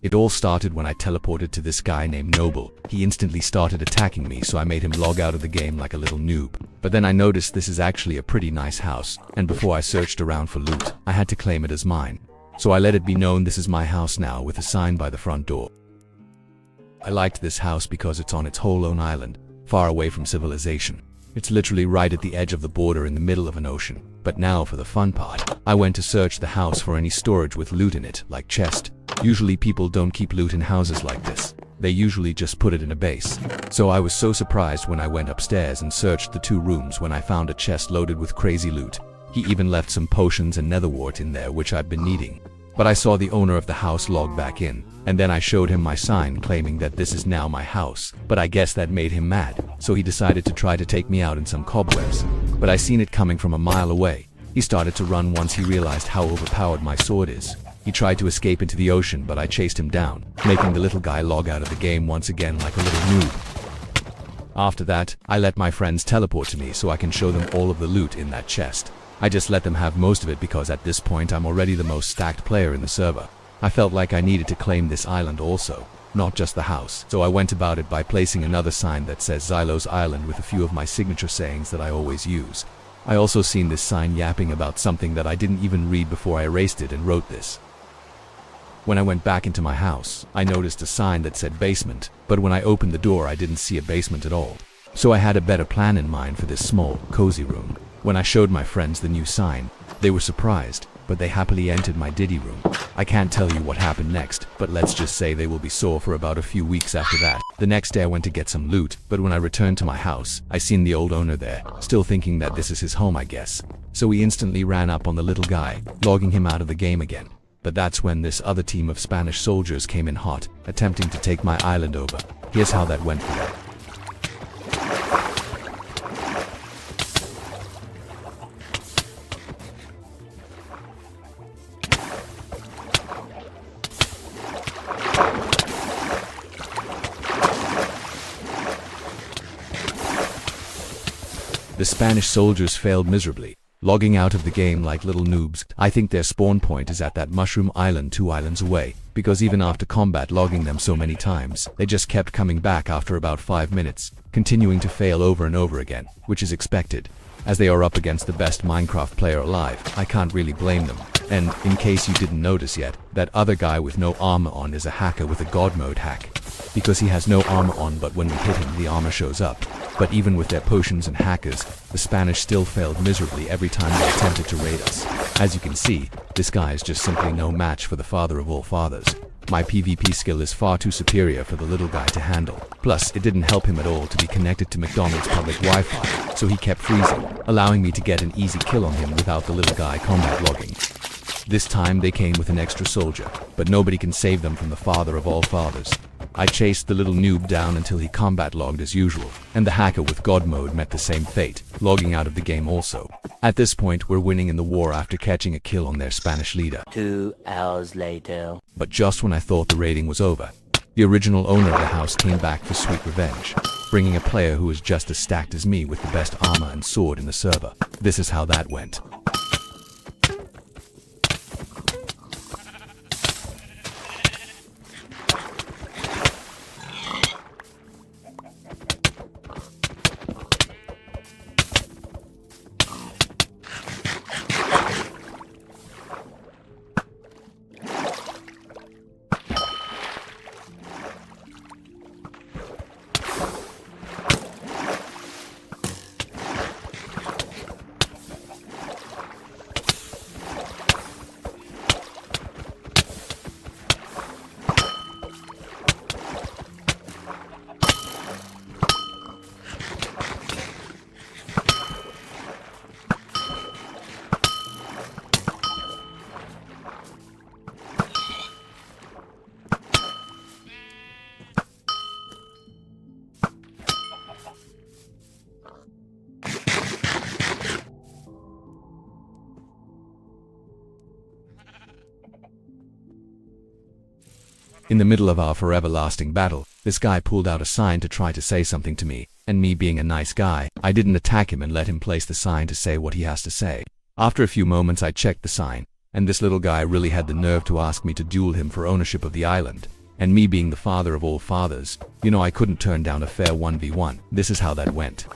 It all started when I teleported to this guy named Noble. He instantly started attacking me, so I made him log out of the game like a little noob. But then I noticed this is actually a pretty nice house, and before I searched around for loot, I had to claim it as mine. So I let it be known this is my house now, with a sign by the front door. I liked this house because it's on its whole own island, far away from civilization. It's literally right at the edge of the border in the middle of an ocean. But now for the fun part. I went to search the house for any storage with loot in it, like chest. Usually people don't keep loot in houses like this. They usually just put it in a base. So I was so surprised when I went upstairs and searched the 2 rooms when I found a chest loaded with crazy loot. He even left some potions and netherwort in there, which I've been needing. But I saw the owner of the house log back in, and then I showed him my sign claiming that this is now my house. But I guess that made him mad, so he decided to try to take me out in some cobwebs. But I seen it coming from a mile away. He started to run once he realized how overpowered my sword is. He tried to escape into the ocean, but I chased him down, making the little guy log out of the game once again like a little noob. After that, I let my friends teleport to me so I can show them all of the loot in that chest. I just let them have most of it because at this point I'm already the most stacked player in the server. I felt like I needed to claim this island also, not just the house. So I went about it by placing another sign that says Xylo's Island with a few of my signature sayings that I always use. I also seen this sign yapping about something that I didn't even read before I erased it and wrote this. When I went back into my house, I noticed a sign that said basement, but when I opened the door I didn't see a basement at all. So I had a better plan in mind for this small, cozy room. When I showed my friends the new sign, they were surprised, but they happily entered my Diddy room. I can't tell you what happened next, but let's just say they will be sore for about a few weeks after that. The next day I went to get some loot, but when I returned to my house, I seen the old owner there, still thinking that this is his home I guess. So he instantly ran up on the little guy, logging him out of the game again. But that's when this other team of Spanish soldiers came in hot, attempting to take my island over. Here's how that went for them. The Spanish soldiers failed miserably, logging out of the game like little noobs. I think their spawn point is at that mushroom island 2 islands away, because even after combat logging them so many times, they just kept coming back after about 5 minutes, continuing to fail over and over again, which is expected. As they are up against the best Minecraft player alive, I can't really blame them. And, in case you didn't notice yet, that other guy with no armor on is a hacker with a god mode hack. Because he has no armor on, but when we hit him the armor shows up. But even with their potions and hackers, the Spanish still failed miserably every time they attempted to raid us. As you can see, this guy is just simply no match for the father of all fathers. My PvP skill is far too superior for the little guy to handle. Plus, it didn't help him at all to be connected to McDonald's public Wi-Fi, so he kept freezing, allowing me to get an easy kill on him without the little guy combat logging. This time they came with an extra soldier, but nobody can save them from the father of all fathers. I chased the little noob down until he combat logged as usual, and the hacker with God mode met the same fate, logging out of the game also. At this point we're winning in the war after catching a kill on their Spanish leader. 2 hours later. But just when I thought the raiding was over, the original owner of the house came back for sweet revenge, bringing a player who was just as stacked as me with the best armor and sword in the server. This is how that went. In the middle of our forever-lasting battle, this guy pulled out a sign to try to say something to me, and me being a nice guy, I didn't attack him and let him place the sign to say what he has to say. After a few moments I checked the sign, and this little guy really had the nerve to ask me to duel him for ownership of the island. And me being the father of all fathers, I couldn't turn down a fair 1v1. This is how that went.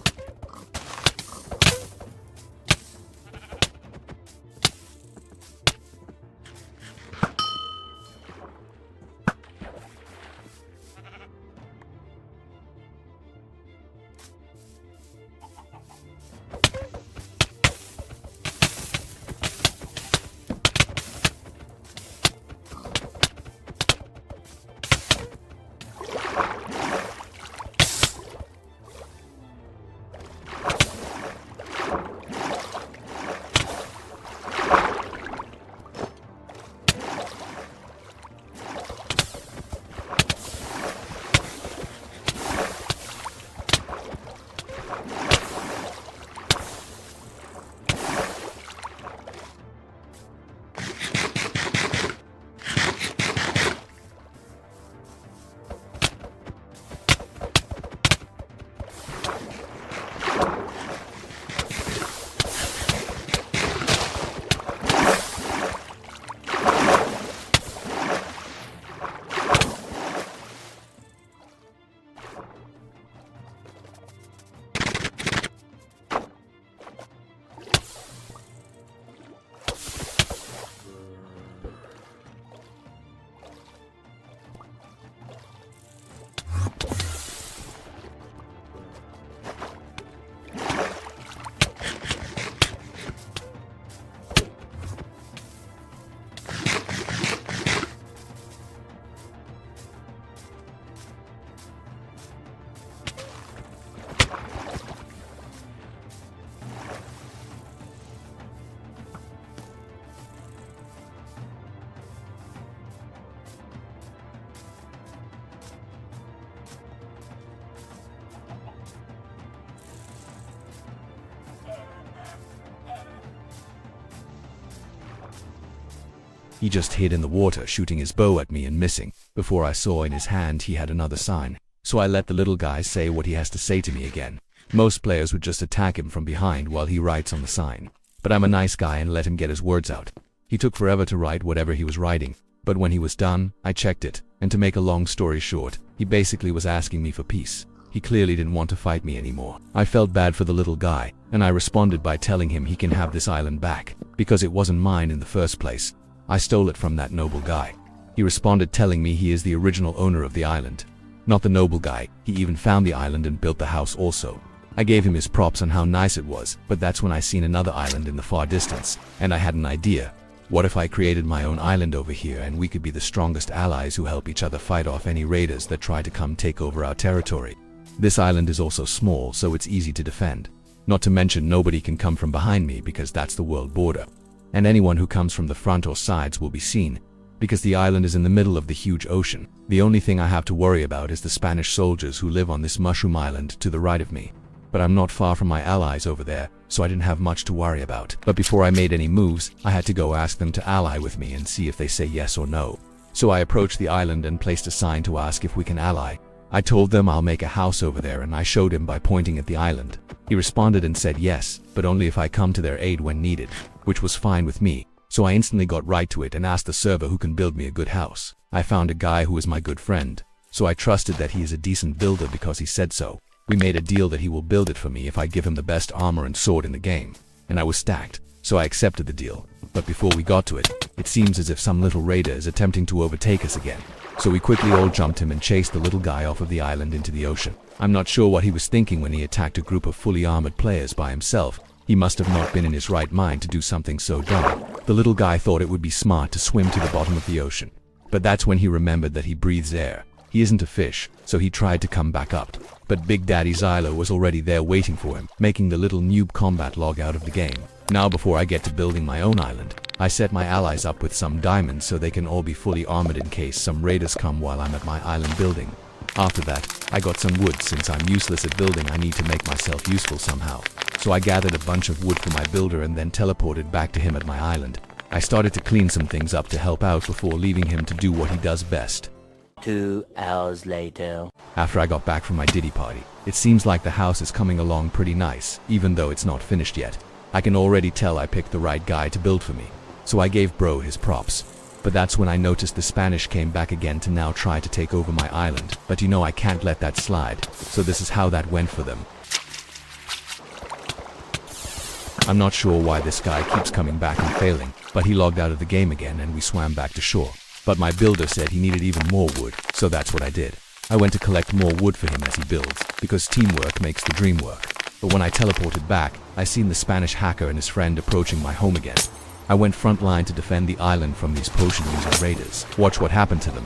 He just hid in the water, shooting his bow at me and missing. Before I saw in his hand he had another sign. So I let the little guy say what he has to say to me again. Most players would just attack him from behind while he writes on the sign. But I'm a nice guy and let him get his words out. He took forever to write whatever he was writing. But when he was done, I checked it. And to make a long story short, he basically was asking me for peace. He clearly didn't want to fight me anymore. I felt bad for the little guy, and I responded by telling him he can have this island back, because it wasn't mine in the first place. I stole it from that noble guy. He responded telling me he is the original owner of the island. Not the noble guy, he even found the island and built the house also. I gave him his props on how nice it was, but that's when I seen another island in the far distance, and I had an idea. What if I created my own island over here and we could be the strongest allies who help each other fight off any raiders that try to come take over our territory? This island is also small, so it's easy to defend. Not to mention nobody can come from behind me because that's the world border. And anyone who comes from the front or sides will be seen, because the island is in the middle of the huge ocean. The only thing I have to worry about is the Spanish soldiers who live on this mushroom island to the right of me. But I'm not far from my allies over there, so I didn't have much to worry about. But before I made any moves, I had to go ask them to ally with me and see if they say yes or no. So I approached the island and placed a sign to ask if we can ally. I told them I'll make a house over there, and I showed him by pointing at the island. He responded and said yes, but only if I come to their aid when needed, which was fine with me. So I instantly got right to it and asked the server who can build me a good house. I found a guy who is my good friend, so I trusted that he is a decent builder because he said so. We made a deal that he will build it for me if I give him the best armor and sword in the game. And I was stacked, so I accepted the deal. But before we got to it, it seems as if some little raider is attempting to overtake us again. So we quickly all jumped him and chased the little guy off of the island into the ocean. I'm not sure what he was thinking when he attacked a group of fully armored players by himself. He must have not been in his right mind to do something so dumb. The little guy thought it would be smart to swim to the bottom of the ocean. But that's when he remembered that he breathes air. He isn't a fish, so he tried to come back up. But Big Daddy Xylo was already there waiting for him, making the little noob combat log out of the game. Now before I get to building my own island, I set my allies up with some diamonds so they can all be fully armored in case some raiders come while I'm at my island building. After that, I got some wood. Since I'm useless at building, I need to make myself useful somehow. So I gathered a bunch of wood for my builder and then teleported back to him at my island. I started to clean some things up to help out before leaving him to do what he does best. 2 hours later. After I got back from my Diddy party, it seems like the house is coming along pretty nice, even though it's not finished yet. I can already tell I picked the right guy to build for me. so I gave bro his props. But that's when I noticed the Spanish came back again to now try to take over my island, but you know I can't let that slide, so this is how that went for them. I'm not sure why this guy keeps coming back and failing, but he logged out of the game again and we swam back to shore. But my builder said he needed even more wood, so that's what I did. I went to collect more wood for him as he builds, because teamwork makes the dream work. But when I teleported back, I seen the Spanish hacker and his friend approaching my home again. I went front line to defend the island from these potion-using raiders. Watch what happened to them.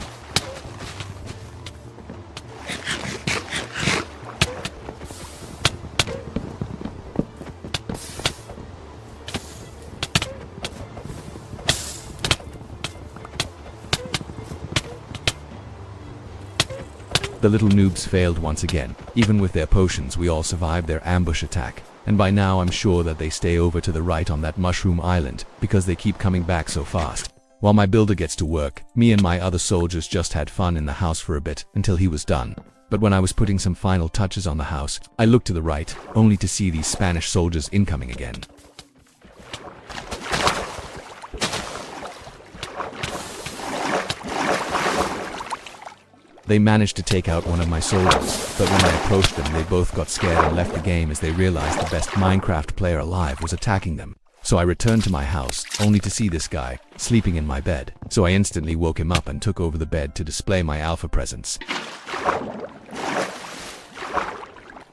The little noobs failed once again. Even with their potions, we all survived their ambush attack. And by now I'm sure that they stay over to the right on that mushroom island, because they keep coming back so fast. While my builder gets to work, me and my other soldiers just had fun in the house for a bit, until he was done. But when I was putting some final touches on the house, I looked to the right, only to see these Spanish soldiers incoming again. They managed to take out one of my soldiers, but when I approached them they both got scared and left the game as they realized the best Minecraft player alive was attacking them. So I returned to my house, only to see this guy, sleeping in my bed. So I instantly woke him up and took over the bed to display my alpha presence.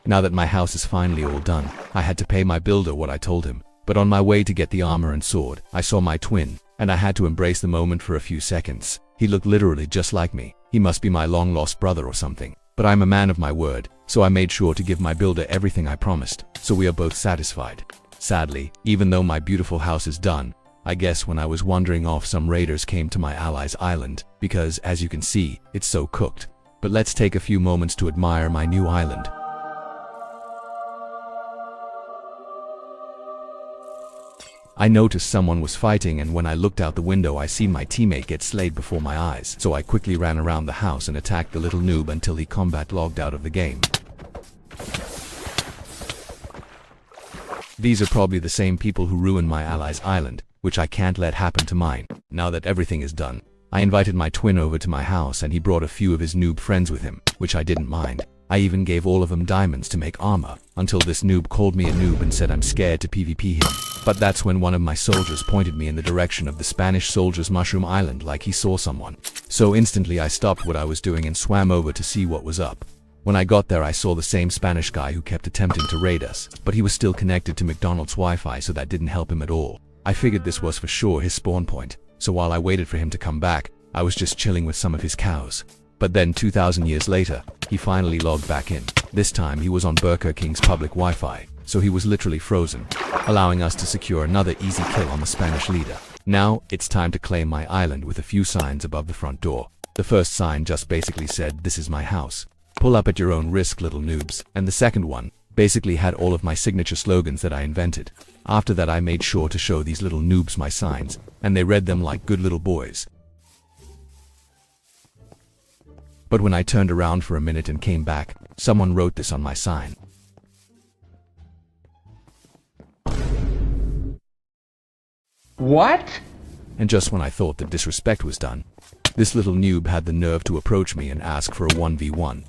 Now that my house is finally all done, I had to pay my builder what I told him. But on my way to get the armor and sword, I saw my twin, and I had to embrace the moment for a few seconds. He looked literally just like me. He must be my long-lost brother or something. But I'm a man of my word, so I made sure to give my builder everything I promised, so we are both satisfied. Sadly, even though my beautiful house is done, I guess when I was wandering off some raiders came to my allies' island, because as you can see, it's so cooked. But let's take a few moments to admire my new island. I noticed someone was fighting, and when I looked out the window I seen my teammate get slayed before my eyes. So I quickly ran around the house and attacked the little noob until he combat logged out of the game. These are probably the same people who ruined my allies' island, which I can't let happen to mine. Now that everything is done, I invited my twin over to my house and he brought a few of his noob friends with him, which I didn't mind. I even gave all of them diamonds to make armor, until this noob called me a noob and said I'm scared to PvP him. But that's when one of my soldiers pointed me in the direction of the Spanish soldiers' mushroom island like he saw someone. So instantly I stopped what I was doing and swam over to see what was up. When I got there I saw the same Spanish guy who kept attempting to raid us, but he was still connected to McDonald's Wi-Fi, so that didn't help him at all. I figured this was for sure his spawn point, so while I waited for him to come back, I was just chilling with some of his cows. But then 2,000 years later, he finally logged back in. This time he was on Burger King's public Wi-Fi, so he was literally frozen, allowing us to secure another easy kill on the Spanish leader. Now, it's time to claim my island with a few signs above the front door. The first sign just basically said, "This is my house. Pull up at your own risk, little noobs." And the second one basically had all of my signature slogans that I invented. After that I made sure to show these little noobs my signs, and they read them like good little boys. But when I turned around for a minute and came back, someone wrote this on my sign. What? And just when I thought the disrespect was done, this little noob had the nerve to approach me and ask for a 1v1.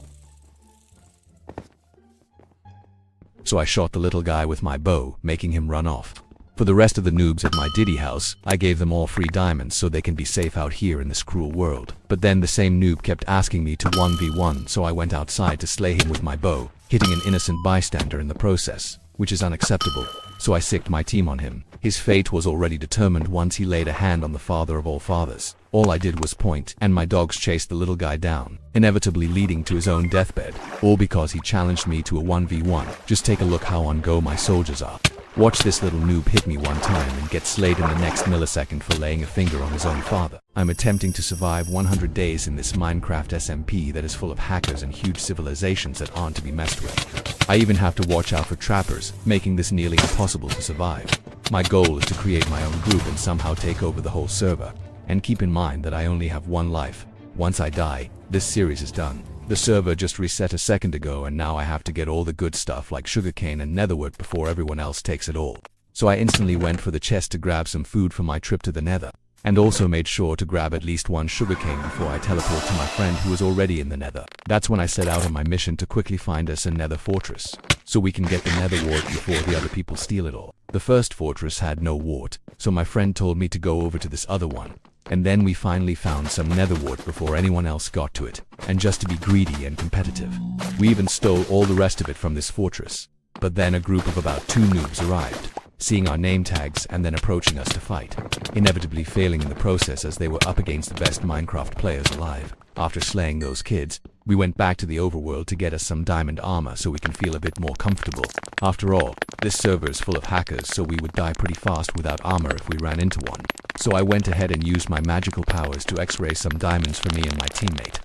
So I shot the little guy with my bow, making him run off. For the rest of the noobs at my Diddy house, I gave them all free diamonds so they can be safe out here in this cruel world. But then the same noob kept asking me to 1v1, so I went outside to slay him with my bow, hitting an innocent bystander in the process, which is unacceptable. So I sicked my team on him. His fate was already determined once he laid a hand on the father of all fathers. All I did was point, and my dogs chased the little guy down, inevitably leading to his own deathbed, all because he challenged me to a 1v1. Just take a look how on go my soldiers are. Watch this little noob hit me one time and get slayed in the next millisecond for laying a finger on his own father. I'm attempting to survive 100 days in this Minecraft SMP that is full of hackers and huge civilizations that aren't to be messed with. I even have to watch out for trappers, making this nearly impossible to survive. My goal is to create my own group and somehow take over the whole server. And keep in mind that I only have one life. Once I die, this series is done. The server just reset a second ago and now I have to get all the good stuff like sugarcane and netherwort before everyone else takes it all. so I instantly went for the chest to grab some food for my trip to the nether, and also made sure to grab at least one sugarcane before I teleport to my friend who was already in the nether. That's when I set out on my mission to quickly find us a nether fortress, so we can get the nether wart before the other people steal it all. The first fortress had no wart, so my friend told me to go over to this other one, and then we finally found some nether wart before anyone else got to it, and just to be greedy and competitive, we even stole all the rest of it from this fortress. But then a group of about 2 noobs arrived, seeing our name tags and then approaching us to fight, inevitably failing in the process as they were up against the best Minecraft players alive. After slaying those kids, we went back to the overworld to get us some diamond armor so we can feel a bit more comfortable. After all, this server is full of hackers, so we would die pretty fast without armor if we ran into one. So I went ahead and used my magical powers to X-ray some diamonds for me and my teammate.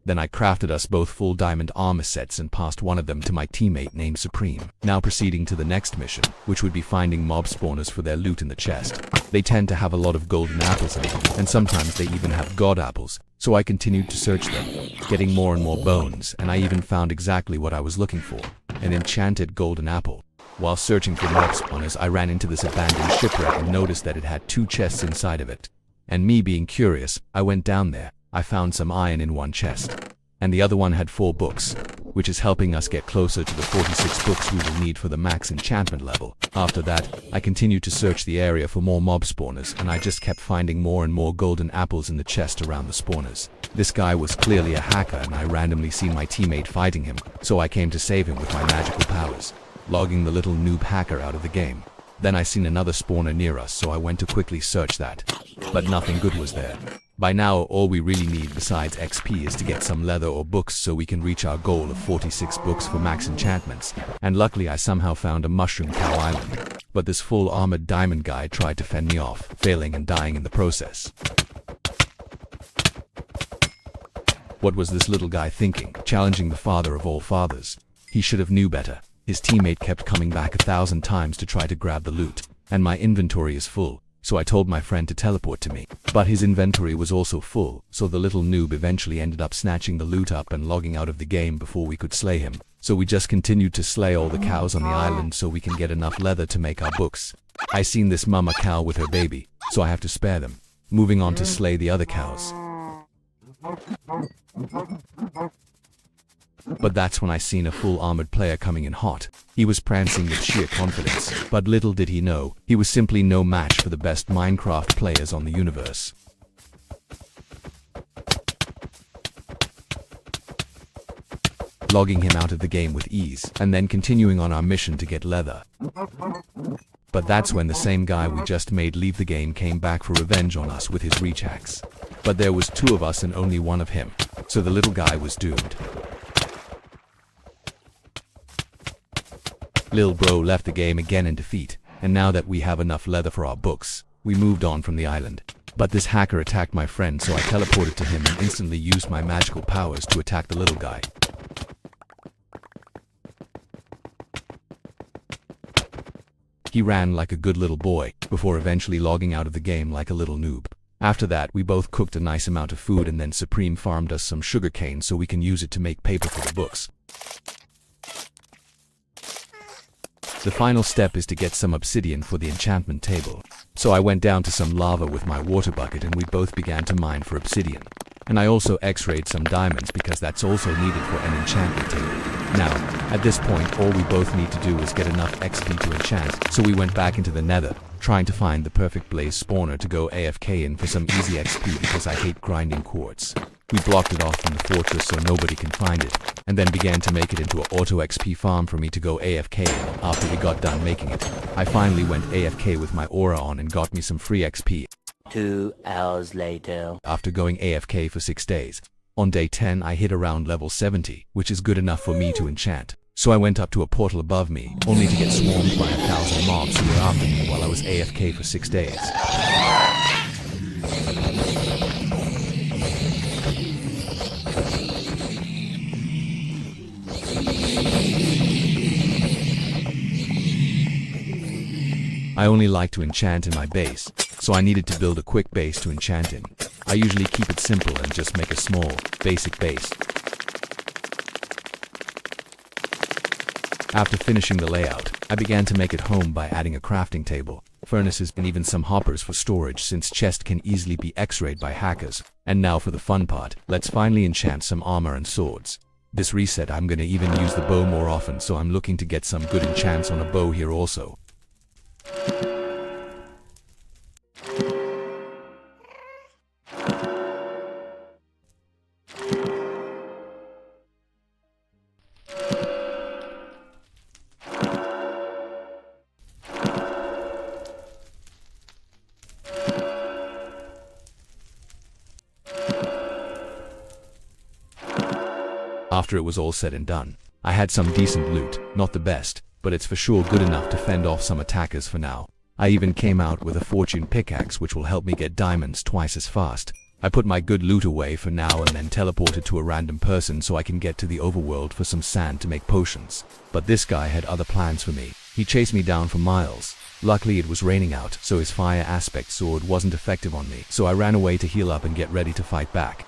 Then I crafted us both full diamond armor sets and passed one of them to my teammate named Supreme. Now proceeding to the next mission, which would be finding mob spawners for their loot in the chest. They tend to have a lot of golden apples in them, and sometimes they even have god apples, so I continued to search them, getting more and more bones, and I even found exactly what I was looking for, an enchanted golden apple. While searching for mob spawners, I ran into this abandoned shipwreck and noticed that it had 2 chests inside of it. And me being curious, I went down there. I found some iron in one chest, and the other one had 4 books, which is helping us get closer to the 46 books we will need for the max enchantment level. After that, I continued to search the area for more mob spawners, and I just kept finding more and more golden apples in the chest around the spawners. This guy was clearly a hacker, and I randomly seen my teammate fighting him, so I came to save him with my magical powers, logging the little noob hacker out of the game. Then I seen another spawner near us, so I went to quickly search that, but nothing good was there. By now, all we really need besides XP is to get some leather or books so we can reach our goal of 46 books for max enchantments, and luckily I somehow found a mushroom cow island. But this full armored diamond guy tried to fend me off, failing and dying in the process. What was this little guy thinking, challenging the father of all fathers? He should have knew better. His teammate kept coming back 1,000 times to try to grab the loot, and my inventory is full. So I told my friend to teleport to me, but his inventory was also full, so the little noob eventually ended up snatching the loot up and logging out of the game before we could slay him. So we just continued to slay all the cows on the island so we can get enough leather to make our books. I seen this mama cow with her baby, so I have to spare them. Moving on to slay the other cows. But that's when I seen a full armored player coming in hot. He was prancing with sheer confidence, but little did he know, he was simply no match for the best Minecraft players on the universe. Logging him out of the game with ease, and then continuing on our mission to get leather. But that's when the same guy we just made leave the game came back for revenge on us with his reach hacks. But there was 2 of us and only 1 of him, so the little guy was doomed. Lil bro left the game again in defeat, and now that we have enough leather for our books, we moved on from the island. But this hacker attacked my friend, so I teleported to him and instantly used my magical powers to attack the little guy. He ran like a good little boy, before eventually logging out of the game like a little noob. After that, we both cooked a nice amount of food, and then Supreme farmed us some sugarcane so we can use it to make paper for the books. The final step is to get some obsidian for the enchantment table. So I went down to some lava with my water bucket and we both began to mine for obsidian. And I also X-rayed some diamonds because that's also needed for an enchantment table. Now, at this point, all we both need to do is get enough XP to enchant, so we went back into the nether, trying to find the perfect blaze spawner to go AFK in for some easy XP because I hate grinding quartz. We blocked it off from the fortress so nobody can find it, and then began to make it into an auto XP farm for me to go AFK in. After we got done making it, I finally went AFK with my aura on and got me some free XP. 2 hours later. After going AFK for 6 days, on day 10 I hit around level 70, which is good enough for me to enchant. So I went up to a portal above me, only to get swarmed by 1,000 mobs who were after me while I was AFK for 6 days. I only like to enchant in my base, so I needed to build a quick base to enchant in. I usually keep it simple and just make a small, basic base. After finishing the layout, I began to make it home by adding a crafting table, furnaces, and even some hoppers for storage since chests can easily be x-rayed by hackers. And now for the fun part, let's finally enchant some armor and swords. This reset I'm gonna even use the bow more often, so I'm looking to get some good enchants on a bow here also. After it was all said and done, I had some decent loot, not the best, but it's for sure good enough to fend off some attackers for now. I even came out with a fortune pickaxe which will help me get diamonds twice as fast. I put my good loot away for now and then teleported to a random person so I can get to the overworld for some sand to make potions. But this guy had other plans for me. He chased me down for miles. Luckily it was raining out, so his fire aspect sword wasn't effective on me, so I ran away to heal up and get ready to fight back.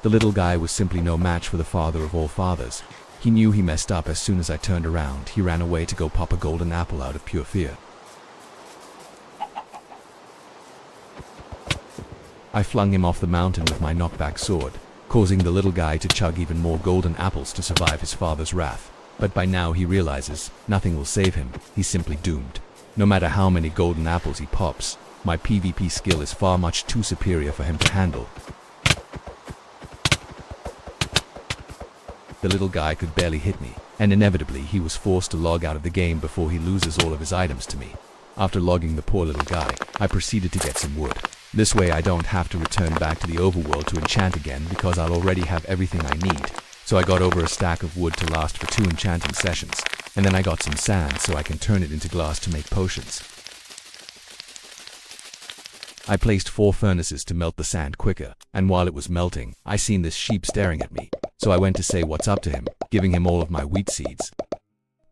The little guy was simply no match for the father of all fathers. He knew he messed up as soon as I turned around. He ran away to go pop a golden apple out of pure fear. I flung him off the mountain with my knockback sword, causing the little guy to chug even more golden apples to survive his father's wrath. But by now he realizes nothing will save him. He's simply doomed. No matter how many golden apples he pops, my PvP skill is far much too superior for him to handle. The little guy could barely hit me, and inevitably he was forced to log out of the game before he loses all of his items to me. After logging the poor little guy, I proceeded to get some wood. This way I don't have to return back to the overworld to enchant again because I'll already have everything I need. So I got over a stack of wood to last for 2 enchanting sessions, and then I got some sand so I can turn it into glass to make potions. I placed 4 furnaces to melt the sand quicker, and while it was melting, I seen this sheep staring at me. So I went to say what's up to him, giving him all of my wheat seeds.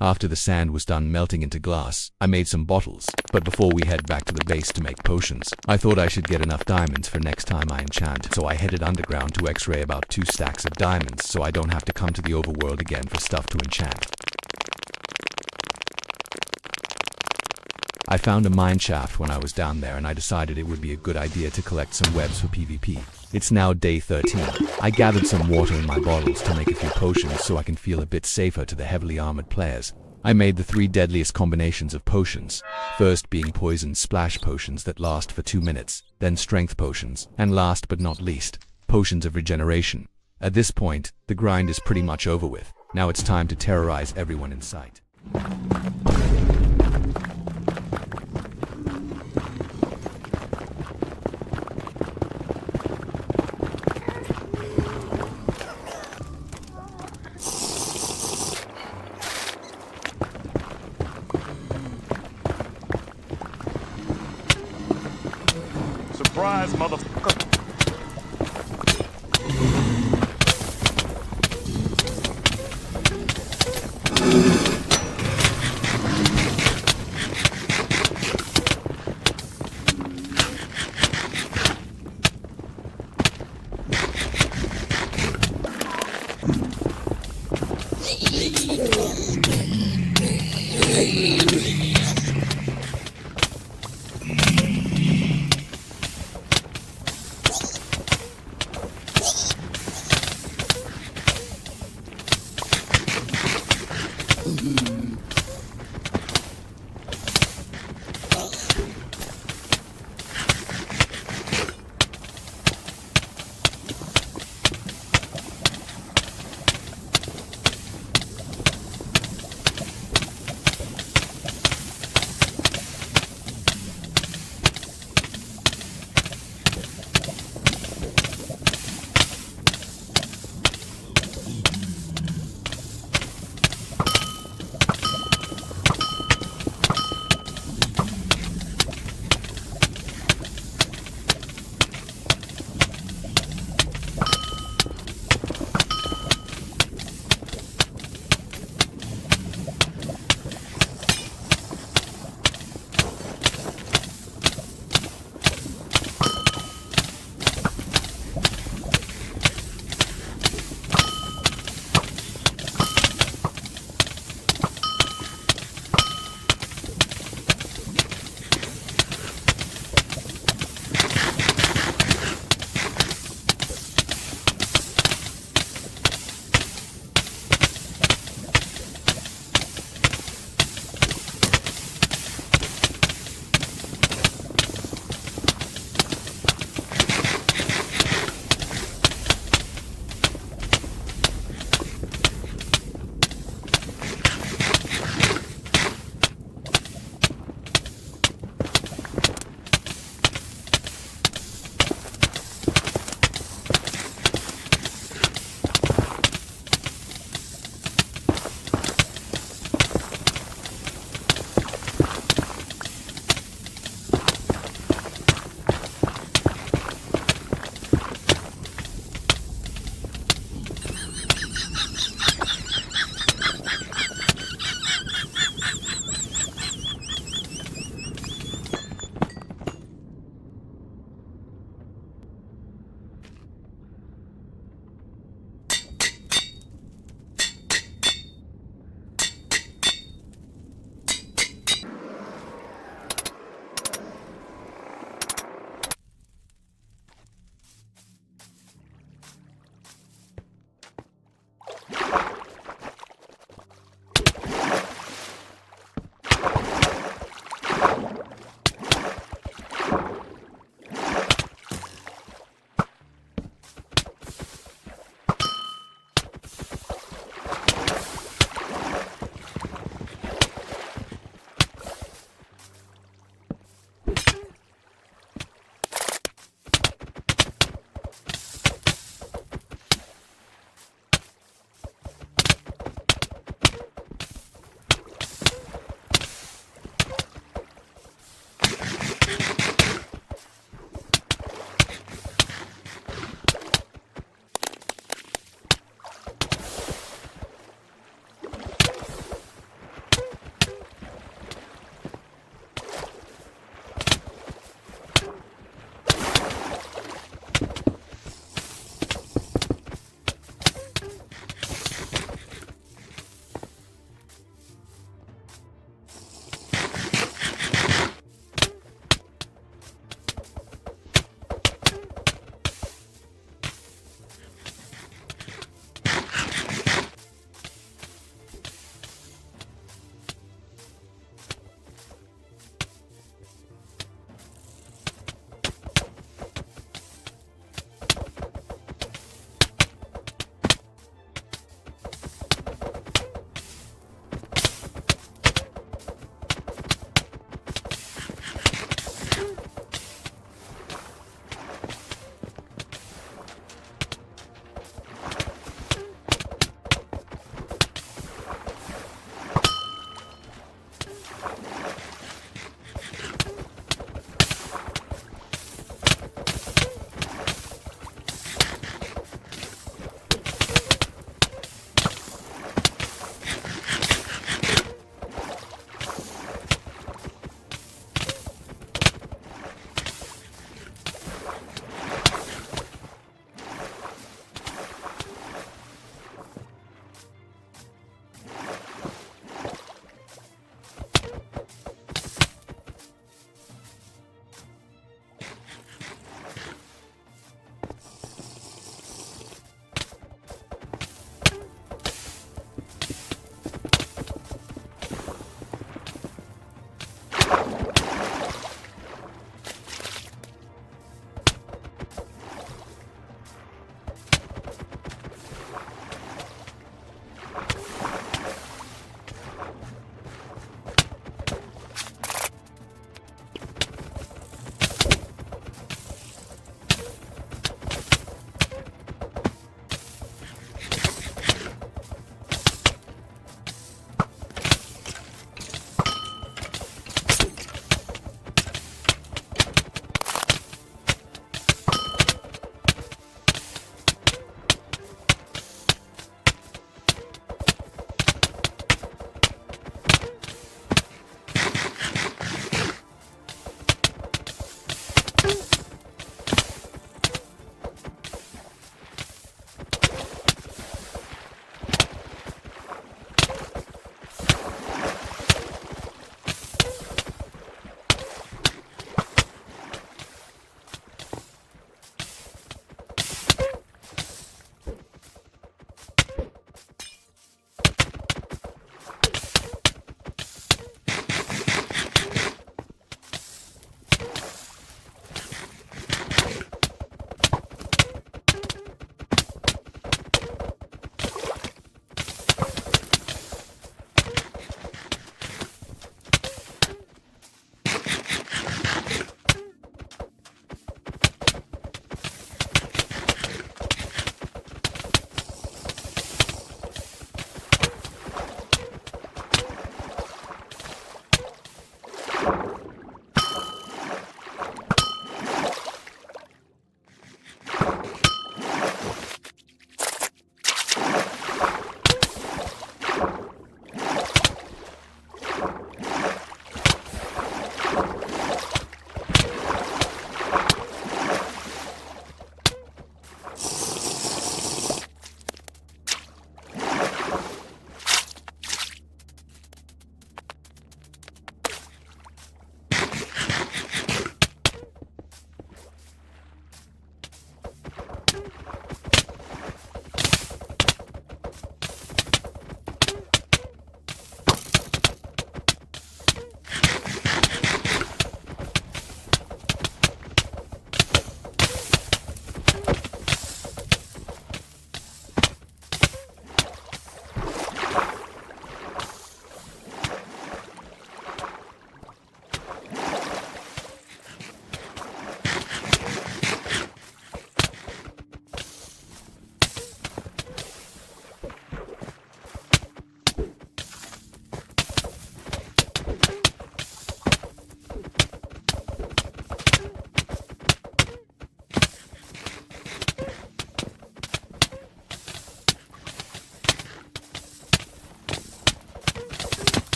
After the sand was done melting into glass, I made some bottles, but before we head back to the base to make potions, I thought I should get enough diamonds for next time I enchant, so I headed underground to x-ray about 2 stacks of diamonds so I don't have to come to the overworld again for stuff to enchant. I found a mine shaft when I was down there and I decided it would be a good idea to collect some webs for PvP. It's now day 13. I gathered some water in my bottles to make a few potions so I can feel a bit safer to the heavily armored players. I made the 3 deadliest combinations of potions, first being poison splash potions that last for 2 minutes, then strength potions, and last but not least, potions of regeneration. At this point, the grind is pretty much over with. Now it's time to terrorize everyone in sight. Surprise, motherfucker.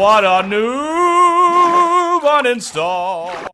What a noob uninstall.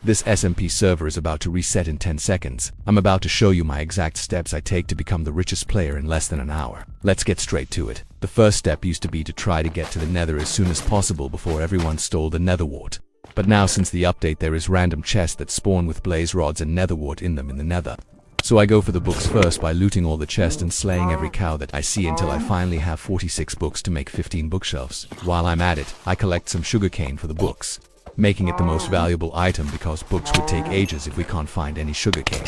This SMP server is about to reset in 10 seconds. I'm about to show you my exact steps I take to become the richest player in less than an hour. Let's get straight to it. The first step used to be to try to get to the nether as soon as possible before everyone stole the nether wart. But now since the update there is random chests that spawn with blaze rods and nether wart in them in the nether. So I go for the books first by looting all the chests and slaying every cow that I see until I finally have 46 books to make 15 bookshelves. While I'm at it, I collect some sugarcane for the books, making it the most valuable item because books would take ages if we can't find any sugarcane.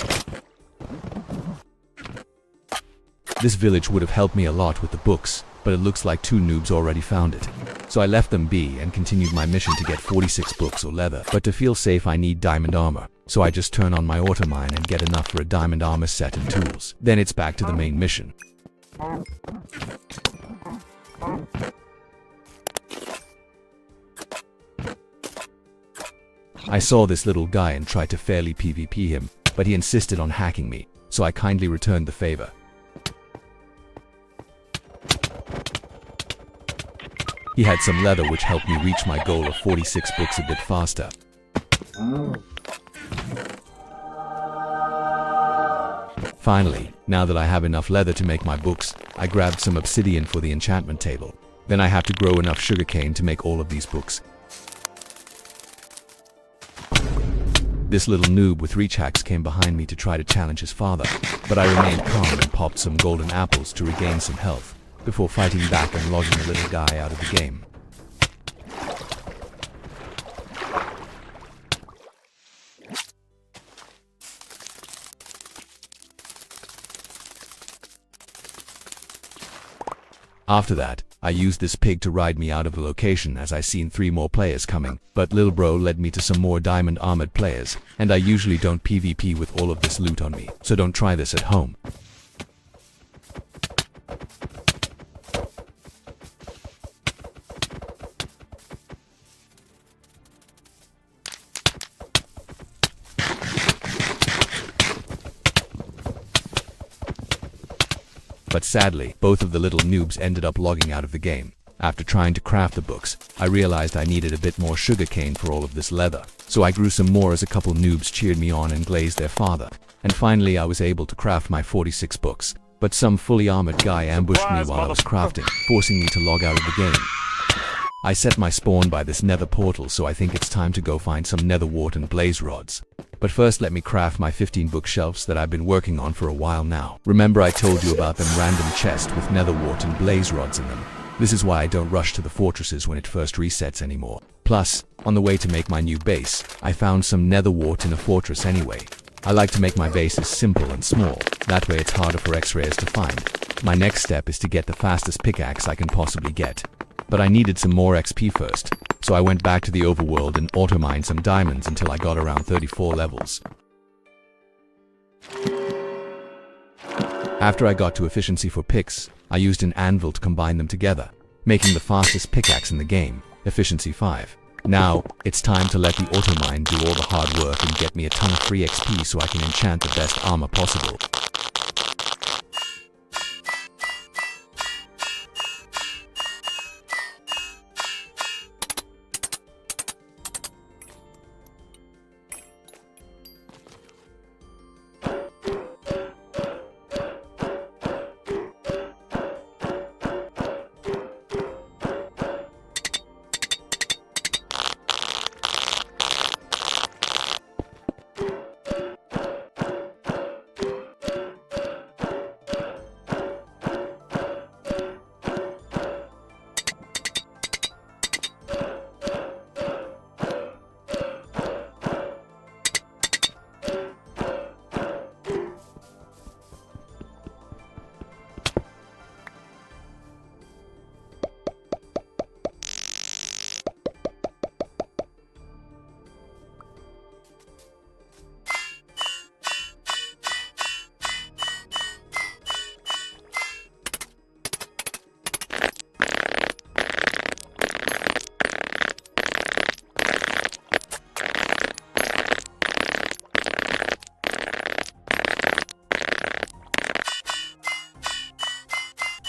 This village would have helped me a lot with the books, but it looks like 2 noobs already found it. So I left them be and continued my mission to get 46 books or leather. But to feel safe I need diamond armor, so I just turn on my auto mine and get enough for a diamond armor set and tools. Then it's back to the main mission. I saw this little guy and tried to fairly PvP him, but he insisted on hacking me, so I kindly returned the favor. He had some leather which helped me reach my goal of 46 books a bit faster. Finally, now that I have enough leather to make my books, I grabbed some obsidian for the enchantment table. Then I have to grow enough sugarcane to make all of these books. This little noob with reach hacks came behind me to try to challenge his father, but I remained calm and popped some golden apples to regain some health, before fighting back and logging the little guy out of the game. After that, I used this pig to ride me out of the location as I seen 3 more players coming, but lil bro led me to some more diamond armored players, and I usually don't PvP with all of this loot on me, so don't try this at home. But sadly, both of the little noobs ended up logging out of the game. After trying to craft the books, I realized I needed a bit more sugarcane for all of this leather. So I grew some more as a couple noobs cheered me on and glazed their father. And finally I was able to craft my 46 books. But some fully armored guy ambushed me while I was crafting, forcing me to log out of the game. I set my spawn by this nether portal, so I think it's time to go find some nether wart and blaze rods. But first let me craft my 15 bookshelves that I've been working on for a while now. Remember I told you about them random chests with nether wart and blaze rods in them. This is why I don't rush to the fortresses when it first resets anymore. Plus, on the way to make my new base, I found some nether wart in a fortress anyway. I like to make my bases simple and small, that way it's harder for X-rayers to find. My next step is to get the fastest pickaxe I can possibly get. But I needed some more XP first, so I went back to the overworld and auto-mined some diamonds until I got around 34 levels. After I got to efficiency for picks, I used an anvil to combine them together, making the fastest pickaxe in the game, efficiency 5. Now, it's time to let the auto-mine do all the hard work and get me a ton of free XP so I can enchant the best armor possible.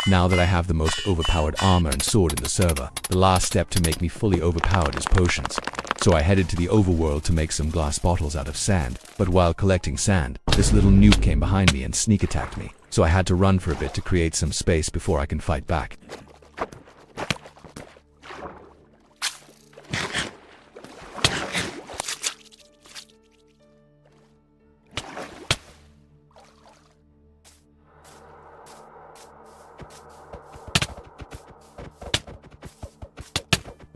Now that I have the most overpowered armor and sword in the server, the last step to make me fully overpowered is potions. so I headed to the overworld to make some glass bottles out of sand. But while collecting sand, this little noob came behind me and sneak attacked me, so I had to run for a bit to create some space before I can fight back.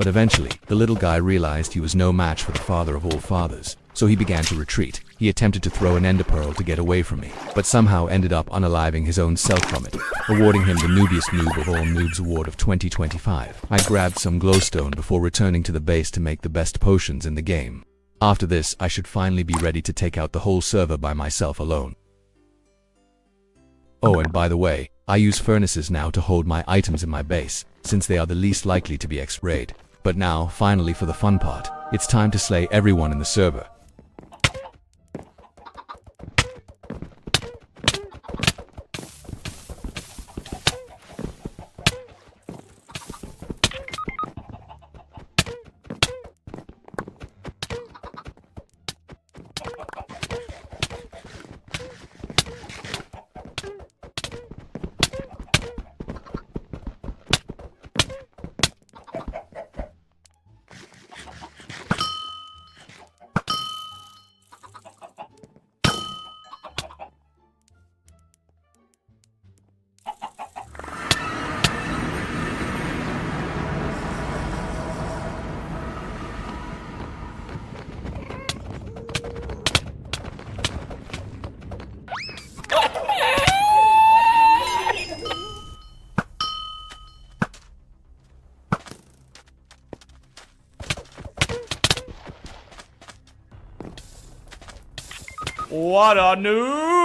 But eventually, the little guy realized he was no match for the father of all fathers, so he began to retreat. He attempted to throw an ender pearl to get away from me, but somehow ended up unaliving his own self from it, awarding him the noobiest noob of all noobs award of 2025. I grabbed some glowstone before returning to the base to make the best potions in the game. After this, I should finally be ready to take out the whole server by myself alone. Oh, and by the way, I use furnaces now to hold my items in my base, since they are the least likely to be X-rayed. But now, finally for the fun part, it's time to slay everyone in the server. What a noob!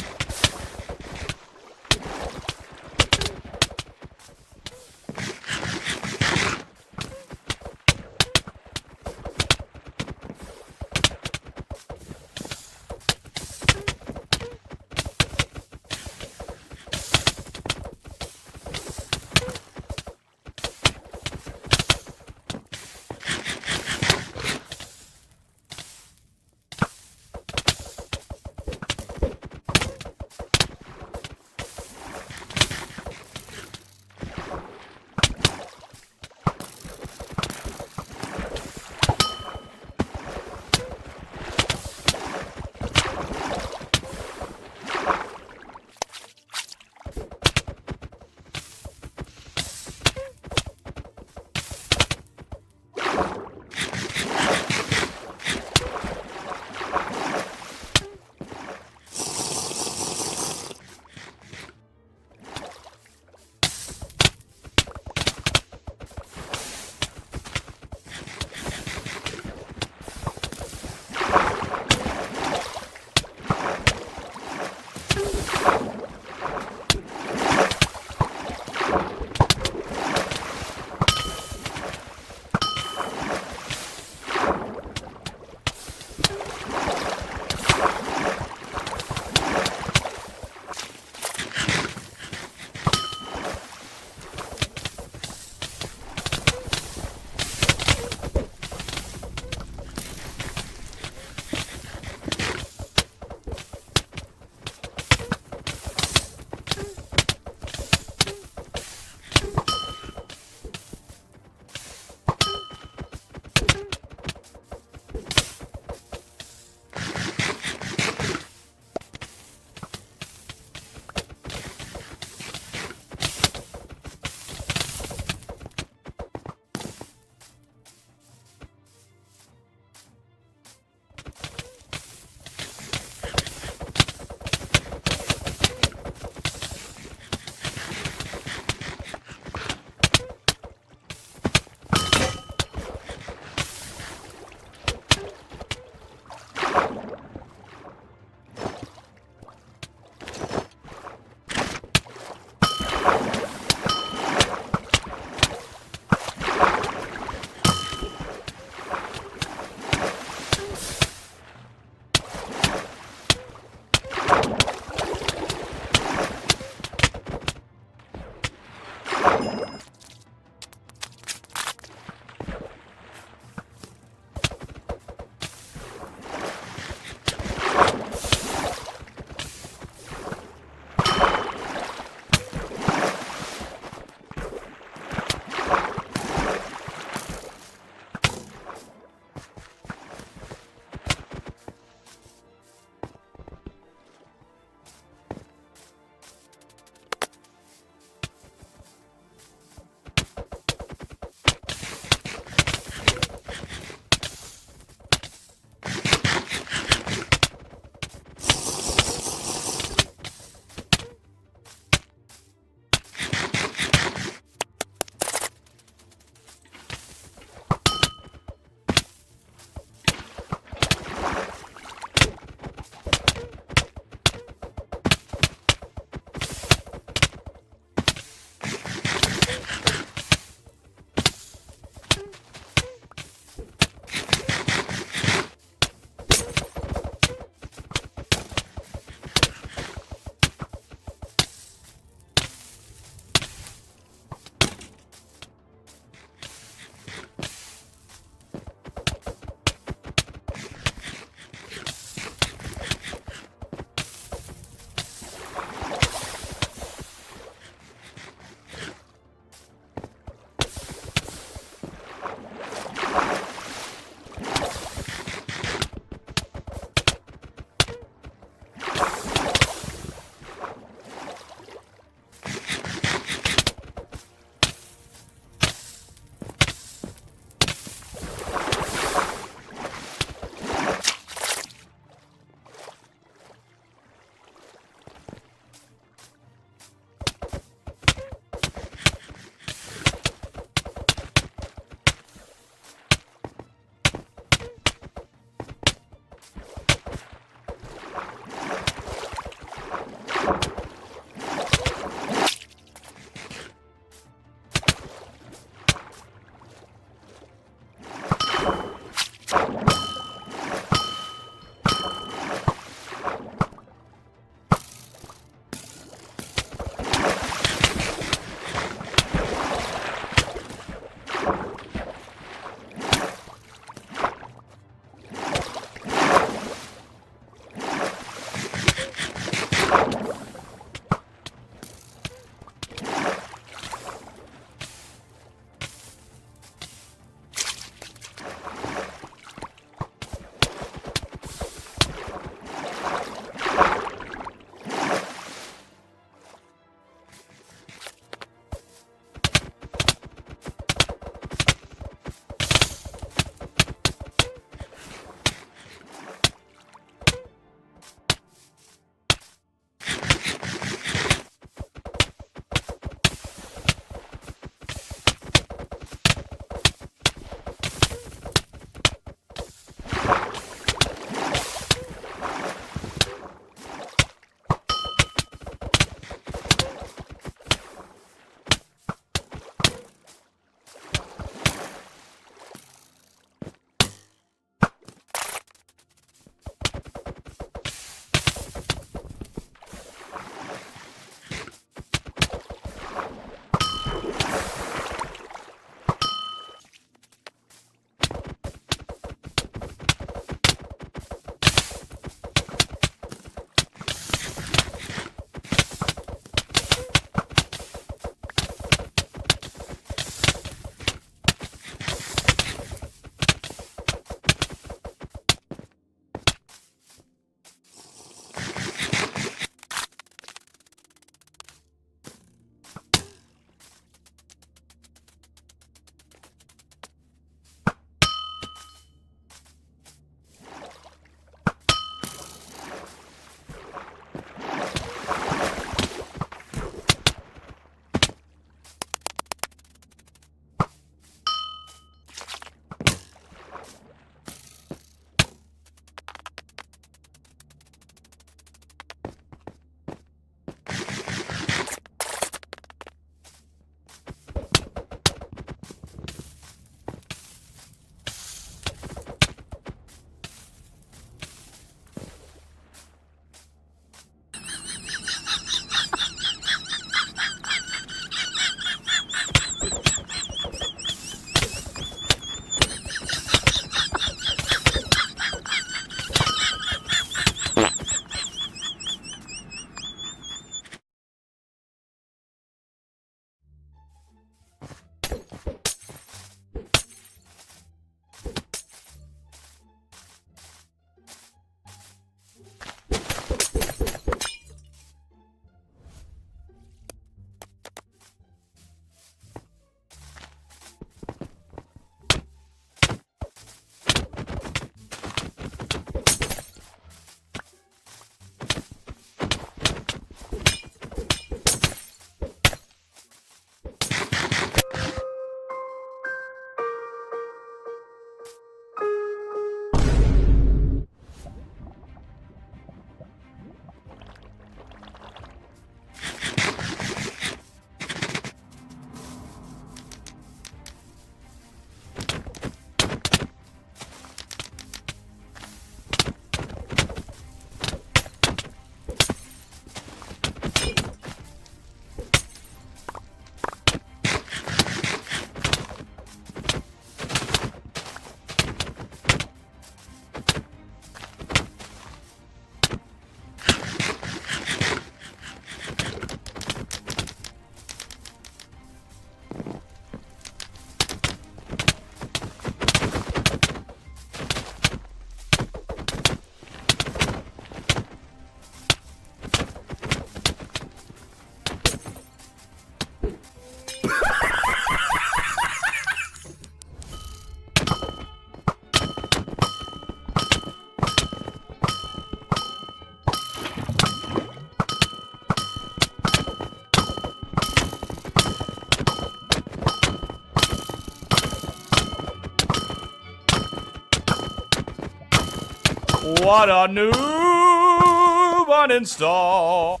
What a noob uninstall.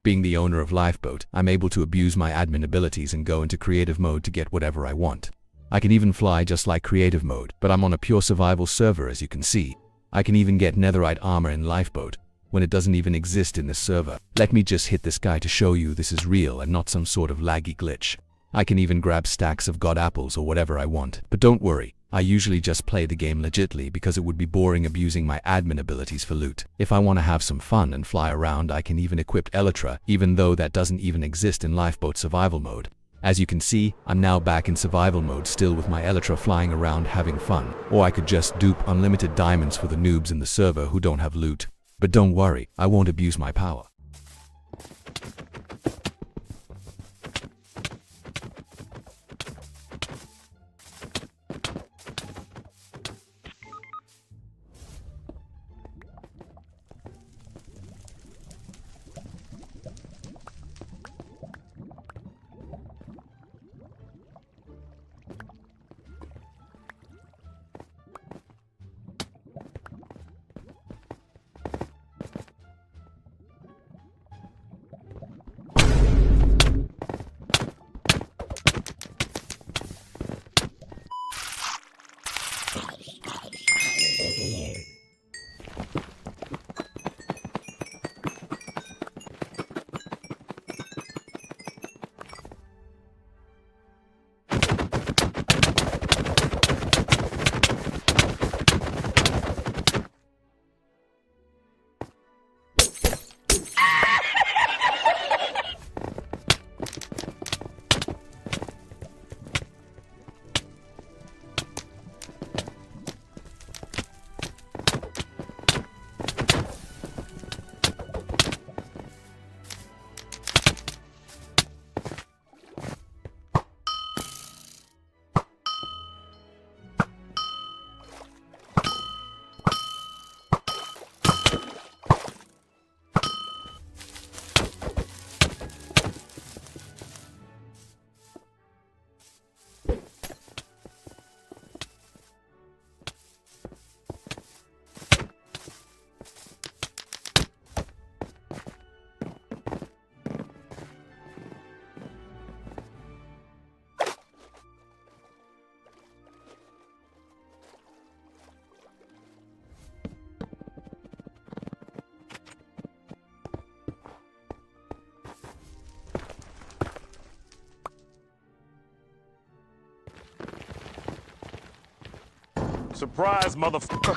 Being the owner of Lifeboat, I'm able to abuse my admin abilities and go into creative mode to get whatever I want. I can even fly just like creative mode, but I'm on a pure survival server as you can see. I can even get netherite armor in Lifeboat, when it doesn't even exist in this server. Let me just hit this guy to show you this is real and not some sort of laggy glitch. I can even grab stacks of god apples or whatever I want. But don't worry, I usually just play the game legitly because it would be boring abusing my admin abilities for loot. If I want to have some fun and fly around, I can even equip Elytra, even though that doesn't even exist in Lifeboat survival mode. As you can see, I'm now back in survival mode still with my Elytra flying around having fun. Or I could just dupe unlimited diamonds for the noobs in the server who don't have loot. But don't worry, I won't abuse my power. Surprise, motherfucker.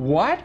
What?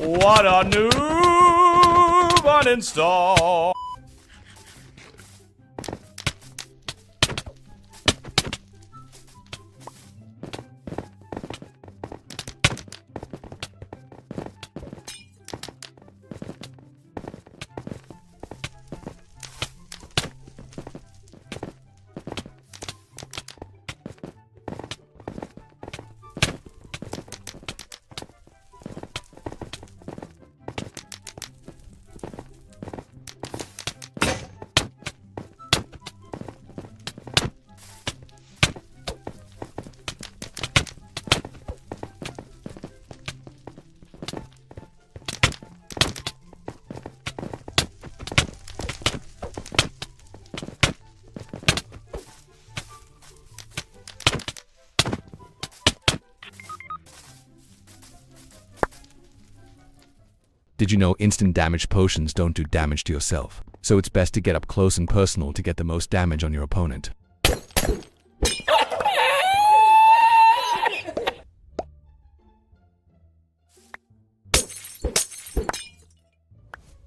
What a noob uninstall. Did you know instant damage potions don't do damage to yourself? So it's best to get up close and personal to get the most damage on your opponent.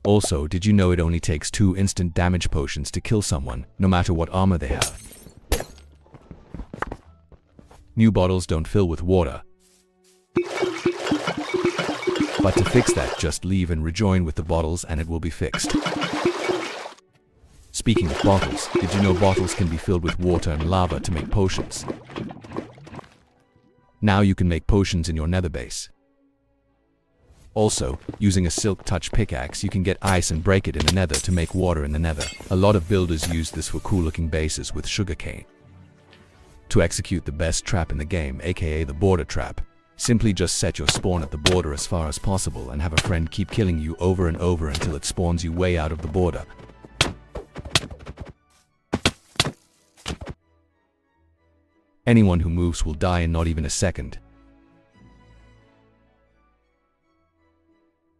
Also, did you know it only takes 2 instant damage potions to kill someone, no matter what armor they have? New bottles don't fill with water. But to fix that, just leave and rejoin with the bottles and it will be fixed. Speaking of bottles, did you know bottles can be filled with water and lava to make potions? Now you can make potions in your nether base. Also, using a silk touch pickaxe you can get ice and break it in the nether to make water in the nether. A lot of builders use this for cool looking bases with sugarcane. To execute the best trap in the game, aka the border trap, simply just set your spawn at the border as far as possible and have a friend keep killing you over and over until it spawns you way out of the border. Anyone who moves will die in not even a second.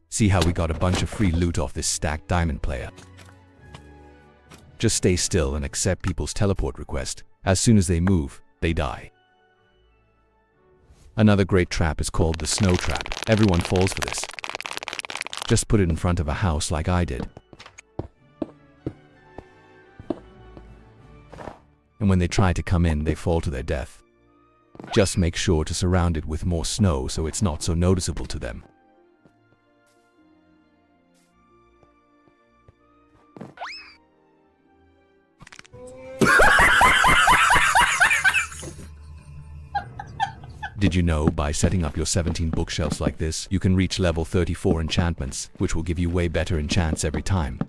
See how we got a bunch of free loot off this stacked diamond player. Just stay still and accept people's teleport request. As soon as they move, they die. Another great trap is called the snow trap. Everyone falls for this. Just put it in front of a house like I did. And when they try to come in, they fall to their death. Just make sure to surround it with more snow so it's not so noticeable to them. Did you know by setting up your 17 bookshelves like this, you can reach level 34 enchantments, which will give you way better enchants every time.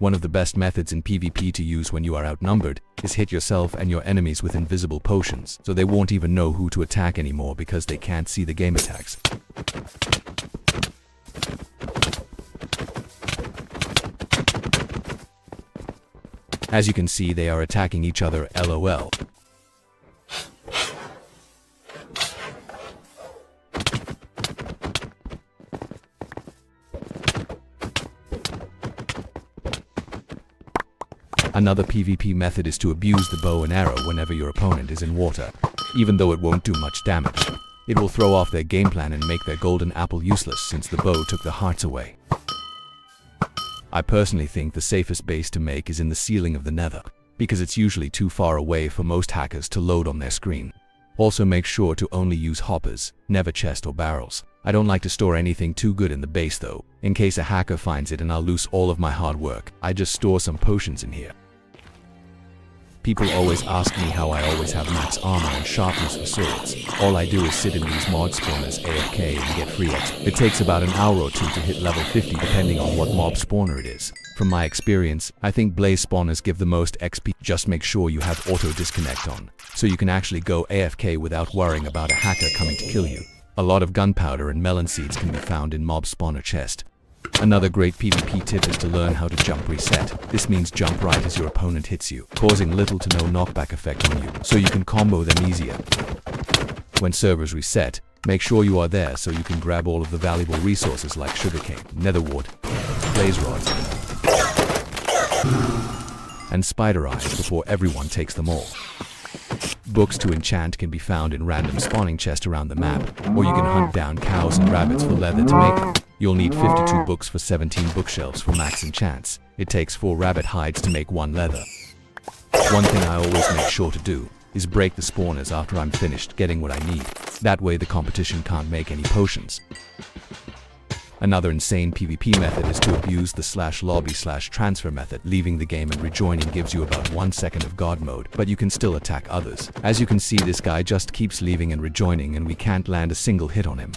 One of the best methods in PvP to use when you are outnumbered is hit yourself and your enemies with invisible potions, so they won't even know who to attack anymore because they can't see the game attacks. As you can see, they are attacking each other, LOL. Another PvP method is to abuse the bow and arrow whenever your opponent is in water. Even though it won't do much damage, it will throw off their game plan and make their golden apple useless since the bow took the hearts away. I personally think the safest base to make is in the ceiling of the nether, because it's usually too far away for most hackers to load on their screen. Also make sure to only use hoppers, never chest or barrels. I don't like to store anything too good in the base though, in case a hacker finds it and I'll lose all of my hard work. I just store some potions in here. People always ask me how I always have max armor and sharpness for swords. All I do is sit in these mod spawners AFK and get free XP. It takes about an hour or two to hit level 50 depending on what mob spawner it is. From my experience, I think blaze spawners give the most XP. Just make sure you have auto disconnect on, so you can actually go AFK without worrying about a hacker coming to kill you. A lot of gunpowder and melon seeds can be found in mob spawner chest. Another great PvP tip is to learn how to jump reset. This means jump right as your opponent hits you, causing little to no knockback effect on you, so you can combo them easier. When servers reset, make sure you are there so you can grab all of the valuable resources like sugarcane, netherwort, blaze rods. and spider eyes before everyone takes them all. Books to enchant can be found in random spawning chests around the map, or you can hunt down cows and rabbits for leather to make them. You'll need 52 books for 17 bookshelves for max enchants. It takes 4 rabbit hides to make 1 leather. One thing I always make sure to do is break the spawners after I'm finished getting what I need. That way the competition can't make any potions. Another insane PvP method is to abuse the /lobby/transfer method. Leaving the game and rejoining gives you about 1 second of God mode, but you can still attack others. As you can see, this guy just keeps leaving and rejoining and we can't land a single hit on him.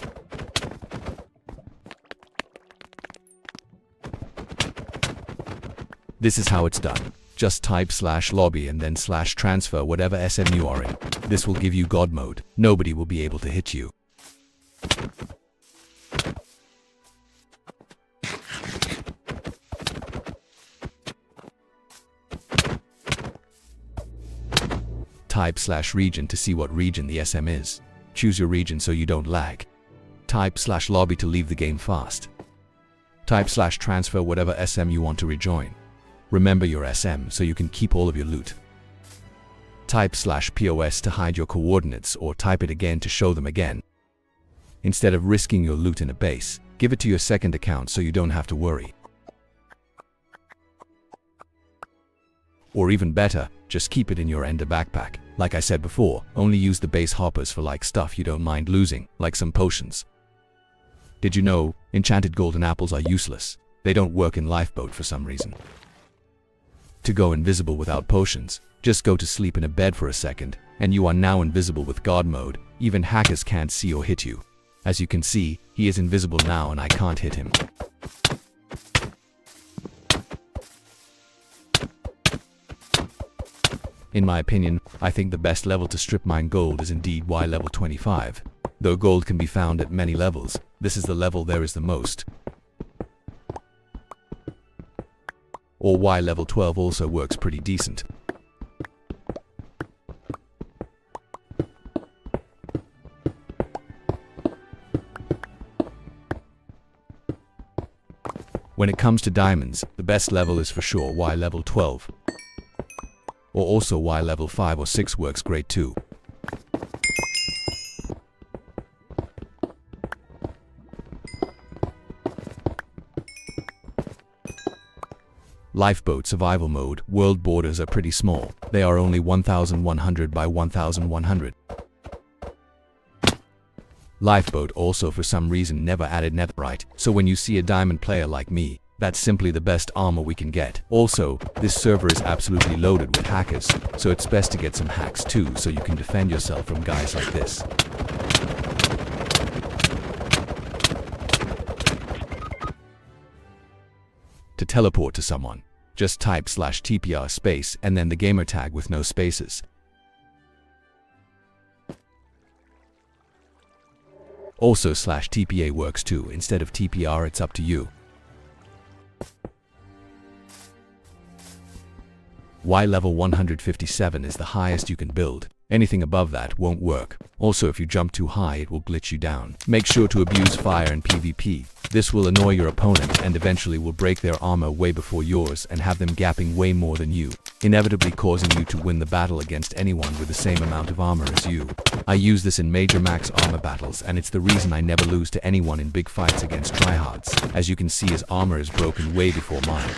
This is how it's done. Just type /lobby and then /transfer whatever SM you are in. This will give you God mode. Nobody will be able to hit you. Type /region to see what region the SM is. Choose your region so you don't lag. Type /lobby to leave the game fast. Type /transfer whatever SM you want to rejoin. Remember your SM so you can keep all of your loot. Type /POS to hide your coordinates, or type it again to show them again. Instead of risking your loot in a base, give it to your second account so you don't have to worry. Or even better, just keep it in your ender backpack. Like I said before, only use the base hoppers for like stuff you don't mind losing, like some potions. Did you know, enchanted golden apples are useless? They don't work in Lifeboat for some reason. To go invisible without potions, just go to sleep in a bed for a second, and you are now invisible with God mode. Even hackers can't see or hit you. As you can see, he is invisible now and I can't hit him. In my opinion, I think the best level to strip mine gold is indeed Y level 25. Though gold can be found at many levels, this is the level there is the most. Or Y level 12 also works pretty decent. When it comes to diamonds, the best level is for sure Y level 12. Or also Y level 5 or 6 works great too. Lifeboat survival mode, world borders are pretty small. They are only 1100 by 1100. Lifeboat also for some reason never added netherite, so when you see a diamond player like me, that's simply the best armor we can get. Also, this server is absolutely loaded with hackers, so it's best to get some hacks too so you can defend yourself from guys like this. To teleport to someone, just type /TPR space and then the gamer tag with no spaces. Also /TPA works too. Instead of TPR, it's up to you. Y level 157 is the highest you can build. Anything above that won't work. Also, if you jump too high, it will glitch you down. Make sure to abuse fire in PvP. This will annoy your opponent and eventually will break their armor way before yours and have them gapping way more than you, inevitably causing you to win the battle against anyone with the same amount of armor as you. I use this in major max armor battles, and it's the reason I never lose to anyone in big fights against tryhards. As you can see, his armor is broken way before mine.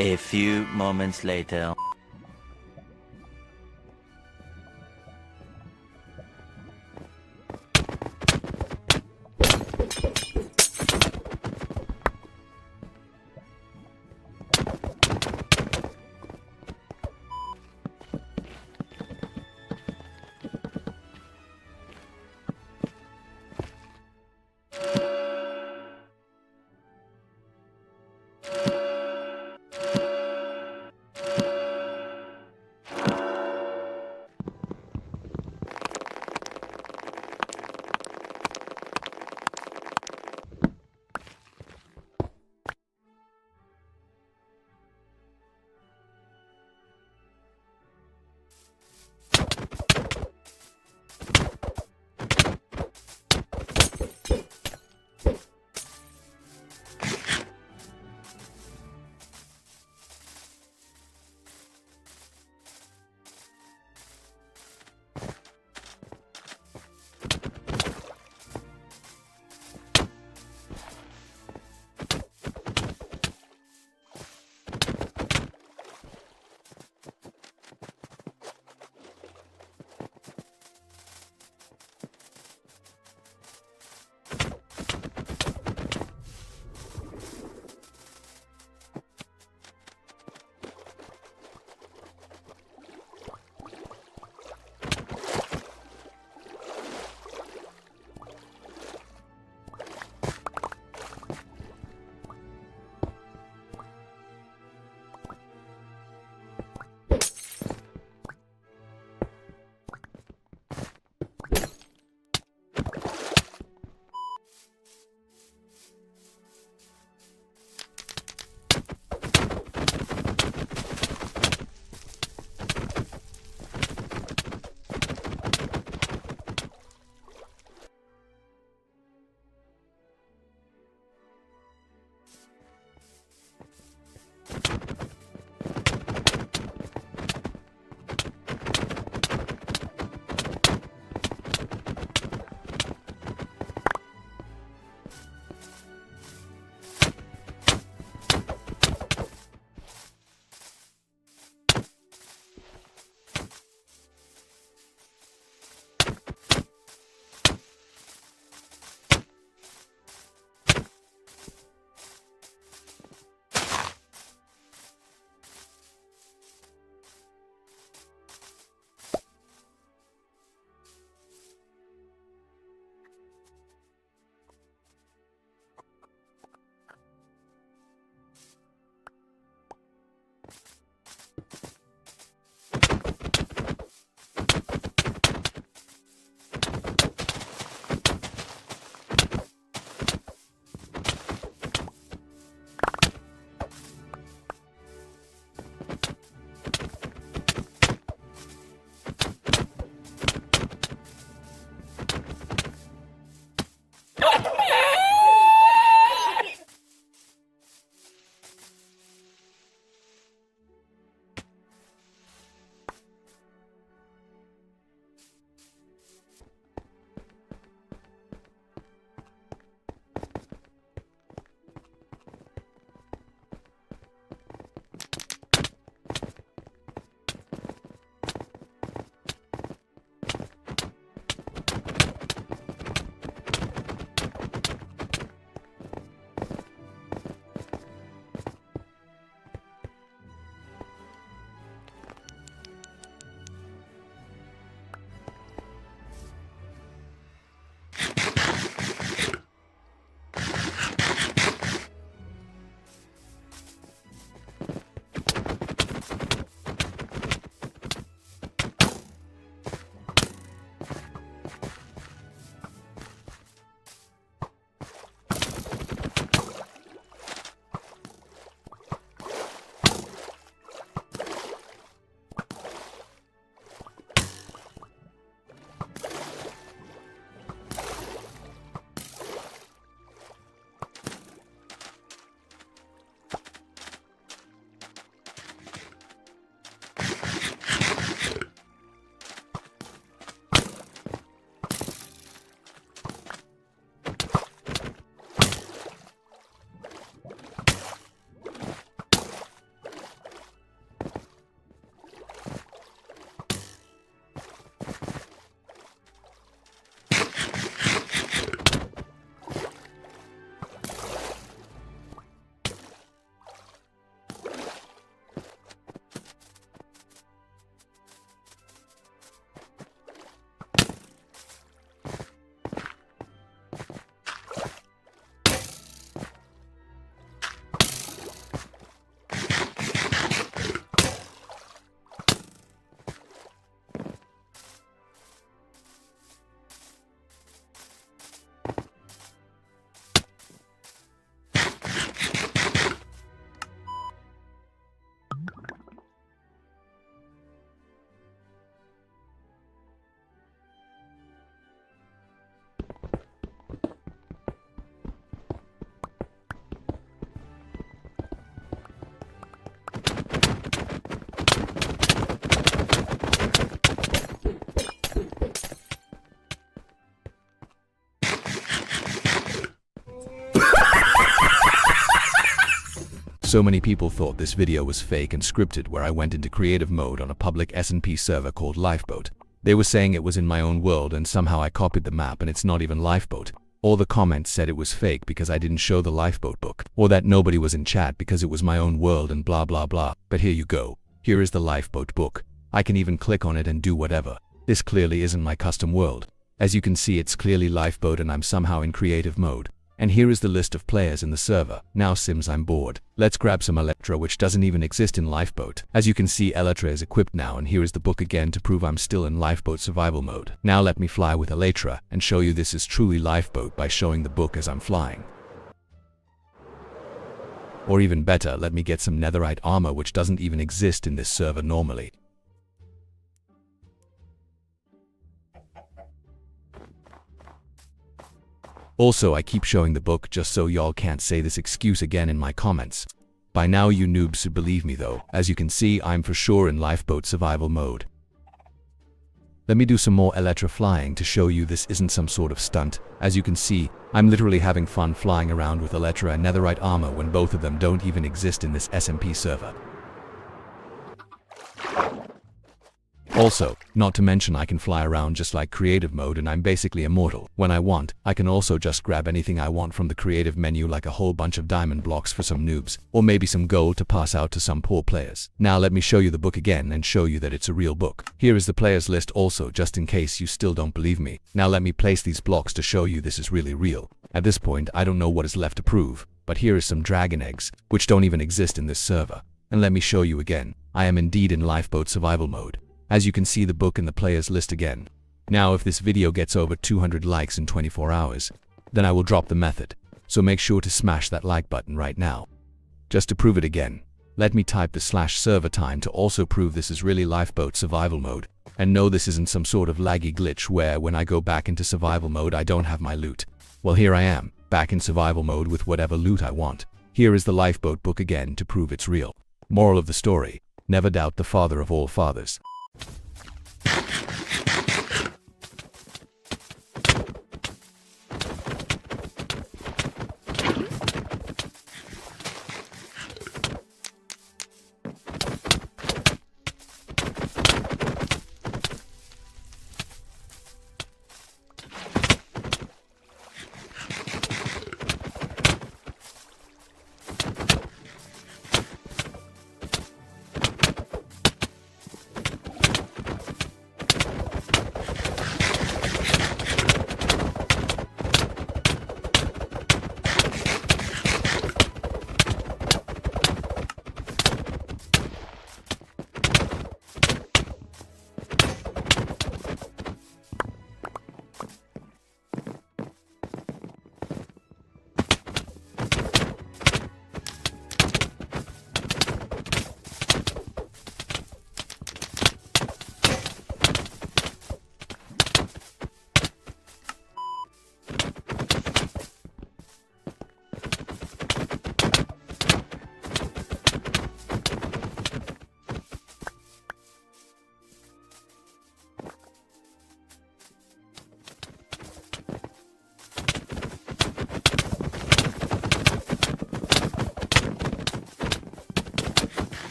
A few moments later. So many people thought this video was fake and scripted, where I went into creative mode on a public SMP server called Lifeboat. They were saying it was in my own world and somehow I copied the map and it's not even Lifeboat. All the comments said it was fake because I didn't show the Lifeboat book, or that nobody was in chat because it was my own world and blah blah blah. But here you go. Here is the Lifeboat book. I can even click on it and do whatever. This clearly isn't my custom world. As you can see, it's clearly Lifeboat and I'm somehow in creative mode. And here is the list of players in the server. Now Sims, I'm bored. Let's grab some Elytra, which doesn't even exist in Lifeboat. As you can see, Elytra is equipped now, and here is the book again to prove I'm still in Lifeboat survival mode. Now let me fly with Elytra and show you this is truly Lifeboat by showing the book as I'm flying. Or even better, let me get some netherite armor, which doesn't even exist in this server normally. Also, I keep showing the book just so y'all can't say this excuse again in my comments. By now you noobs should believe me though. As you can see, I'm for sure in Lifeboat survival mode. Let me do some more Elytra flying to show you this isn't some sort of stunt. As you can see, I'm literally having fun flying around with Elytra and netherite armor when both of them don't even exist in this SMP server. Also, not to mention I can fly around just like creative mode and I'm basically immortal. When I want, I can also just grab anything I want from the creative menu, like a whole bunch of diamond blocks for some noobs, or maybe some gold to pass out to some poor players. Now let me show you the book again and show you that it's a real book. Here is the players list also, just in case you still don't believe me. Now let me place these blocks to show you this is really real. At this point, I don't know what is left to prove, but here is some dragon eggs, which don't even exist in this server. And let me show you again, I am indeed in Lifeboat survival mode. As you can see the book in the players list again. Now if this video gets over 200 likes in 24 hours, then I will drop the method. So make sure to smash that like button right now. Just to prove it again, let me type the /server time to also prove this is really Lifeboat survival mode. And no, this isn't some sort of laggy glitch where when I go back into survival mode I don't have my loot. Well, here I am, back in survival mode with whatever loot I want. Here is the Lifeboat book again to prove it's real. Moral of the story, never doubt the father of all fathers.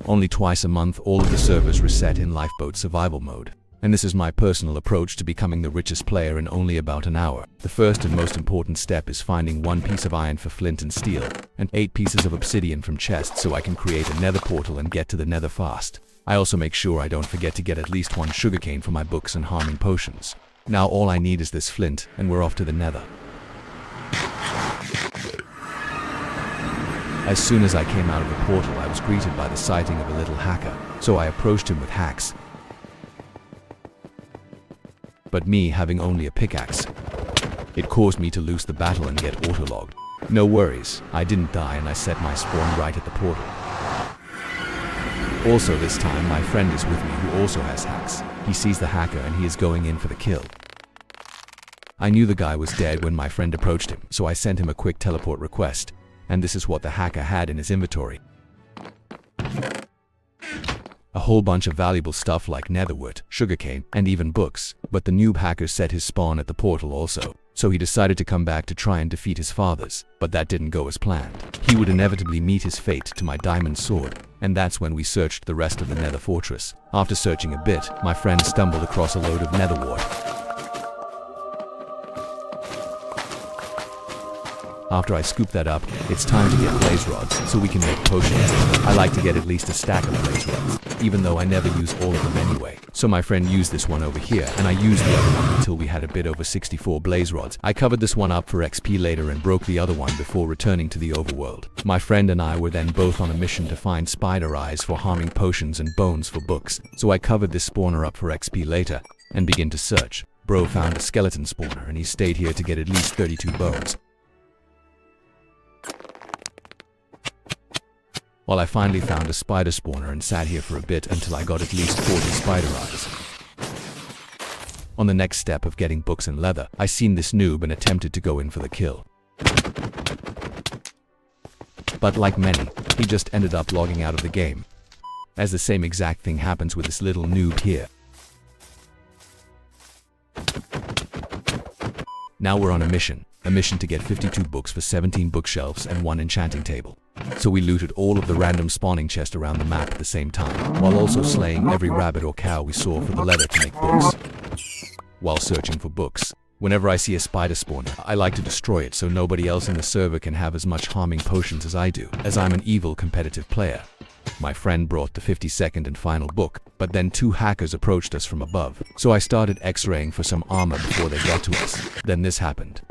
Only twice a month all of the servers reset in Lifeboat survival mode. And this is my personal approach to becoming the richest player in only about an hour. The first and most important step is finding 1 piece of iron for flint and steel, and 8 pieces of obsidian from chests so I can create a nether portal and get to the nether fast. I also make sure I don't forget to get at least 1 sugarcane for my books and harming potions. Now all I need is this flint, and we're off to the nether. As soon as I came out of the portal, I was greeted by the sighting of a little hacker, so I approached him with hacks. But me having only a pickaxe, it caused me to lose the battle and get autologged. No worries, I didn't die and I set my spawn right at the portal. Also this time my friend is with me who also has hacks. He sees the hacker and he is going in for the kill. I knew the guy was dead when my friend approached him, so I sent him a quick teleport request, and this is what the hacker had in his inventory. A whole bunch of valuable stuff like netherwood, sugarcane, and even books. But the noob hacker set his spawn at the portal also, so he decided to come back to try and defeat his fathers, but that didn't go as planned. He would inevitably meet his fate to my diamond sword, and that's when we searched the rest of the nether fortress. After searching a bit, my friend stumbled across a load of netherwort. After I scoop that up, it's time to get blaze rods so we can make potions. I like to get at least a stack of blaze rods, even though I never use all of them anyway. So my friend used this one over here, and I used the other one until we had a bit over 64 blaze rods. I covered this one up for XP later and broke the other one before returning to the overworld. My friend and I were then both on a mission to find spider eyes for harming potions and bones for books, so I covered this spawner up for XP later and begin to search. Bro found a skeleton spawner and he stayed here to get at least 32 bones. While I finally found a spider spawner and sat here for a bit until I got at least 40 spider eyes. On the next step of getting books and leather, I seen this noob and attempted to go in for the kill. But like many, he just ended up logging out of the game. As the same exact thing happens with this little noob here. Now we're on a mission to get 52 books for 17 bookshelves and 1 enchanting table. So we looted all of the random spawning chests around the map at the same time, while also slaying every rabbit or cow we saw for the leather to make books. While searching for books, whenever I see a spider spawner, I like to destroy it so nobody else in the server can have as much harming potions as I do, as I'm an evil competitive player. My friend brought the 52nd and final book, but then 2 hackers approached us from above, so I started x-raying for some armor before they got to us. Then this happened.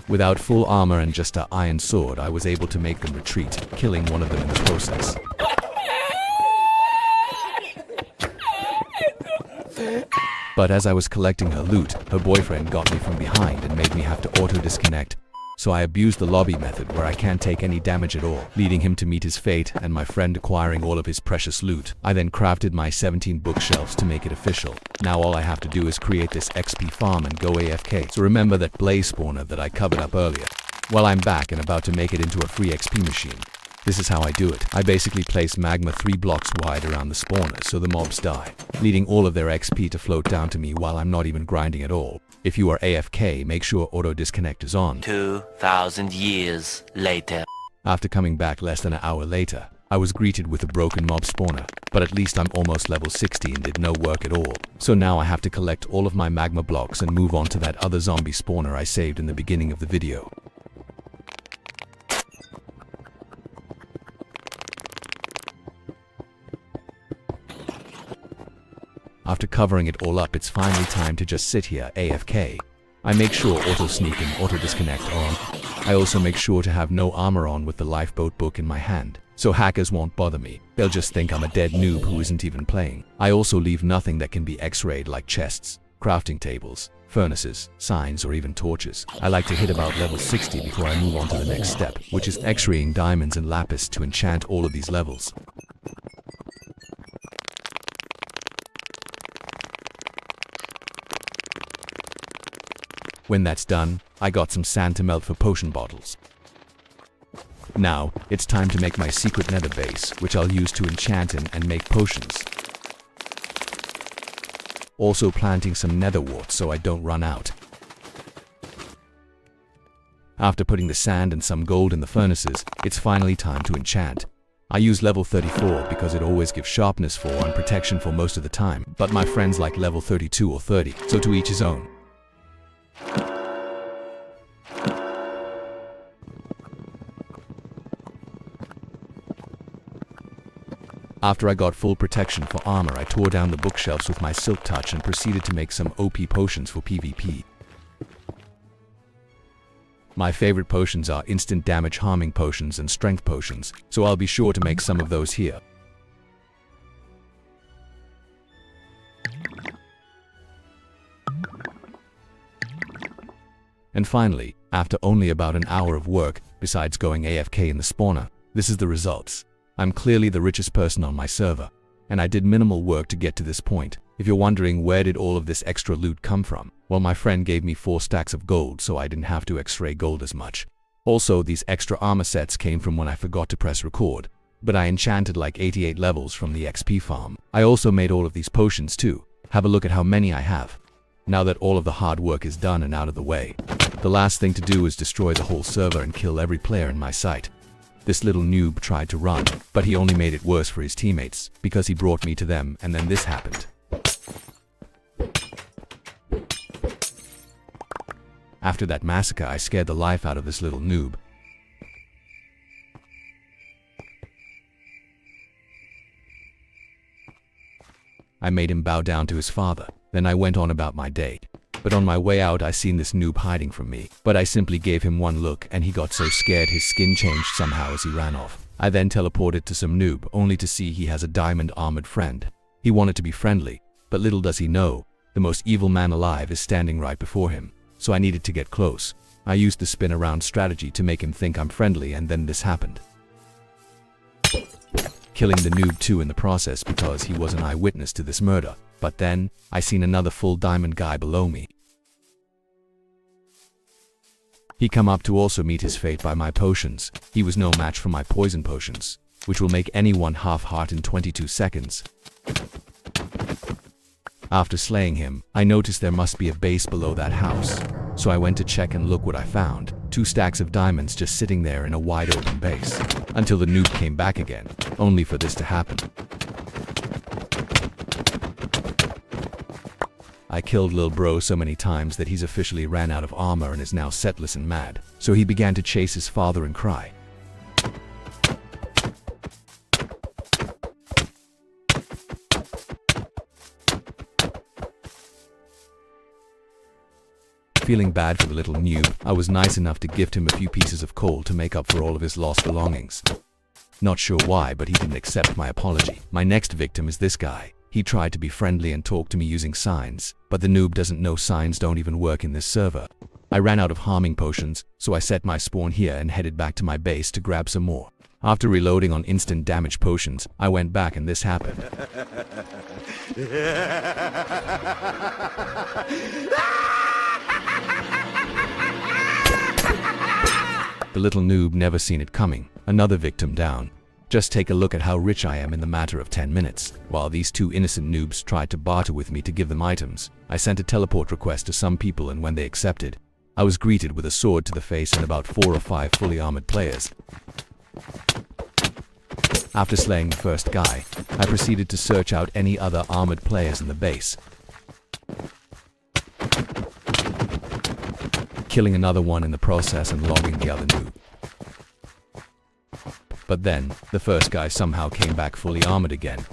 Without full armor and just an iron sword, I was able to make them retreat, killing one of them in the process. But as I was collecting her loot, her boyfriend got me from behind and made me have to auto-disconnect. So I abused the lobby method where I can't take any damage at all, leading him to meet his fate and my friend acquiring all of his precious loot. I then crafted my 17 bookshelves to make it official. Now all I have to do is create this XP farm and go AFK. So remember that blaze spawner that I covered up earlier? Well, I'm back and about to make it into a free XP machine. This is how I do it. I basically place magma 3 blocks wide around the spawner so the mobs die, leading all of their XP to float down to me while I'm not even grinding at all. If you are AFK, make sure auto disconnect is on. 2,000 years later. After coming back less than an hour later, I was greeted with a broken mob spawner, but at least I'm almost level 60 and did no work at all. So now I have to collect all of my magma blocks and move on to that other zombie spawner I saved in the beginning of the video. After covering it all up, it's finally time to just sit here AFK. I make sure auto sneak and auto disconnect are on. I also make sure to have no armor on with the lifeboat book in my hand, so hackers won't bother me. They'll just think I'm a dead noob who isn't even playing. I also leave nothing that can be x-rayed like chests, crafting tables, furnaces, signs, or even torches. I like to hit about level 60 before I move on to the next step, which is x-raying diamonds and lapis to enchant all of these levels. When that's done, I got some sand to melt for potion bottles. Now, it's time to make my secret nether base, which I'll use to enchant in and make potions. also planting some nether warts so I don't run out. After putting the sand and some gold in the furnaces, it's finally time to enchant. I use level 34 because it always gives sharpness 4 and protection for most of the time, but my friends like level 32 or 30, so to each his own. After I got full protection for armor, I tore down the bookshelves with my silk touch and proceeded to make some OP potions for PvP. My favorite potions are instant damage harming potions and strength potions, so I'll be sure to make some of those here. And finally, after only about an hour of work, besides going AFK in the spawner, this is the results. I'm clearly the richest person on my server, and I did minimal work to get to this point. If you're wondering where did all of this extra loot come from, well, my friend gave me 4 stacks of gold so I didn't have to x-ray gold as much. Also, these extra armor sets came from when I forgot to press record, but I enchanted like 88 levels from the XP farm. I also made all of these potions too. Have a look at how many I have. Now that all of the hard work is done and out of the way, the last thing to do is destroy the whole server and kill every player in my sight. This little noob tried to run, but he only made it worse for his teammates because he brought me to them, and then this happened. After that massacre, I scared the life out of this little noob. I made him bow down to his father, then I went on about my day. But on my way out I seen this noob hiding from me, but I simply gave him one look and he got so scared his skin changed somehow as he ran off. I then teleported to some noob only to see he has a diamond armored friend. He wanted to be friendly, but little does he know, the most evil man alive is standing right before him, so I needed to get close. I used the spin around strategy to make him think I'm friendly, and then this happened. Killing the noob too in the process because he was an eyewitness to this murder. But then, I seen another full diamond guy below me. He come up to also meet his fate by my potions. He was no match for my poison potions, which will make anyone half heart in 22 seconds. After slaying him, I noticed there must be a base below that house. So I went to check and look what I found. 2 stacks of diamonds just sitting there in a wide open base. Until the noob came back again, only for this to happen. I killed Lil Bro so many times that he's officially ran out of armor and is now setless and mad, so he began to chase his father and cry. Feeling bad for the little noob, I was nice enough to gift him a few pieces of coal to make up for all of his lost belongings. Not sure why, but he didn't accept my apology. My next victim is this guy. He tried to be friendly and talk to me using signs, but the noob doesn't know signs don't even work in this server. I ran out of harming potions, so I set my spawn here and headed back to my base to grab some more. After reloading on instant damage potions, I went back and this happened. The little noob never seen it coming. Another victim down. Just take a look at how rich I am in the matter of 10 minutes. While these 2 innocent noobs tried to barter with me to give them items, I sent a teleport request to some people, and when they accepted, I was greeted with a sword to the face and about 4 or 5 fully armored players. After slaying the first guy, I proceeded to search out any other armored players in the base. Killing another one in the process and logging the other noob. But then, the first guy somehow came back fully armored again,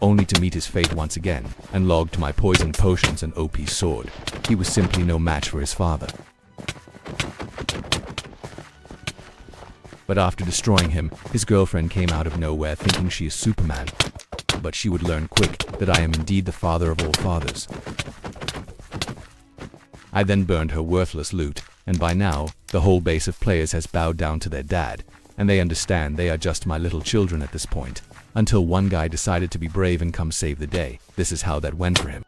only to meet his fate once again, and logged my poison potions and OP sword. He was simply no match for his father. But after destroying him, his girlfriend came out of nowhere thinking she is Superman. But she would learn quick that I am indeed the father of all fathers. I then burned her worthless loot, and by now, the whole base of players has bowed down to their dad, and they understand they are just my little children at this point. Until one guy decided to be brave and come save the day. This is how that went for him.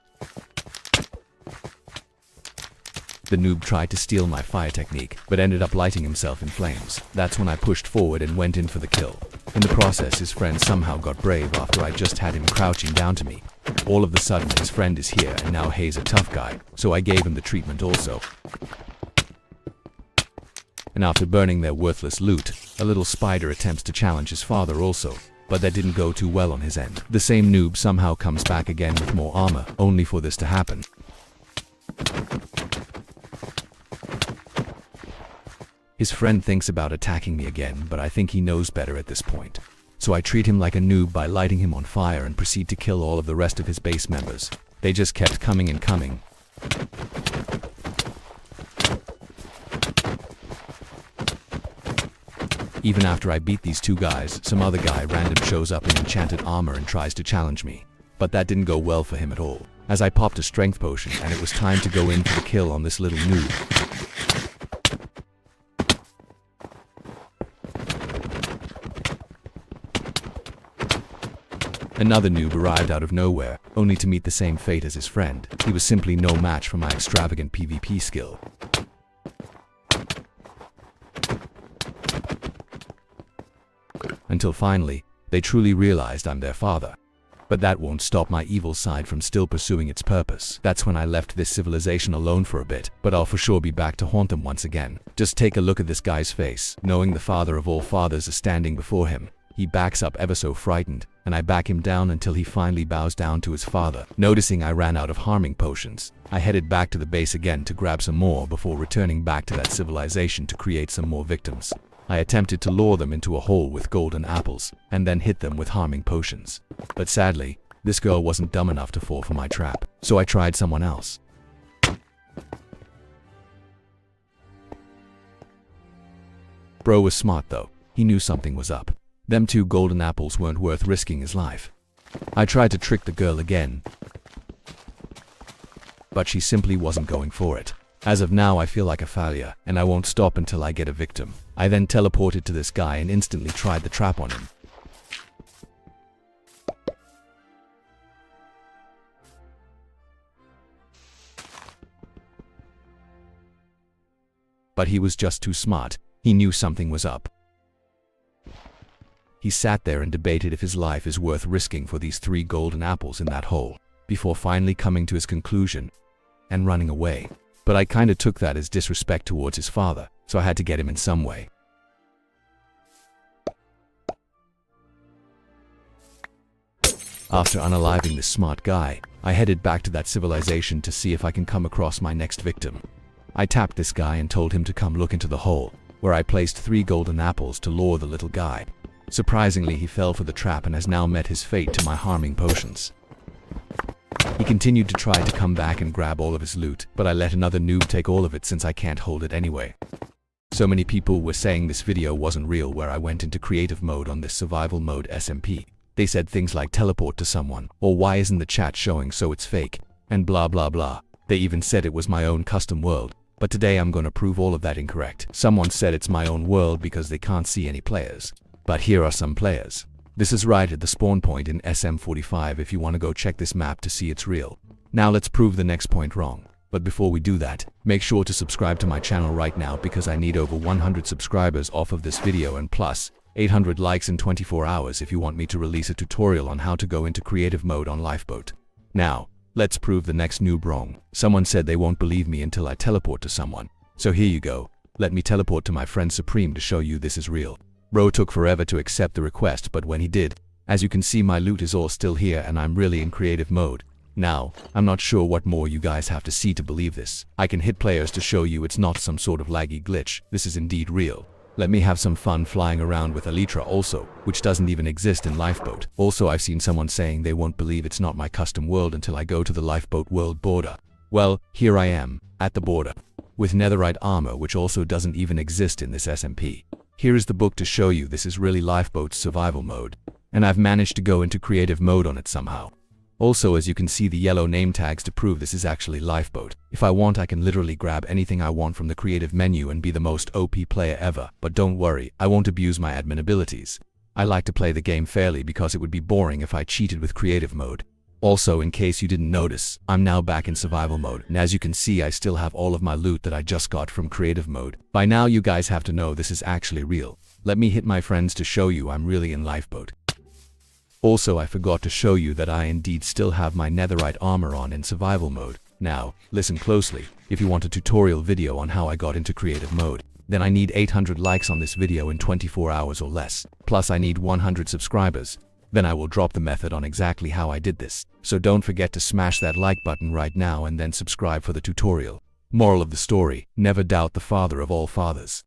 The noob tried to steal my fire technique, but ended up lighting himself in flames. That's when I pushed forward and went in for the kill. In the process, his friend somehow got brave after I just had him crouching down to me. All of a sudden, his friend is here and now he's a tough guy, so I gave him the treatment also. And after burning their worthless loot, a little spider attempts to challenge his father also, but that didn't go too well on his end. The same noob somehow comes back again with more armor, only for this to happen. His friend thinks about attacking me again, but I think he knows better at this point. So I treat him like a noob by lighting him on fire and proceed to kill all of the rest of his base members. They just kept coming and coming. Even after I beat these two guys, some other guy random shows up in enchanted armor and tries to challenge me. But that didn't go well for him at all, as I popped a strength potion and it was time to go in for the kill on this little noob. Another noob arrived out of nowhere, only to meet the same fate as his friend. He was simply no match for my extravagant PvP skill. Until finally, they truly realized I'm their father. But that won't stop my evil side from still pursuing its purpose. That's when I left this civilization alone for a bit, but I'll for sure be back to haunt them once again. Just take a look at this guy's face, knowing the father of all fathers is standing before him. He backs up ever so frightened, and I back him down until he finally bows down to his father. Noticing I ran out of harming potions, I headed back to the base again to grab some more before returning back to that civilization to create some more victims. I attempted to lure them into a hole with golden apples, and then hit them with harming potions. But sadly, this girl wasn't dumb enough to fall for my trap, so I tried someone else. Bro was smart though, he knew something was up. Them two golden apples weren't worth risking his life. I tried to trick the girl again, but she simply wasn't going for it. As of now, I feel like a failure, and I won't stop until I get a victim. I then teleported to this guy and instantly tried the trap on him. But he was just too smart. He knew something was up. He sat there and debated if his life is worth risking for these 3 golden apples in that hole, before finally coming to his conclusion and running away. But I kinda took that as disrespect towards his father, so I had to get him in some way. After unaliving this smart guy, I headed back to that civilization to see if I can come across my next victim. I tapped this guy and told him to come look into the hole, where I placed 3 golden apples to lure the little guy. Surprisingly, he fell for the trap and has now met his fate to my harming potions. He continued to try to come back and grab all of his loot, but I let another noob take all of it since I can't hold it anyway. So many people were saying this video wasn't real where I went into creative mode on this survival mode SMP. They said things like teleport to someone, or why isn't the chat showing so it's fake, and blah blah blah. They even said it was my own custom world, but today I'm gonna prove all of that incorrect. Someone said it's my own world because they can't see any players. But here are some players. This is right at the spawn point in SM45 if you want to go check this map to see it's real. Now let's prove the next point wrong. But before we do that, make sure to subscribe to my channel right now because I need over 100 subscribers off of this video and plus 800 likes in 24 hours if you want me to release a tutorial on how to go into creative mode on Lifeboat. Now, let's prove the next noob wrong. Someone said they won't believe me until I teleport to someone. So here you go. Let me teleport to my friend Supreme to show you this is real. Bro took forever to accept the request, but when he did, as you can see my loot is all still here and I'm really in creative mode. Now, I'm not sure what more you guys have to see to believe this. I can hit players to show you it's not some sort of laggy glitch, this is indeed real. Let me have some fun flying around with Elytra also, which doesn't even exist in Lifeboat. Also, I've seen someone saying they won't believe it's not my custom world until I go to the Lifeboat world border. Well, here I am, at the border, with netherite armor which also doesn't even exist in this SMP. Here is the book to show you this is really Lifeboat's survival mode, and I've managed to go into creative mode on it somehow. Also, as you can see the yellow name tags to prove this is actually Lifeboat. If I want, I can literally grab anything I want from the creative menu and be the most OP player ever, but don't worry, I won't abuse my admin abilities. I like to play the game fairly because it would be boring if I cheated with creative mode. Also, in case you didn't notice, I'm now back in survival mode, and as you can see I still have all of my loot that I just got from creative mode. By now you guys have to know this is actually real. Let me hit my friends to show you I'm really in Lifeboat. Also, I forgot to show you that I indeed still have my netherite armor on in survival mode. Now, listen closely. If you want a tutorial video on how I got into creative mode, then I need 800 likes on this video in 24 hours or less. Plus I need 100 subscribers. Then I will drop the method on exactly how I did this. So don't forget to smash that like button right now and then subscribe for the tutorial. Moral of the story, never doubt the father of all fathers.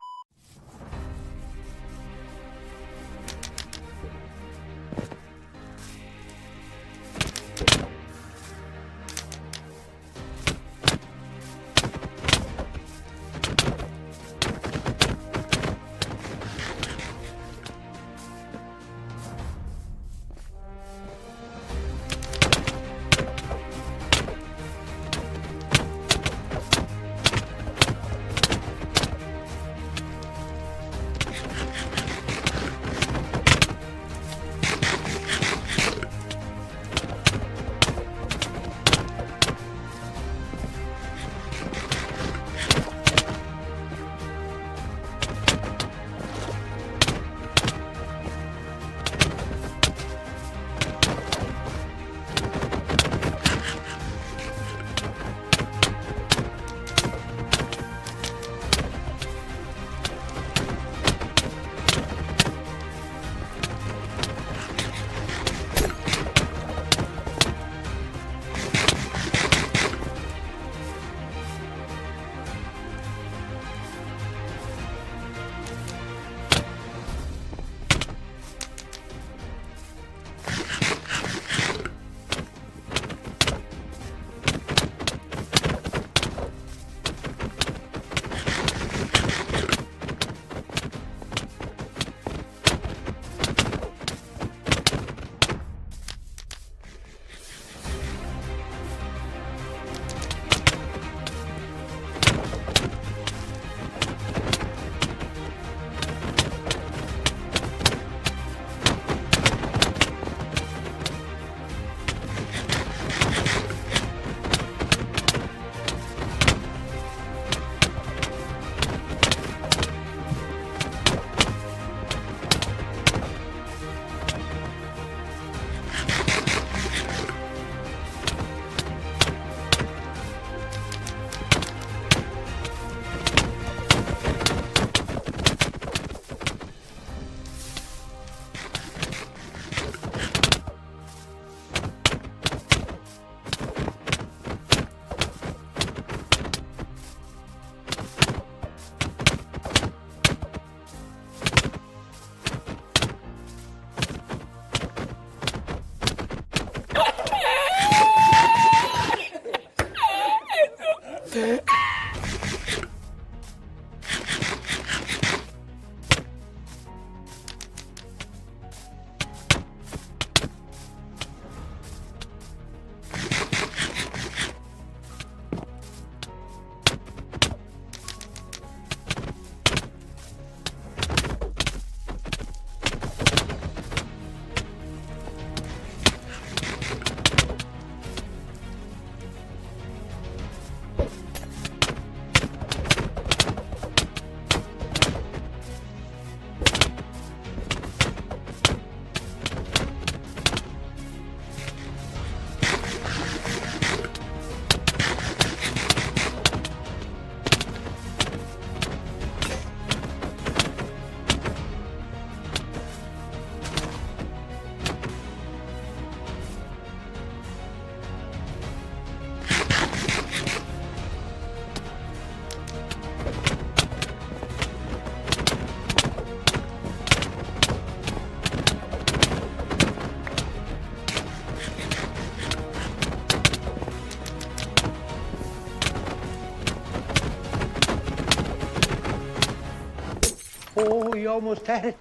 Oh, you almost had it.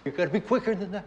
You gotta be quicker than that.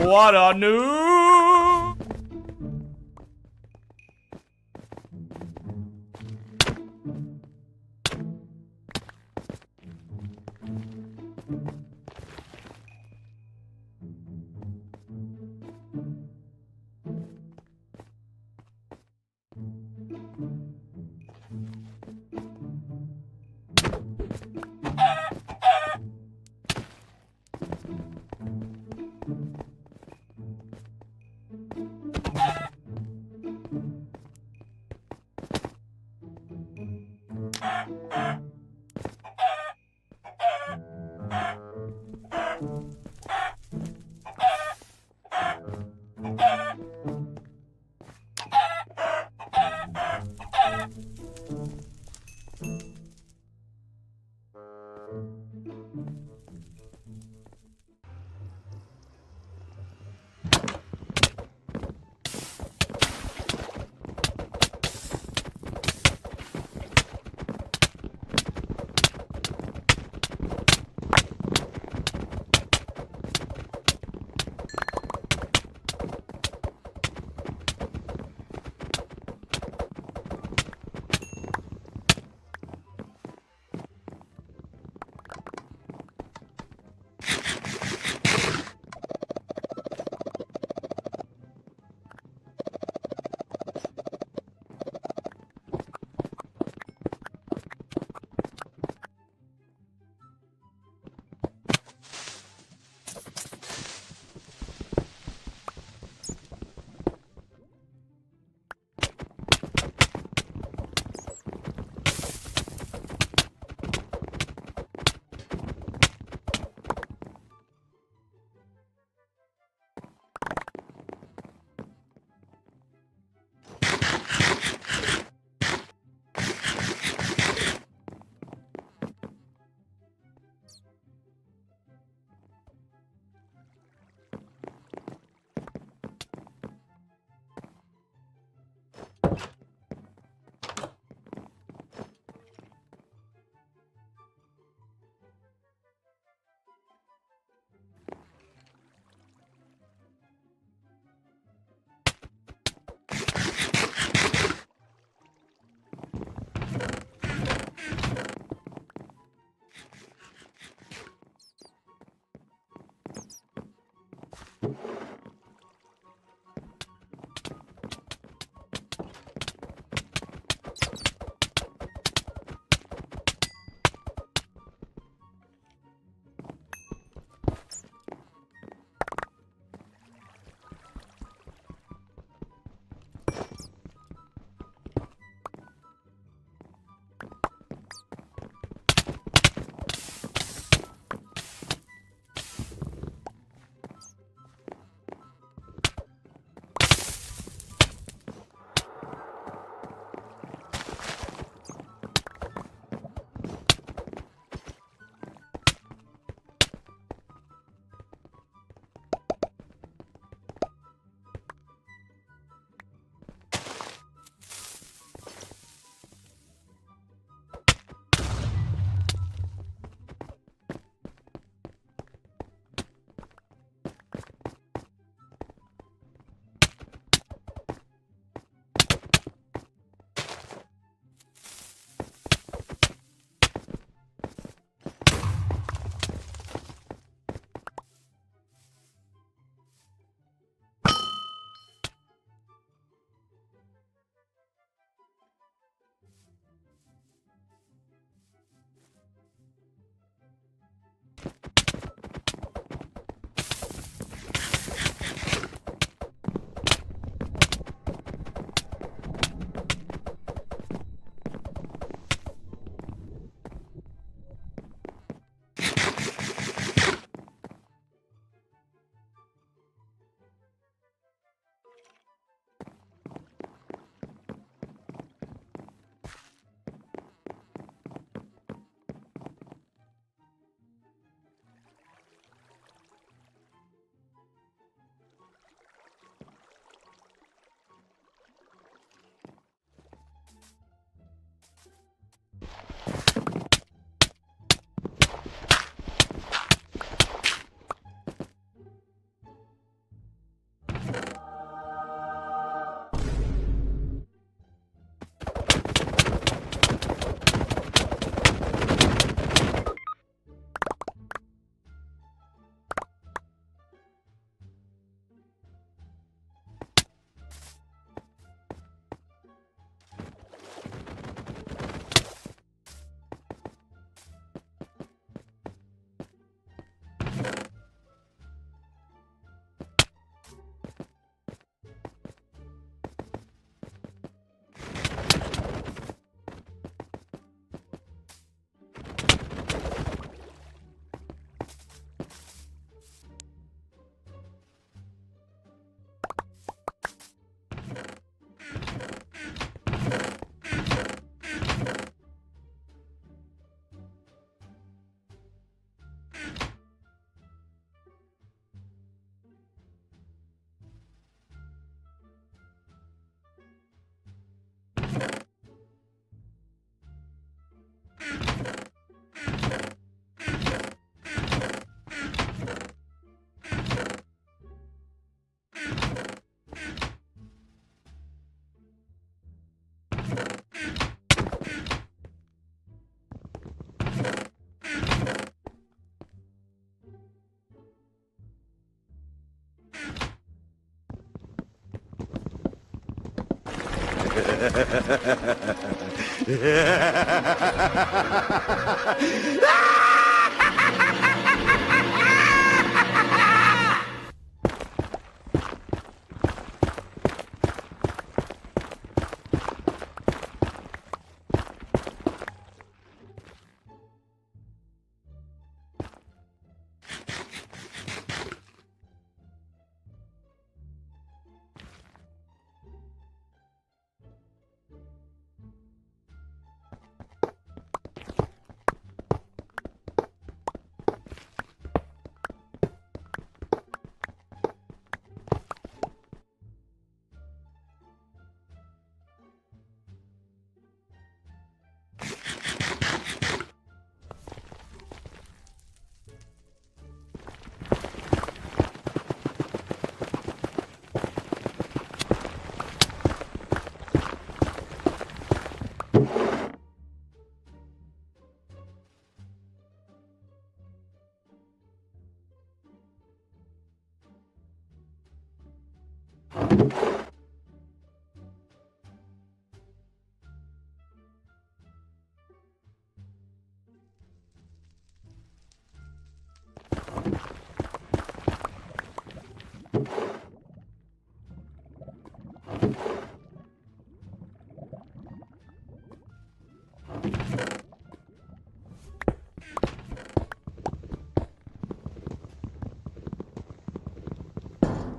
What a noob!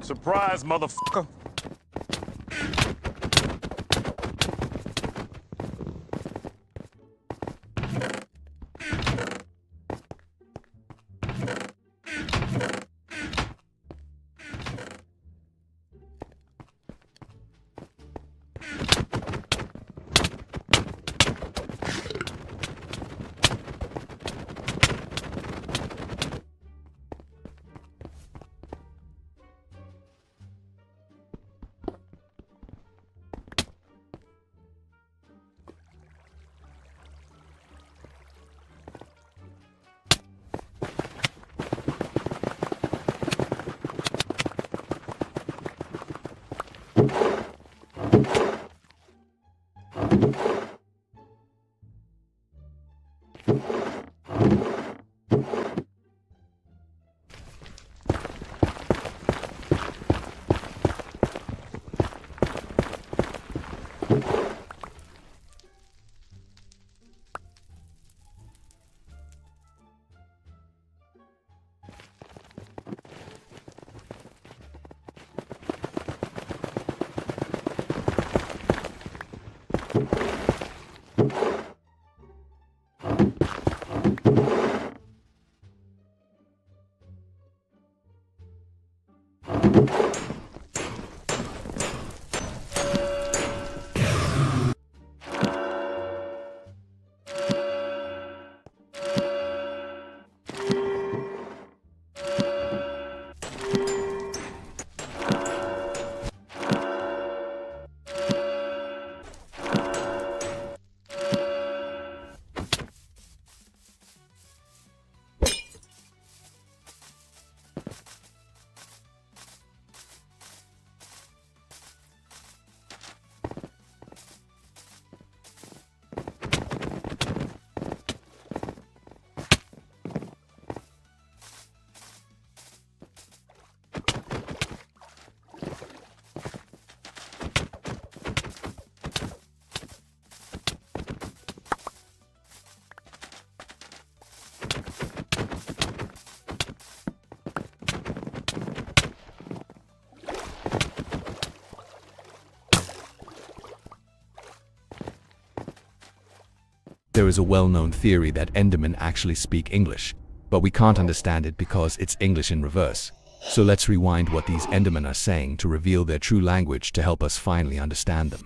Surprise, motherfucker. There is a well-known theory that Endermen actually speak English, but we can't understand it because it's English in reverse. So let's rewind what these Endermen are saying to reveal their true language to help us finally understand them.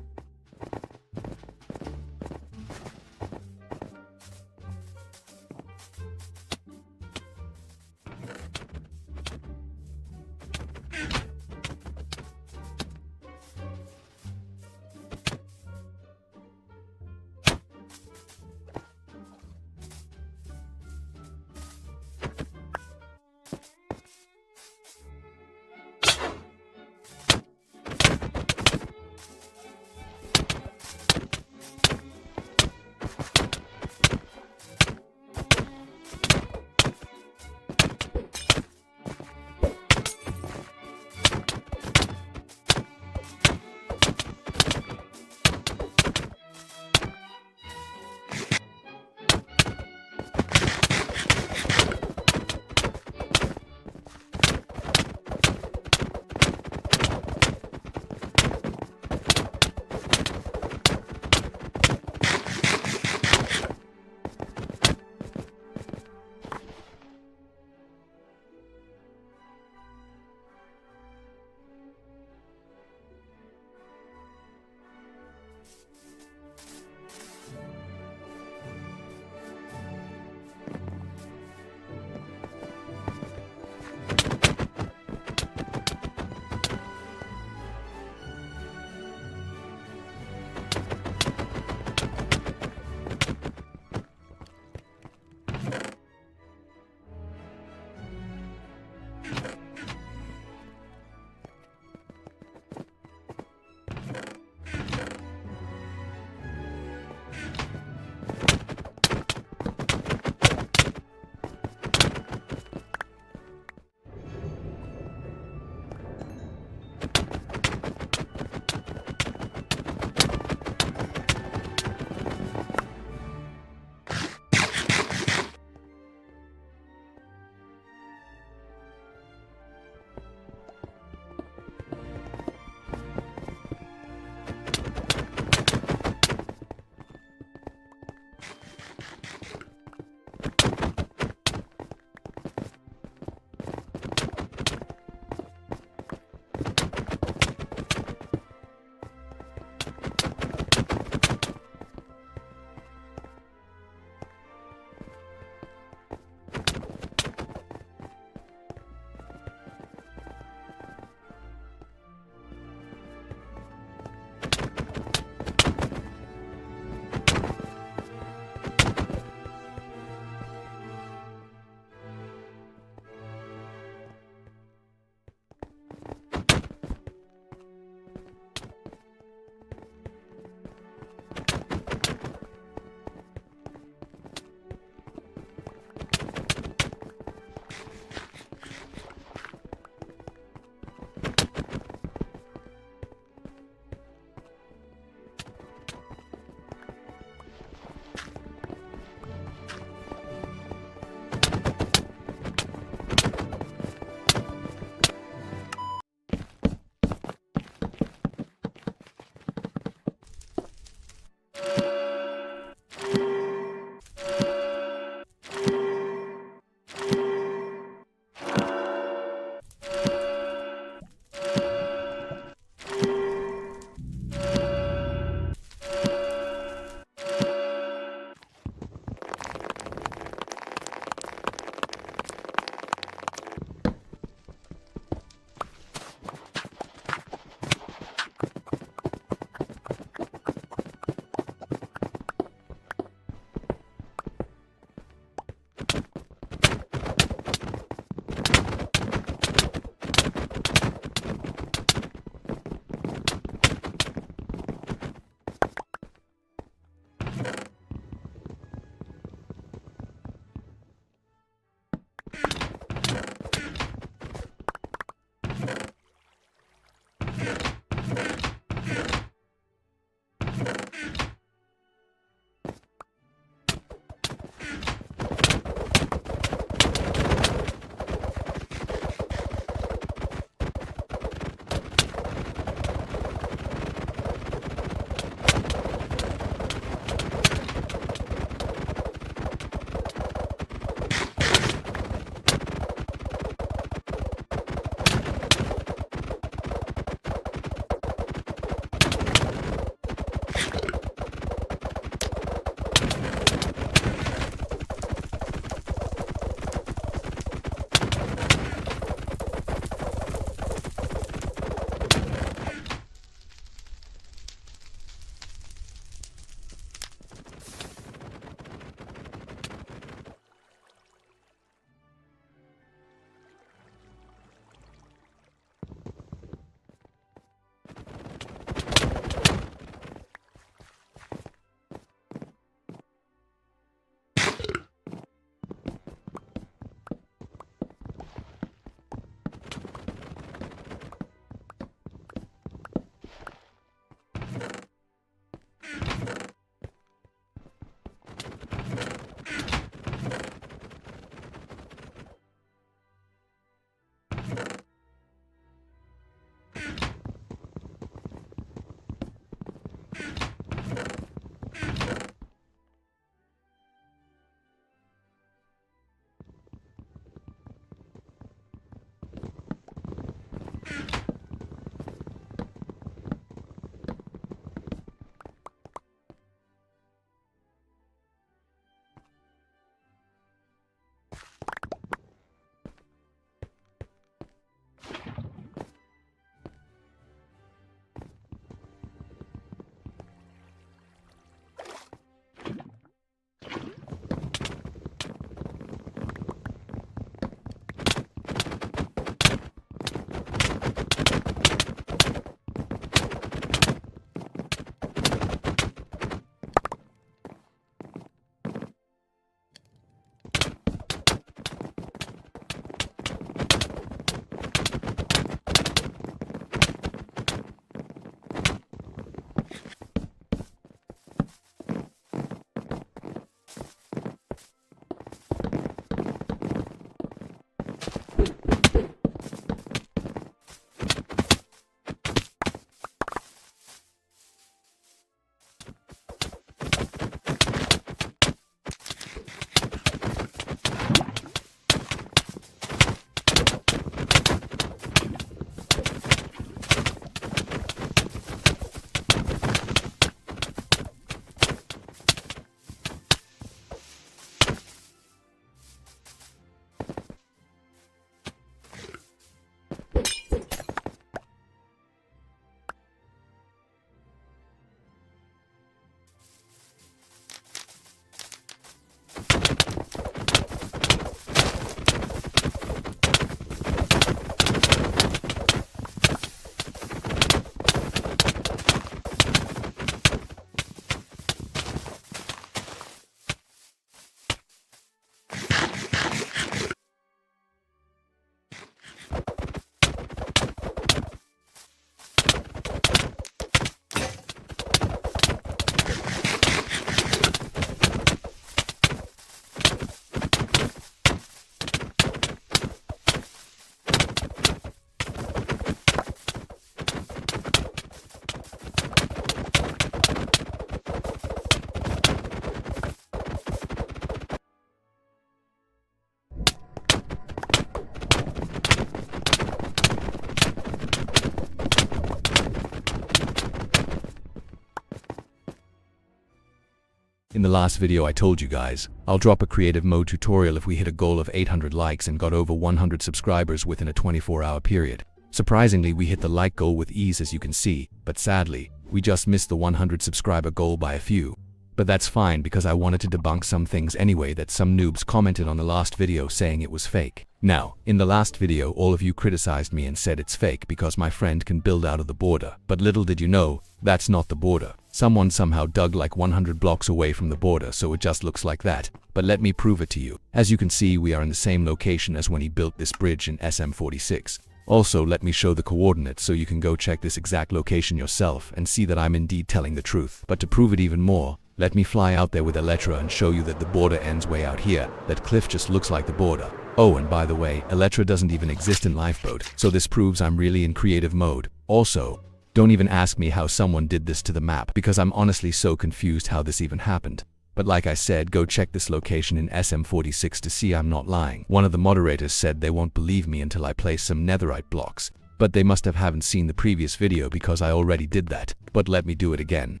In the last video I told you guys, I'll drop a creative mode tutorial if we hit a goal of 800 likes and got over 100 subscribers within a 24-hour period. Surprisingly, we hit the like goal with ease as you can see, but sadly, we just missed the 100 subscriber goal by a few. But that's fine because I wanted to debunk some things anyway that some noobs commented on the last video saying it was fake. Now, in the last video all of you criticized me and said it's fake because my friend can build out of the border. But little did you know, that's not the border. Someone somehow dug like 100 blocks away from the border, so it just looks like that. But let me prove it to you. As you can see, we are in the same location as when he built this bridge in SM46. Also, let me show the coordinates so you can go check this exact location yourself and see that I'm indeed telling the truth. But to prove it even more, let me fly out there with Elytra and show you that the border ends way out here. That cliff just looks like the border. Oh, and by the way, Elytra doesn't even exist in Lifeboat, so this proves I'm really in creative mode. Also, don't even ask me how someone did this to the map, because I'm honestly so confused how this even happened. But like I said, go check this location in SM46 to see I'm not lying. One of the moderators said they won't believe me until I place some netherite blocks, but they must haven't seen the previous video because I already did that. But let me do it again.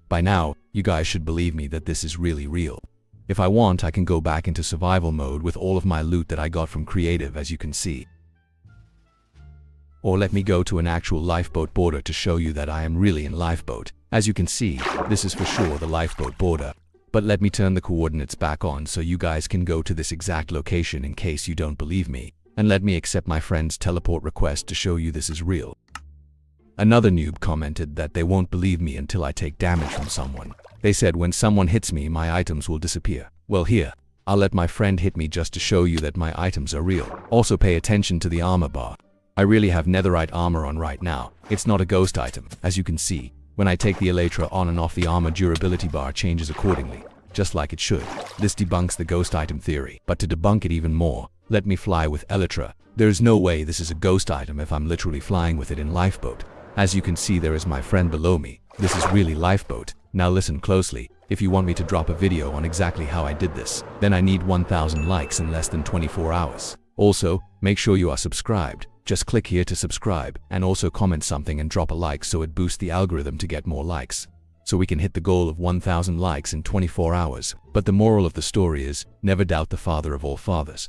By now, you guys should believe me that this is really real. If I want, I can go back into survival mode with all of my loot that I got from creative, as you can see. Or let me go to an actual Lifeboat border to show you that I am really in Lifeboat. As you can see, this is for sure the Lifeboat border. But let me turn the coordinates back on so you guys can go to this exact location in case you don't believe me. And let me accept my friend's teleport request to show you this is real. Another noob commented that they won't believe me until I take damage from someone. They said when someone hits me, my items will disappear. Well, here, I'll let my friend hit me just to show you that my items are real. Also pay attention to the armor bar. I really have netherite armor on right now. It's not a ghost item, as you can see. When I take the Elytra on and off, the armor durability bar changes accordingly, just like it should. This debunks the ghost item theory. But to debunk it even more, let me fly with Elytra. There's no way this is a ghost item if I'm literally flying with it in Lifeboat. As you can see, there is my friend below me. This is really Lifeboat. Now listen closely. If you want me to drop a video on exactly how I did this, then I need 1000 likes in less than 24 hours. Also, make sure you are subscribed. Just click here to subscribe and also comment something and drop a like so it boosts the algorithm to get more likes. So we can hit the goal of 1000 likes in 24 hours. But the moral of the story is, never doubt the father of all fathers.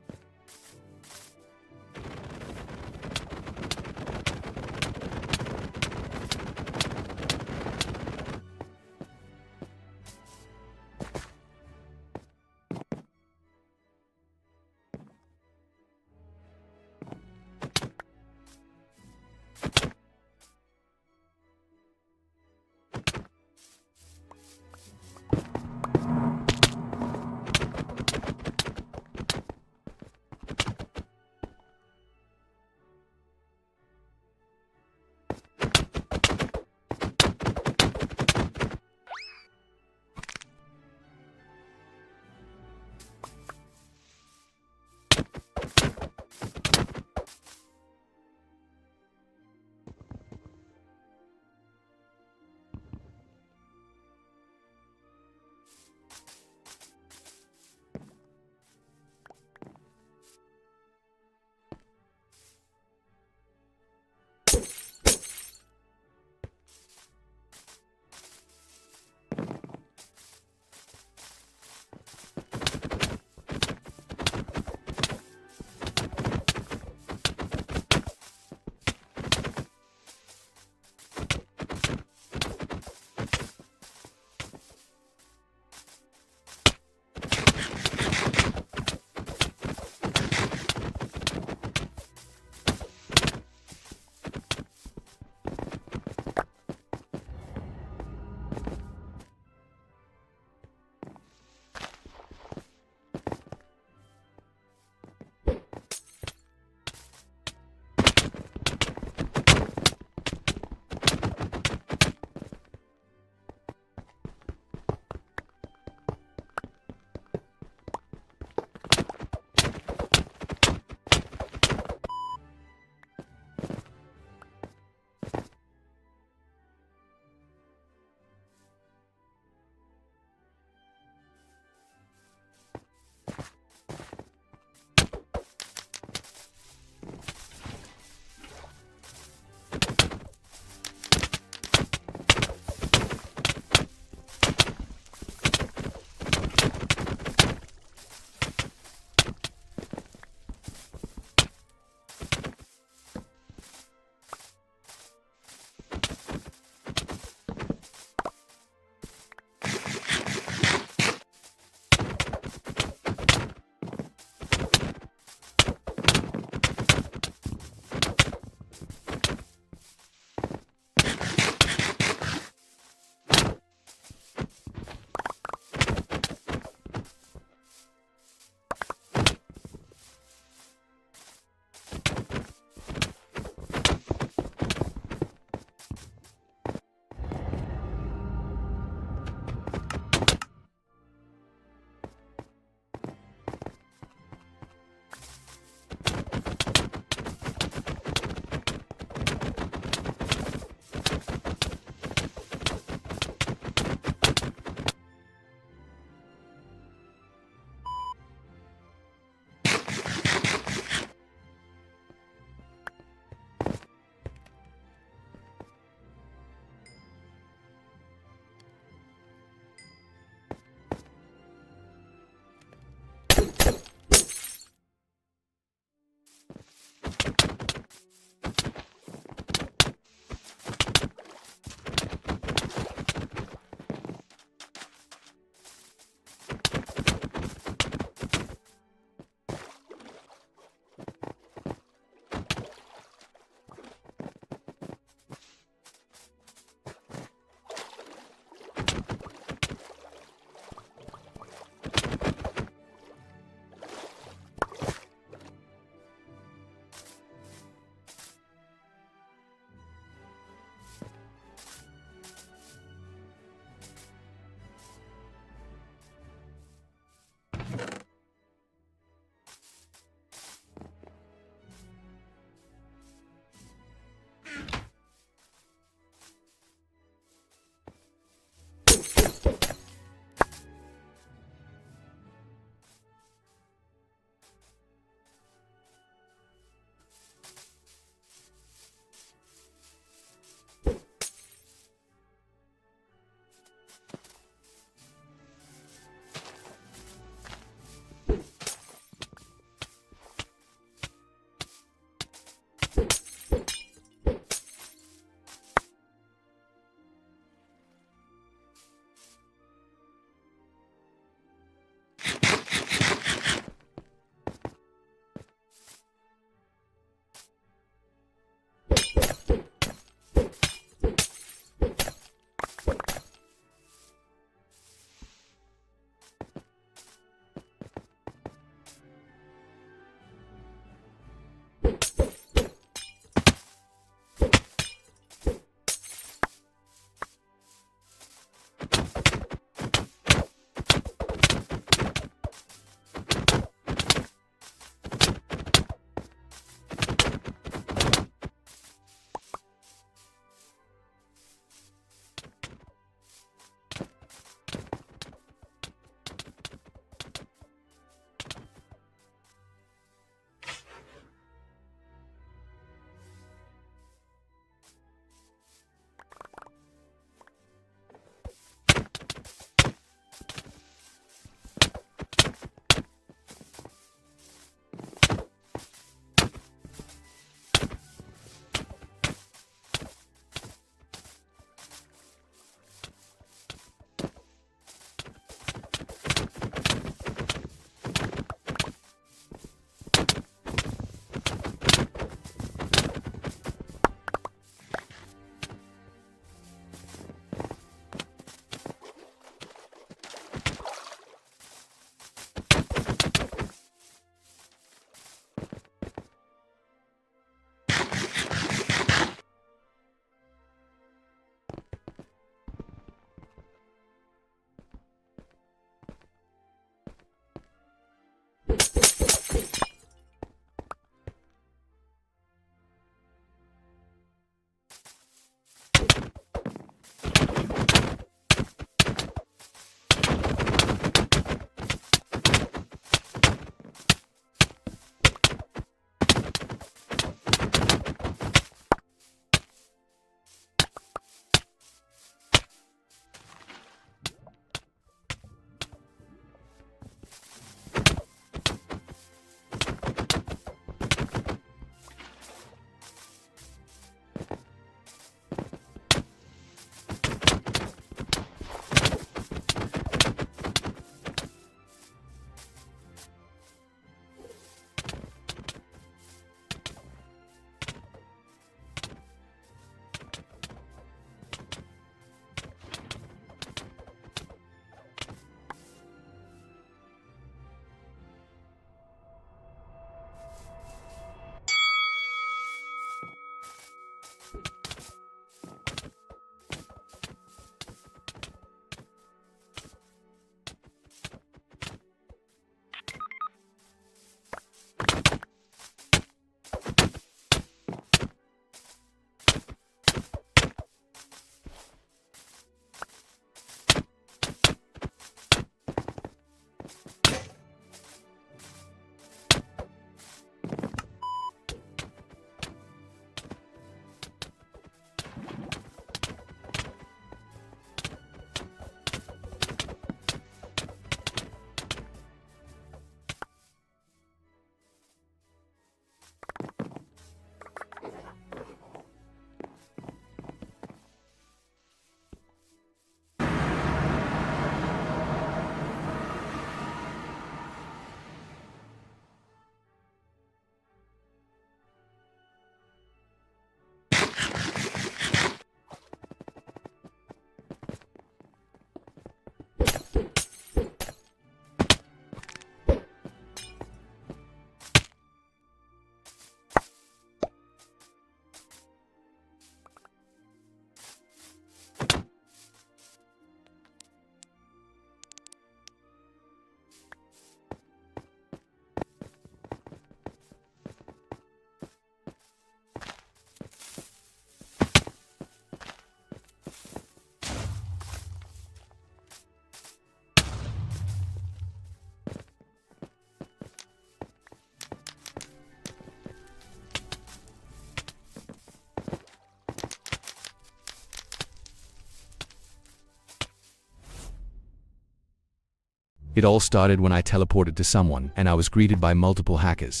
It all started when I teleported to someone and I was greeted by multiple hackers.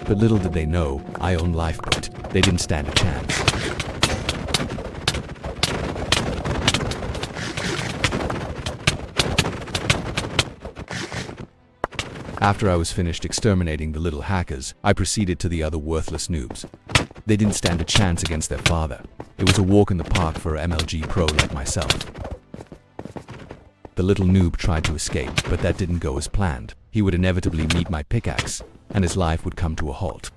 But little did they know, I own Lifeboat. They didn't stand a chance. After I was finished exterminating the little hackers, I proceeded to the other worthless noobs. They didn't stand a chance against their father. It was a walk in the park for an MLG pro like myself. The little noob tried to escape, but that didn't go as planned. He would inevitably meet my pickaxe, and his life would come to a halt.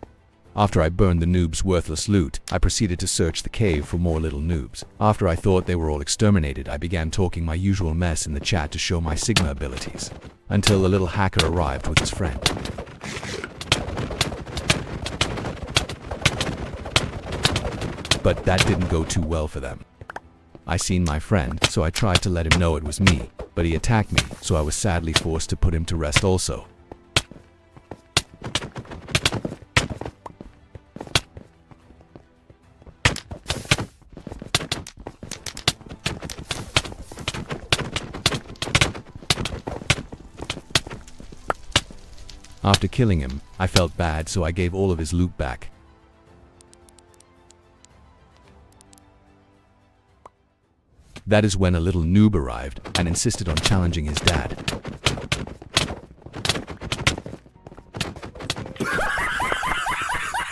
After I burned the noob's worthless loot, I proceeded to search the cave for more little noobs. After I thought they were all exterminated, I began talking my usual mess in the chat to show my Sigma abilities, until the little hacker arrived with his friend. But that didn't go too well for them. I seen my friend, so I tried to let him know it was me, but he attacked me, so I was sadly forced to put him to rest also. After killing him, I felt bad, so I gave all of his loot back. That is when a little noob arrived and insisted on challenging his dad.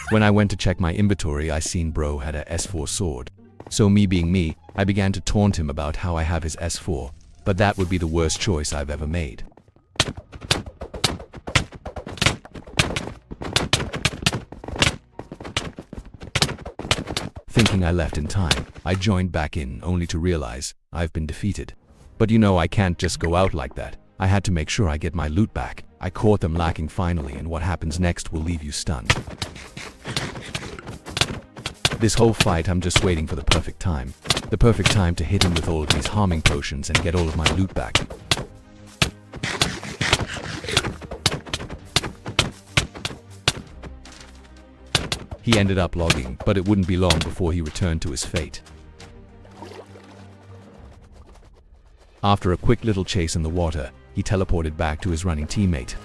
When I went to check my inventory, I seen bro had a S4 sword. So me being me, I began to taunt him about how I have his S4, but that would be the worst choice I've ever made. Thinking I left in time, I joined back in only to realize I've been defeated. But you know, I can't just go out like that. I had to make sure I get my loot back. I caught them lacking finally, and what happens next will leave you stunned. This whole fight, I'm just waiting for the perfect time. The perfect time to hit him with all of these harming potions and get all of my loot back. He ended up logging, but it wouldn't be long before he returned to his fate. After a quick little chase in the water, he teleported back to his running teammate.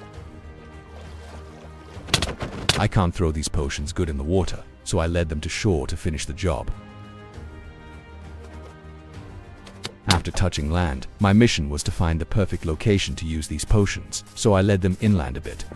I can't throw these potions good in the water, so I led them to shore to finish the job. After touching land, my mission was to find the perfect location to use these potions, so I led them inland a bit.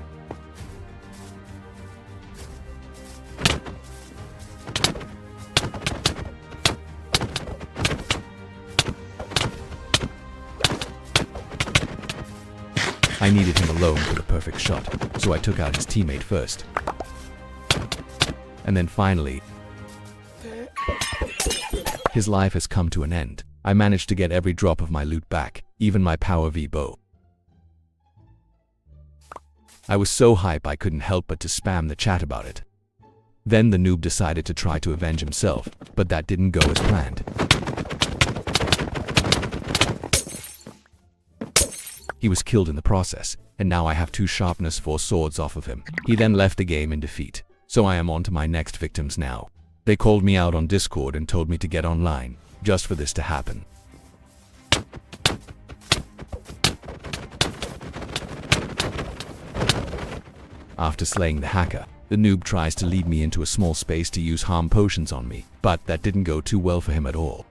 I needed him alone for the perfect shot, so I took out his teammate first. And then finally, his life has come to an end. I managed to get every drop of my loot back, even my Power V bow. I was so hype I couldn't help but to spam the chat about it. Then the noob decided to try to avenge himself, but that didn't go as planned. He was killed in the process, and now I have 2 sharpness 4 swords off of him. He then left the game in defeat, so I am on to my next victims now. They called me out on Discord and told me to get online, just for this to happen. After slaying the hacker, the noob tries to lead me into a small space to use harm potions on me, but that didn't go too well for him at all.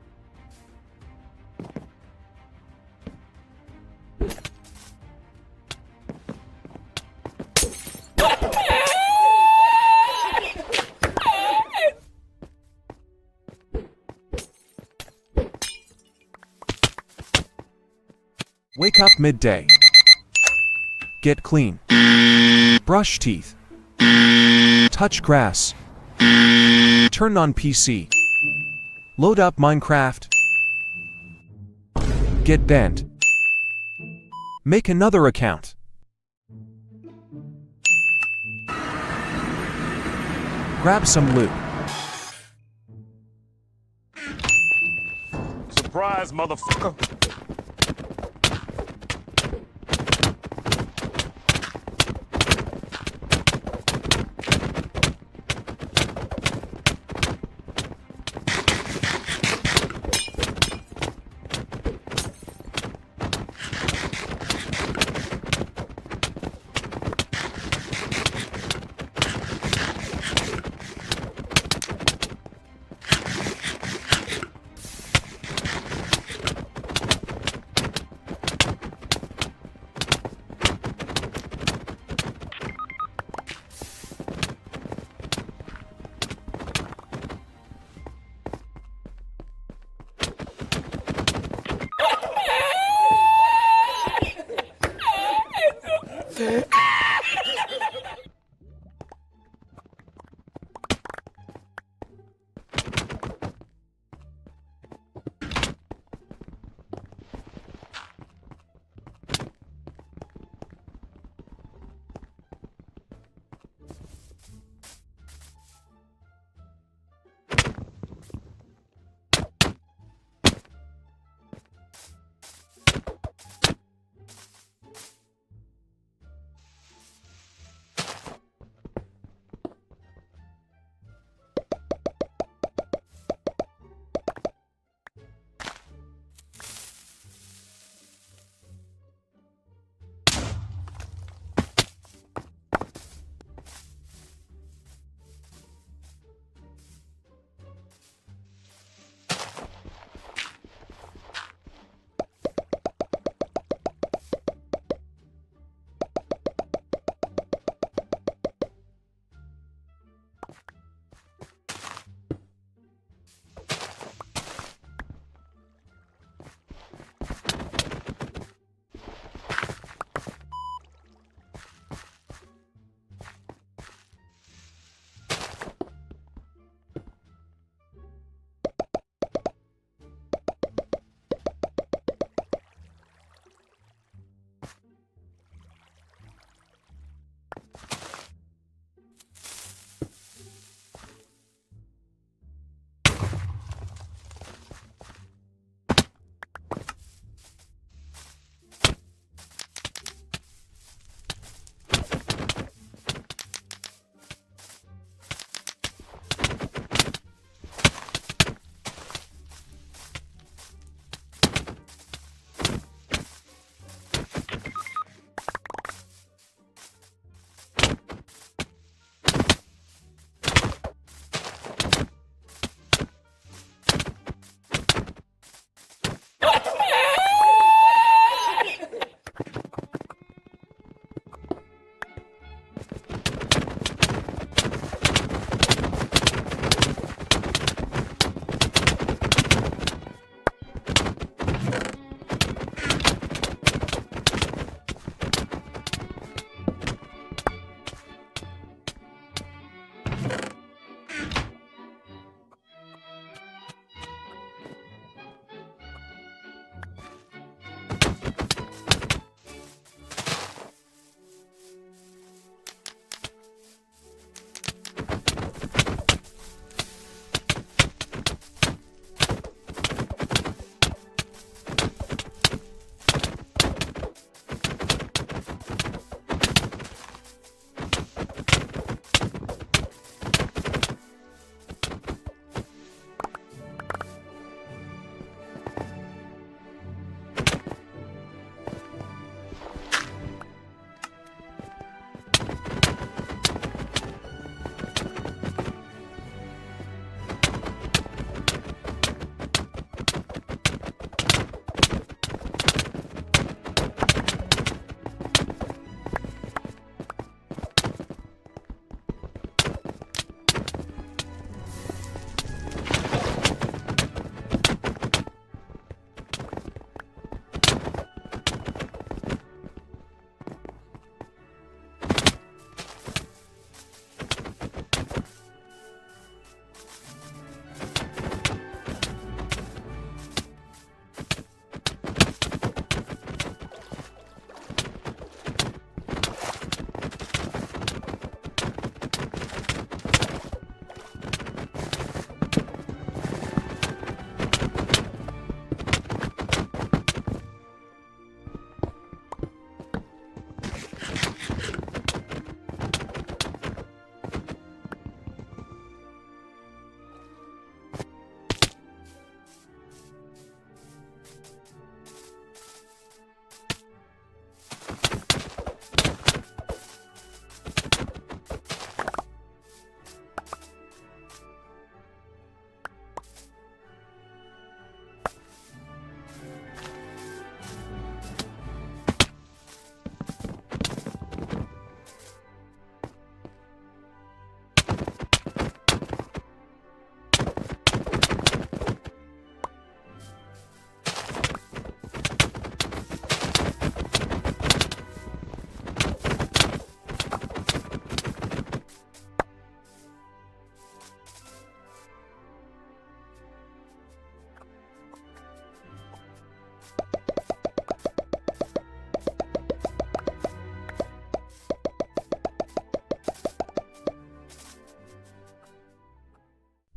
Wake up midday. Get clean. Brush teeth. Touch grass. Turn on PC. Load up Minecraft. Get banned. Make another account. Grab some loot. Surprise, motherfucker.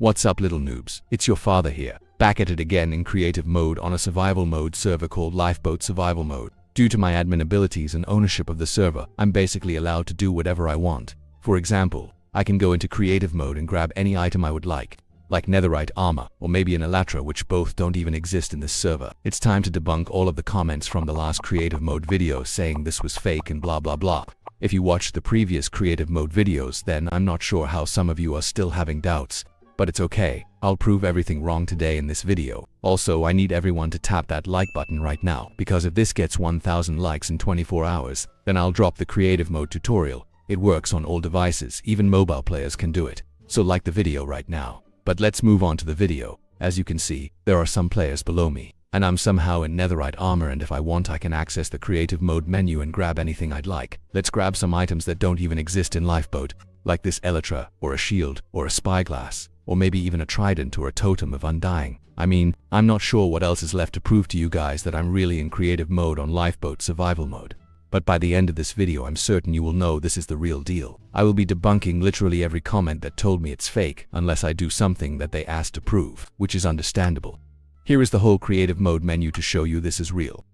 What's up little noobs? It's your father here, back at it again in creative mode on a survival mode server called Lifeboat Survival Mode. Due to my admin abilities and ownership of the server, I'm basically allowed to do whatever I want. For example, I can go into creative mode and grab any item I would like netherite armor, or maybe an elytra, which both don't even exist in this server. It's time to debunk all of the comments from the last creative mode video saying this was fake and blah blah blah. If you watched the previous creative mode videos, then I'm not sure how some of you are still having doubts. But it's okay, I'll prove everything wrong today in this video. Also, I need everyone to tap that like button right now, because if this gets 1000 likes in 24 hours, then I'll drop the creative mode tutorial. It works on all devices, even mobile players can do it. So like the video right now. But let's move on to the video. As you can see, there are some players below me, and I'm somehow in netherite armor, and if I want I can access the creative mode menu and grab anything I'd like. Let's grab some items that don't even exist in Lifeboat, like this elytra, or a shield, or a spyglass, or maybe even a trident or a totem of undying. I mean, I'm not sure what else is left to prove to you guys that I'm really in creative mode on Lifeboat Survival Mode. But by the end of this video I'm certain you will know this is the real deal. I will be debunking literally every comment that told me it's fake, unless I do something that they asked to prove, which is understandable. Here is the whole creative mode menu to show you this is real.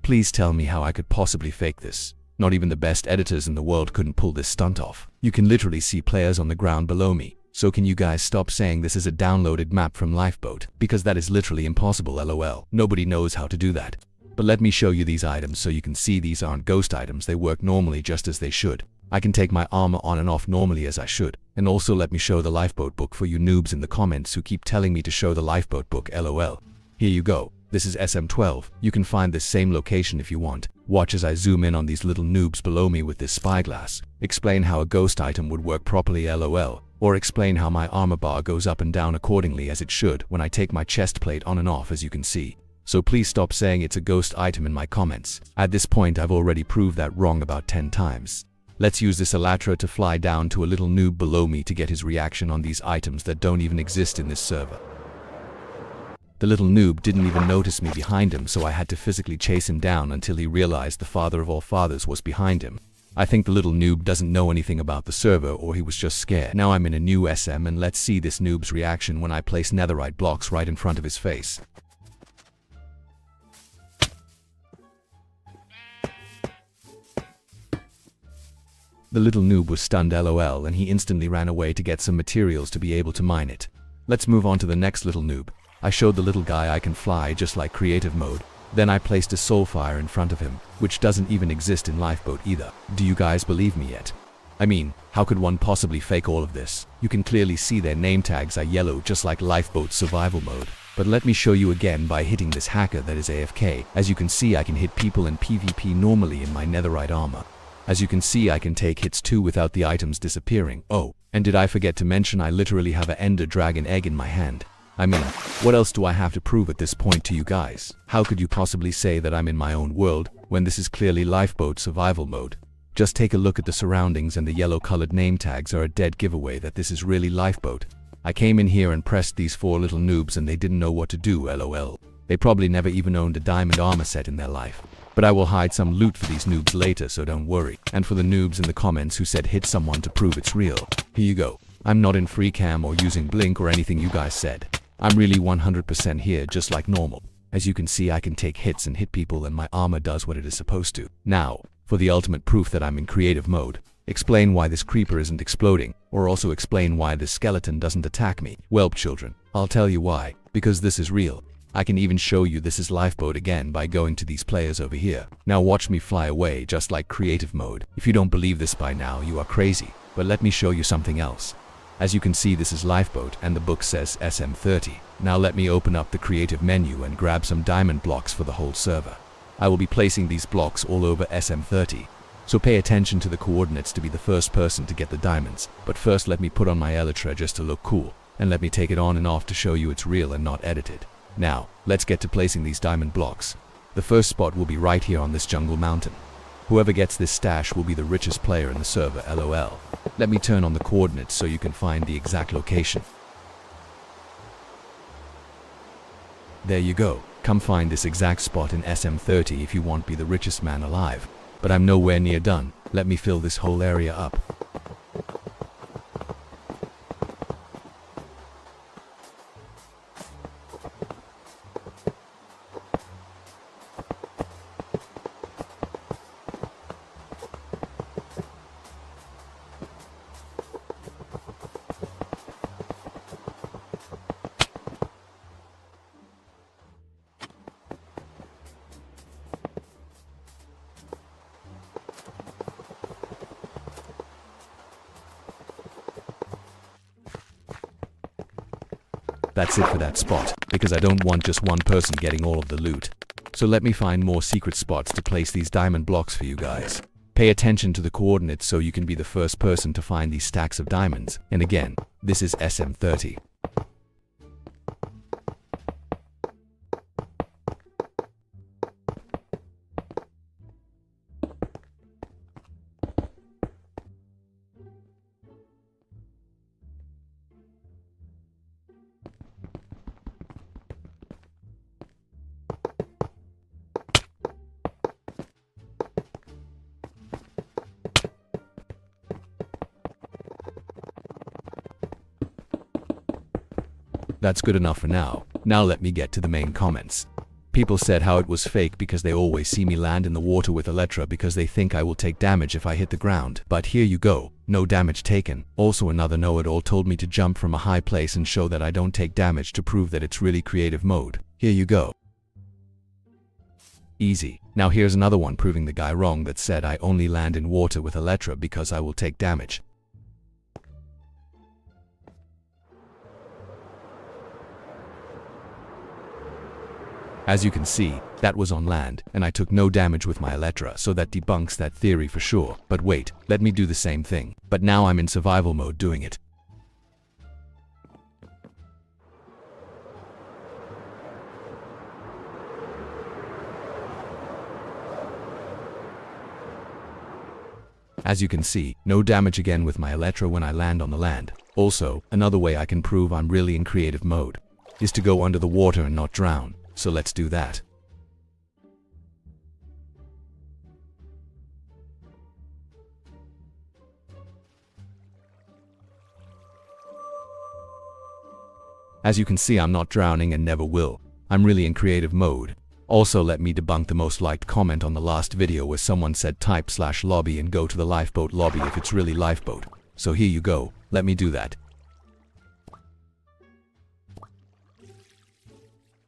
Please tell me how I could possibly fake this. Not even the best editors in the world couldn't pull this stunt off. You can literally see players on the ground below me. So can you guys stop saying this is a downloaded map from Lifeboat? Because that is literally impossible, lol. Nobody knows how to do that. But let me show you these items so you can see these aren't ghost items, they work normally just as they should. I can take my armor on and off normally as I should. And also let me show the Lifeboat book for you noobs in the comments who keep telling me to show the Lifeboat book, lol. Here you go. This is SM12. You can find this same location if you want. Watch as I zoom in on these little noobs below me with this spyglass. Explain how a ghost item would work properly, lol. Or explain how my armor bar goes up and down accordingly as it should when I take my chest plate on and off, as you can see. So please stop saying it's a ghost item in my comments. At this point I've already proved that wrong about 10 times. Let's use this elytra to fly down to a little noob below me to get his reaction on these items that don't even exist in this server. The little noob didn't even notice me behind him, so I had to physically chase him down until he realized the father of all fathers was behind him. I think the little noob doesn't know anything about the server, or he was just scared. Now I'm in a new SM, and let's see this noob's reaction when I place netherite blocks right in front of his face. The little noob was stunned, lol, and he instantly ran away to get some materials to be able to mine it. Let's move on to the next little noob. I showed the little guy I can fly just like creative mode. Then I placed a soulfire in front of him, which doesn't even exist in Lifeboat either. Do you guys believe me yet? I mean, how could one possibly fake all of this? You can clearly see their name tags are yellow just like Lifeboat Survival Mode. But let me show you again by hitting this hacker that is AFK. As you can see, I can hit people in PvP normally in my netherite armor. As you can see, I can take hits too without the items disappearing. Oh, and did I forget to mention I literally have an ender dragon egg in my hand. I mean, what else do I have to prove at this point to you guys? How could you possibly say that I'm in my own world when this is clearly Lifeboat Survival Mode? Just take a look at the surroundings, and the yellow colored name tags are a dead giveaway that this is really Lifeboat. I came in here and pressed these 4 little noobs and they didn't know what to do, lol. They probably never even owned a diamond armor set in their life. But I will hide some loot for these noobs later, so don't worry. And for the noobs in the comments who said hit someone to prove it's real, here you go. I'm not in free cam or using blink or anything you guys said. I'm really 100% here just like normal. As you can see, I can take hits and hit people and my armor does what it is supposed to. Now, for the ultimate proof that I'm in creative mode, explain why this creeper isn't exploding, or also explain why this skeleton doesn't attack me. Well, children, I'll tell you why. Because this is real. I can even show you this is Lifeboat again by going to these players over here. Now watch me fly away just like creative mode. If you don't believe this by now, you are crazy. But let me show you something else. As you can see, this is Lifeboat and the book says SM30. Now let me open up the creative menu and grab some diamond blocks for the whole server. I will be placing these blocks all over SM30. So pay attention to the coordinates to be the first person to get the diamonds. But first let me put on my elytra just to look cool. And let me take it on and off to show you it's real and not edited. Now, let's get to placing these diamond blocks. The first spot will be right here on this jungle mountain. Whoever gets this stash will be the richest player in the server, lol. Let me turn on the coordinates so you can find the exact location. There you go. Come find this exact spot in SM30 if you want to be the richest man alive. But I'm nowhere near done. Let me fill this whole area up. That's it for that spot, because I don't want just one person getting all of the loot. So let me find more secret spots to place these diamond blocks for you guys. Pay attention to the coordinates so you can be the first person to find these stacks of diamonds. And again, this is SM30. That's good enough for now. Now let me get to the main comments. People said how it was fake because they always see me land in the water with Elytra because they think I will take damage if I hit the ground. But here you go, no damage taken. Also another know-it-all told me to jump from a high place and show that I don't take damage to prove that it's really creative mode. Here you go. Easy. Now here's another one proving the guy wrong that said I only land in water with Elytra because I will take damage. As you can see, that was on land, and I took no damage with my Elytra, so that debunks that theory for sure. But wait, let me do the same thing. But now I'm in survival mode doing it. As you can see, no damage again with my Elytra when I land on the land. Also, another way I can prove I'm really in creative mode is to go under the water and not drown. So let's do that. As you can see, I'm not drowning and never will. I'm really in creative mode. Also, let me debunk the most liked comment on the last video where someone said type/lobby and go to the lifeboat lobby if it's really lifeboat. So here you go, let me do that.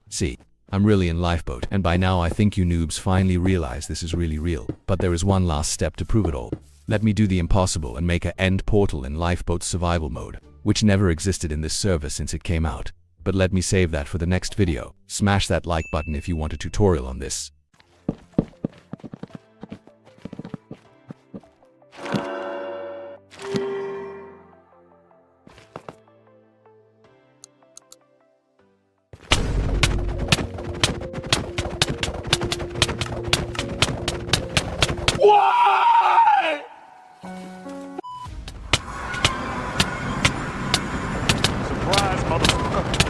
See, I'm really in Lifeboat, and by now I think you noobs finally realize this is really real. But there is one last step to prove it all. Let me do the impossible and make an end portal in Lifeboat survival mode, which never existed in this server since it came out. But let me save that for the next video. Smash that like button if you want a tutorial on this. Surprise, motherfucker.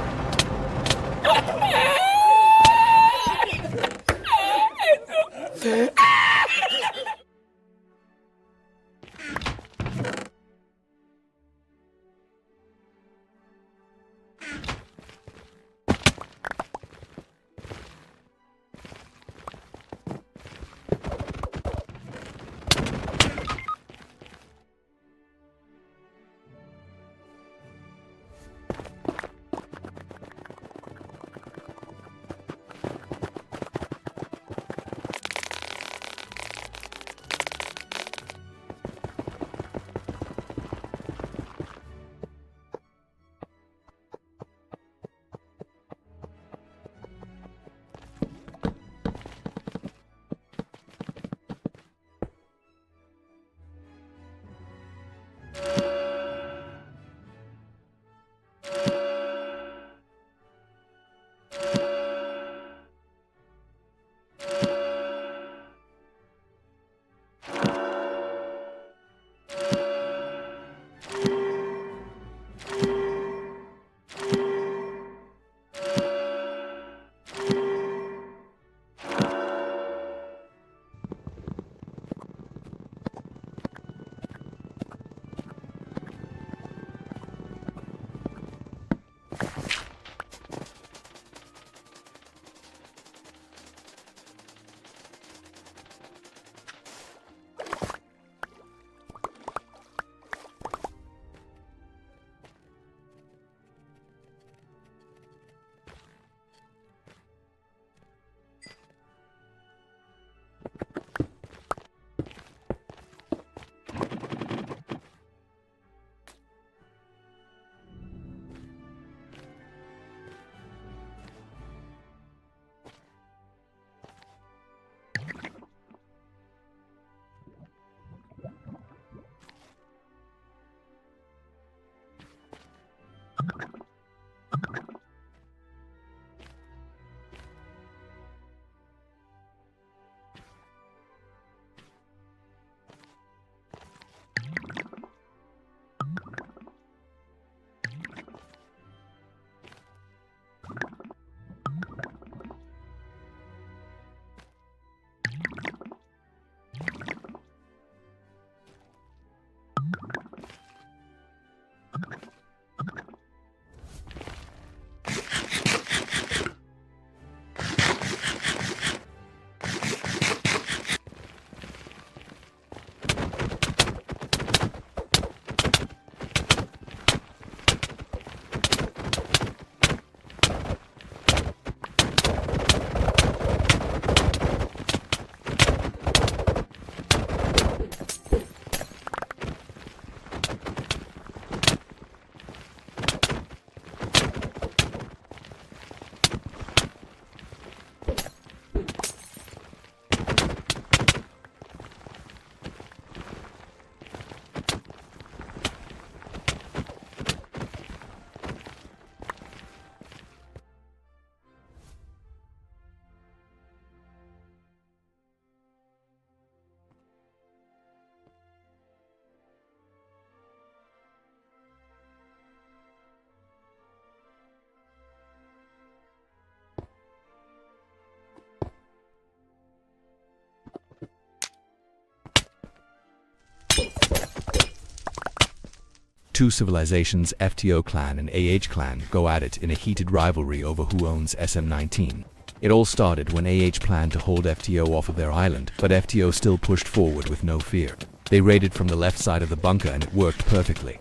Two civilizations, FTO clan and AH clan, go at it in a heated rivalry over who owns SM19. It all started when AH planned to hold FTO off of their island, but FTO still pushed forward with no fear. They raided from the left side of the bunker and it worked perfectly.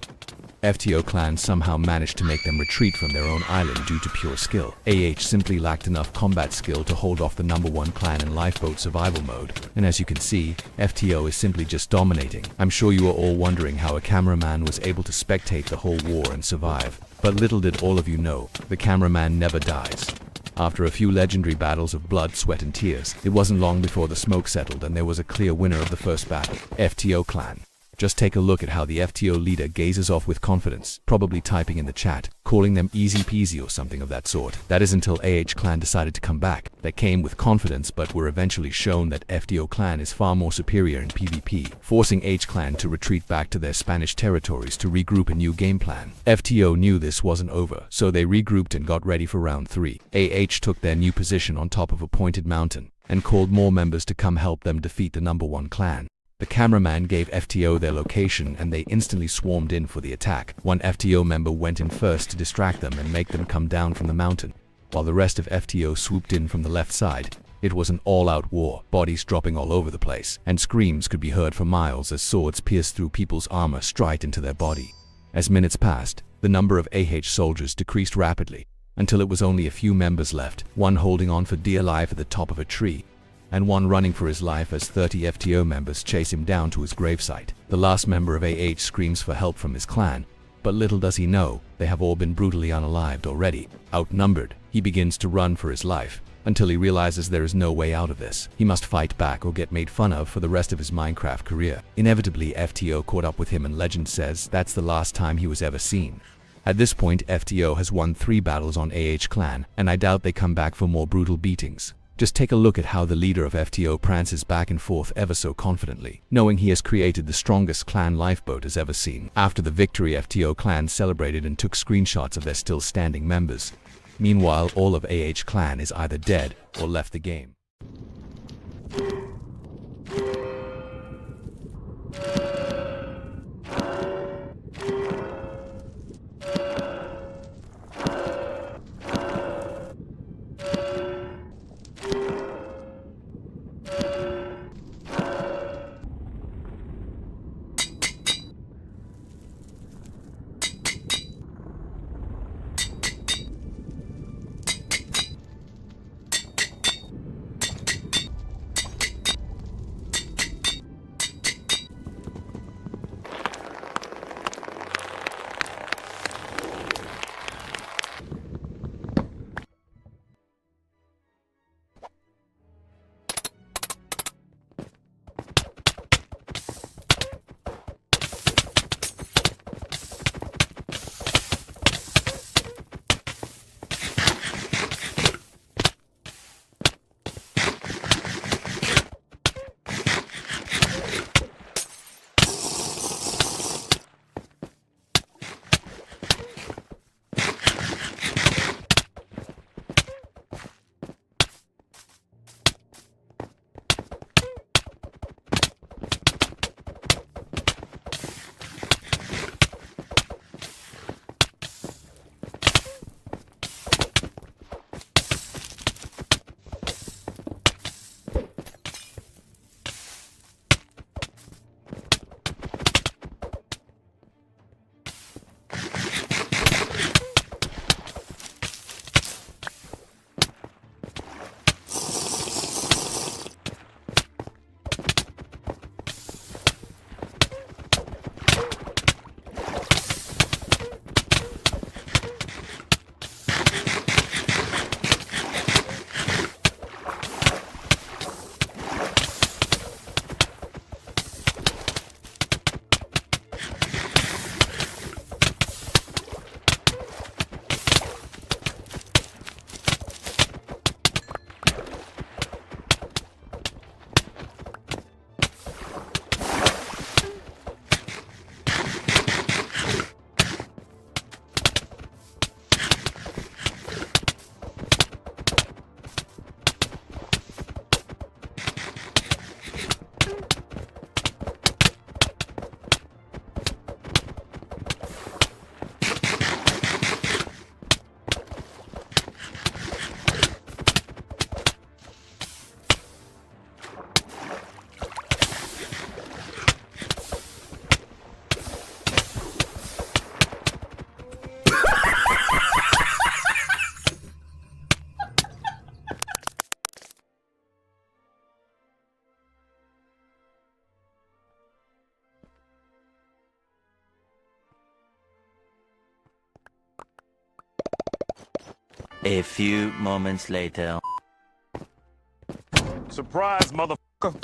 FTO clan somehow managed to make them retreat from their own island due to pure skill. AH simply lacked enough combat skill to hold off the #1 clan in lifeboat survival mode. And as you can see, FTO is simply just dominating. I'm sure you are all wondering how a cameraman was able to spectate the whole war and survive. But little did all of you know, the cameraman never dies. After a few legendary battles of blood, sweat and tears, it wasn't long before the smoke settled and there was a clear winner of the first battle, FTO clan. Just take a look at how the FTO leader gazes off with confidence, probably typing in the chat, calling them easy peasy or something of that sort. That is until AH clan decided to come back. They came with confidence but were eventually shown that FTO clan is far more superior in PvP, forcing H clan to retreat back to their Spanish territories to regroup a new game plan. FTO knew this wasn't over, so they regrouped and got ready for round 3. AH took their new position on top of a pointed mountain and called more members to come help them defeat the #1 clan. The cameraman gave FTO their location and they instantly swarmed in for the attack. One FTO member went in first to distract them and make them come down from the mountain, while the rest of FTO swooped in from the left side. It was an all-out war, bodies dropping all over the place, and screams could be heard for miles as swords pierced through people's armor straight into their body. As minutes passed, the number of AH soldiers decreased rapidly, until it was only a few members left, one holding on for dear life at the top of a tree, and one running for his life as 30 FTO members chase him down to his gravesite. The last member of AH screams for help from his clan, but little does he know, they have all been brutally unalived already. Outnumbered, he begins to run for his life, until he realizes there is no way out of this. He must fight back or get made fun of for the rest of his Minecraft career. Inevitably, FTO caught up with him and legend says that's the last time he was ever seen. At this point, FTO has won 3 battles on AH clan, and I doubt they come back for more brutal beatings. Just take a look at how the leader of FTO prances back and forth ever so confidently, knowing he has created the strongest clan Lifeboat has ever seen. After the victory, FTO clan celebrated and took screenshots of their still standing members. Meanwhile, all of AH clan is either dead or left the game. A few moments later. Surprise, motherfucker.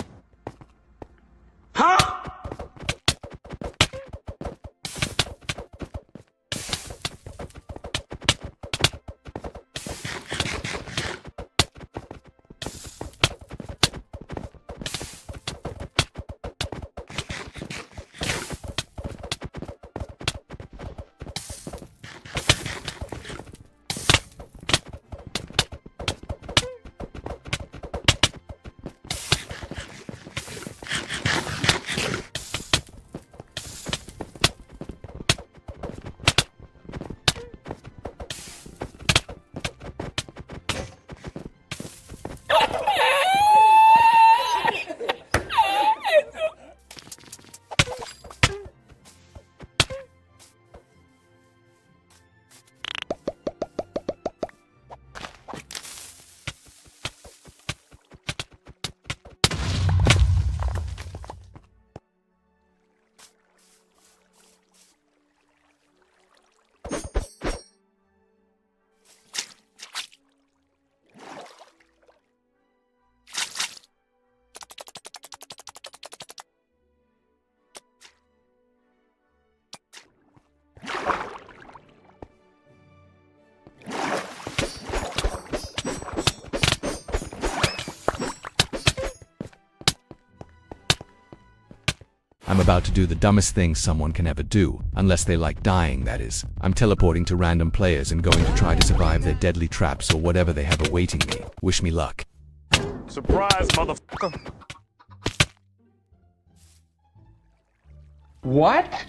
I'm about to do the dumbest thing someone can ever do, unless they like dying, that is. I'm teleporting to random players and going to try to survive their deadly traps or whatever they have awaiting me. Wish me luck. Surprise, motherfucker. What?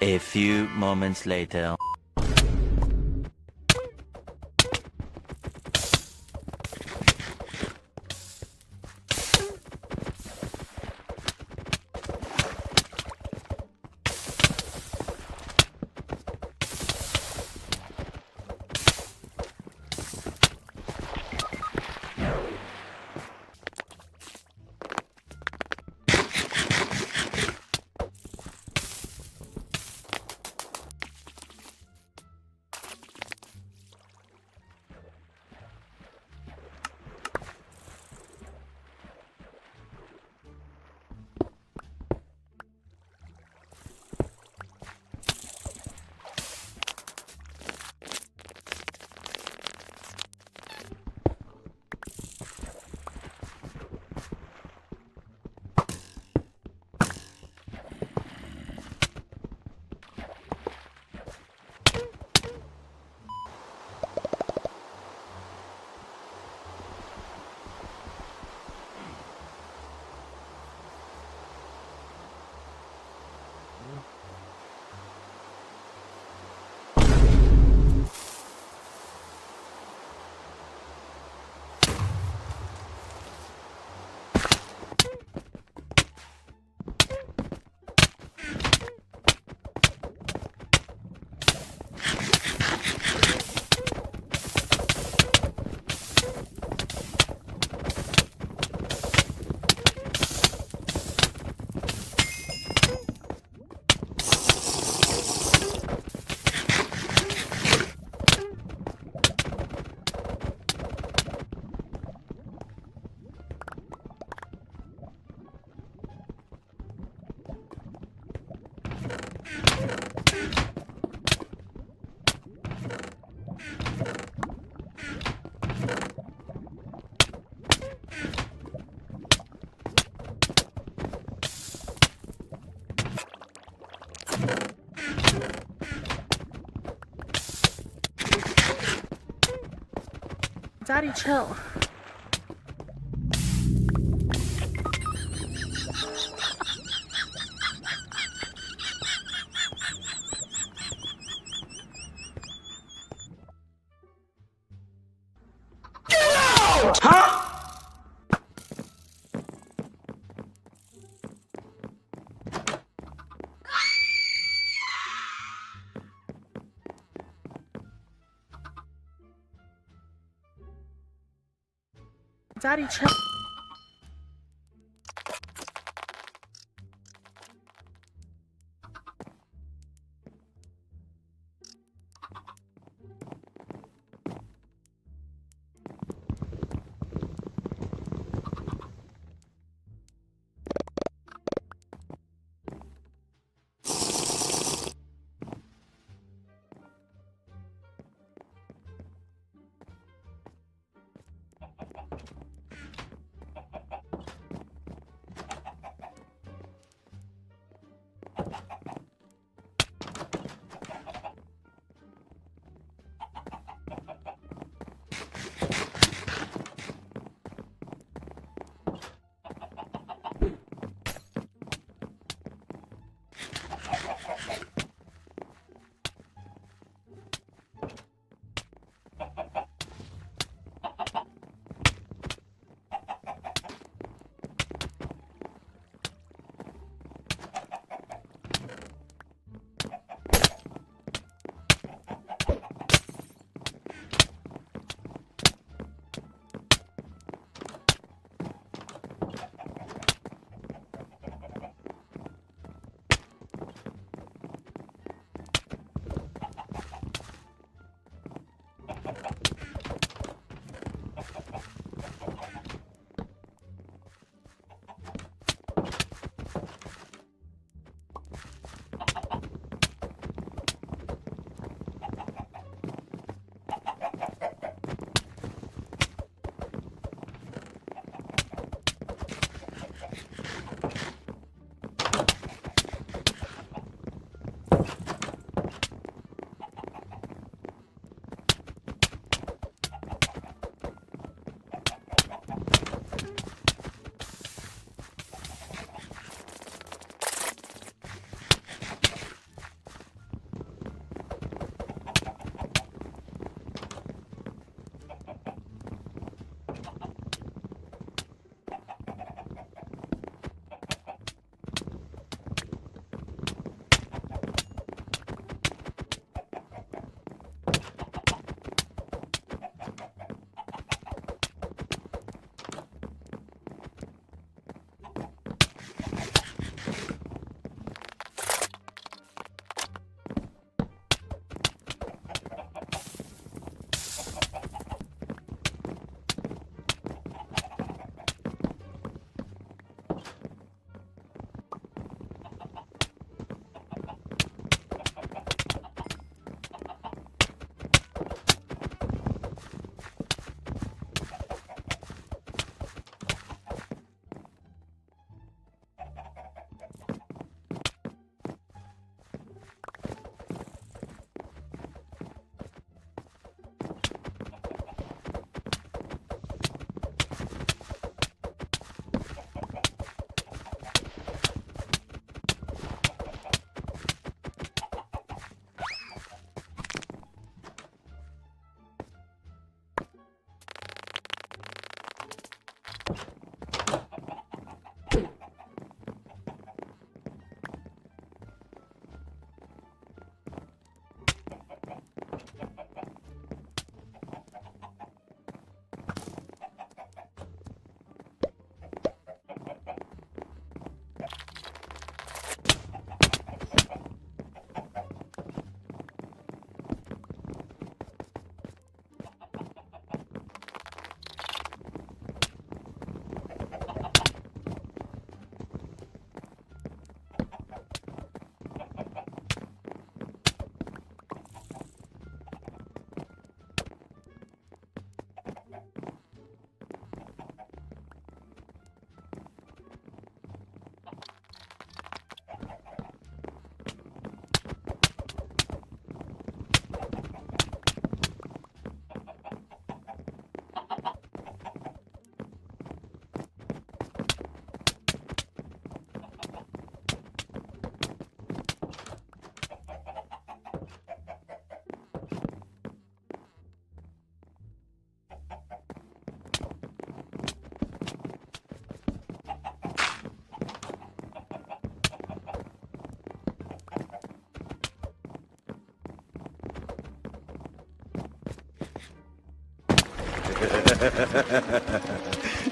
A few moments later. Daddy, chill. Daddy, chill.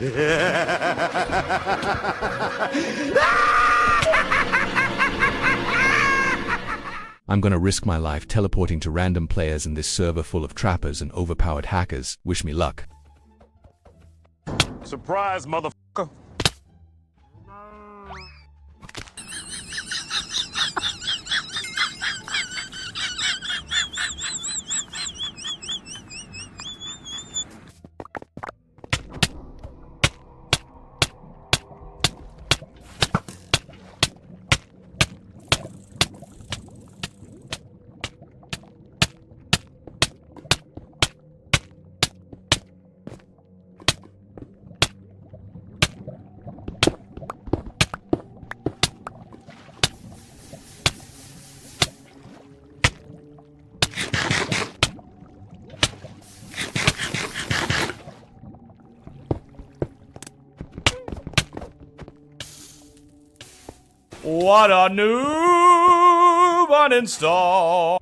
I'm gonna risk my life teleporting to random players in this server full of trappers and overpowered hackers. Wish me luck. Surprise, motherfucker. What a noob uninstall.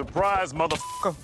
Surprise, motherfucker.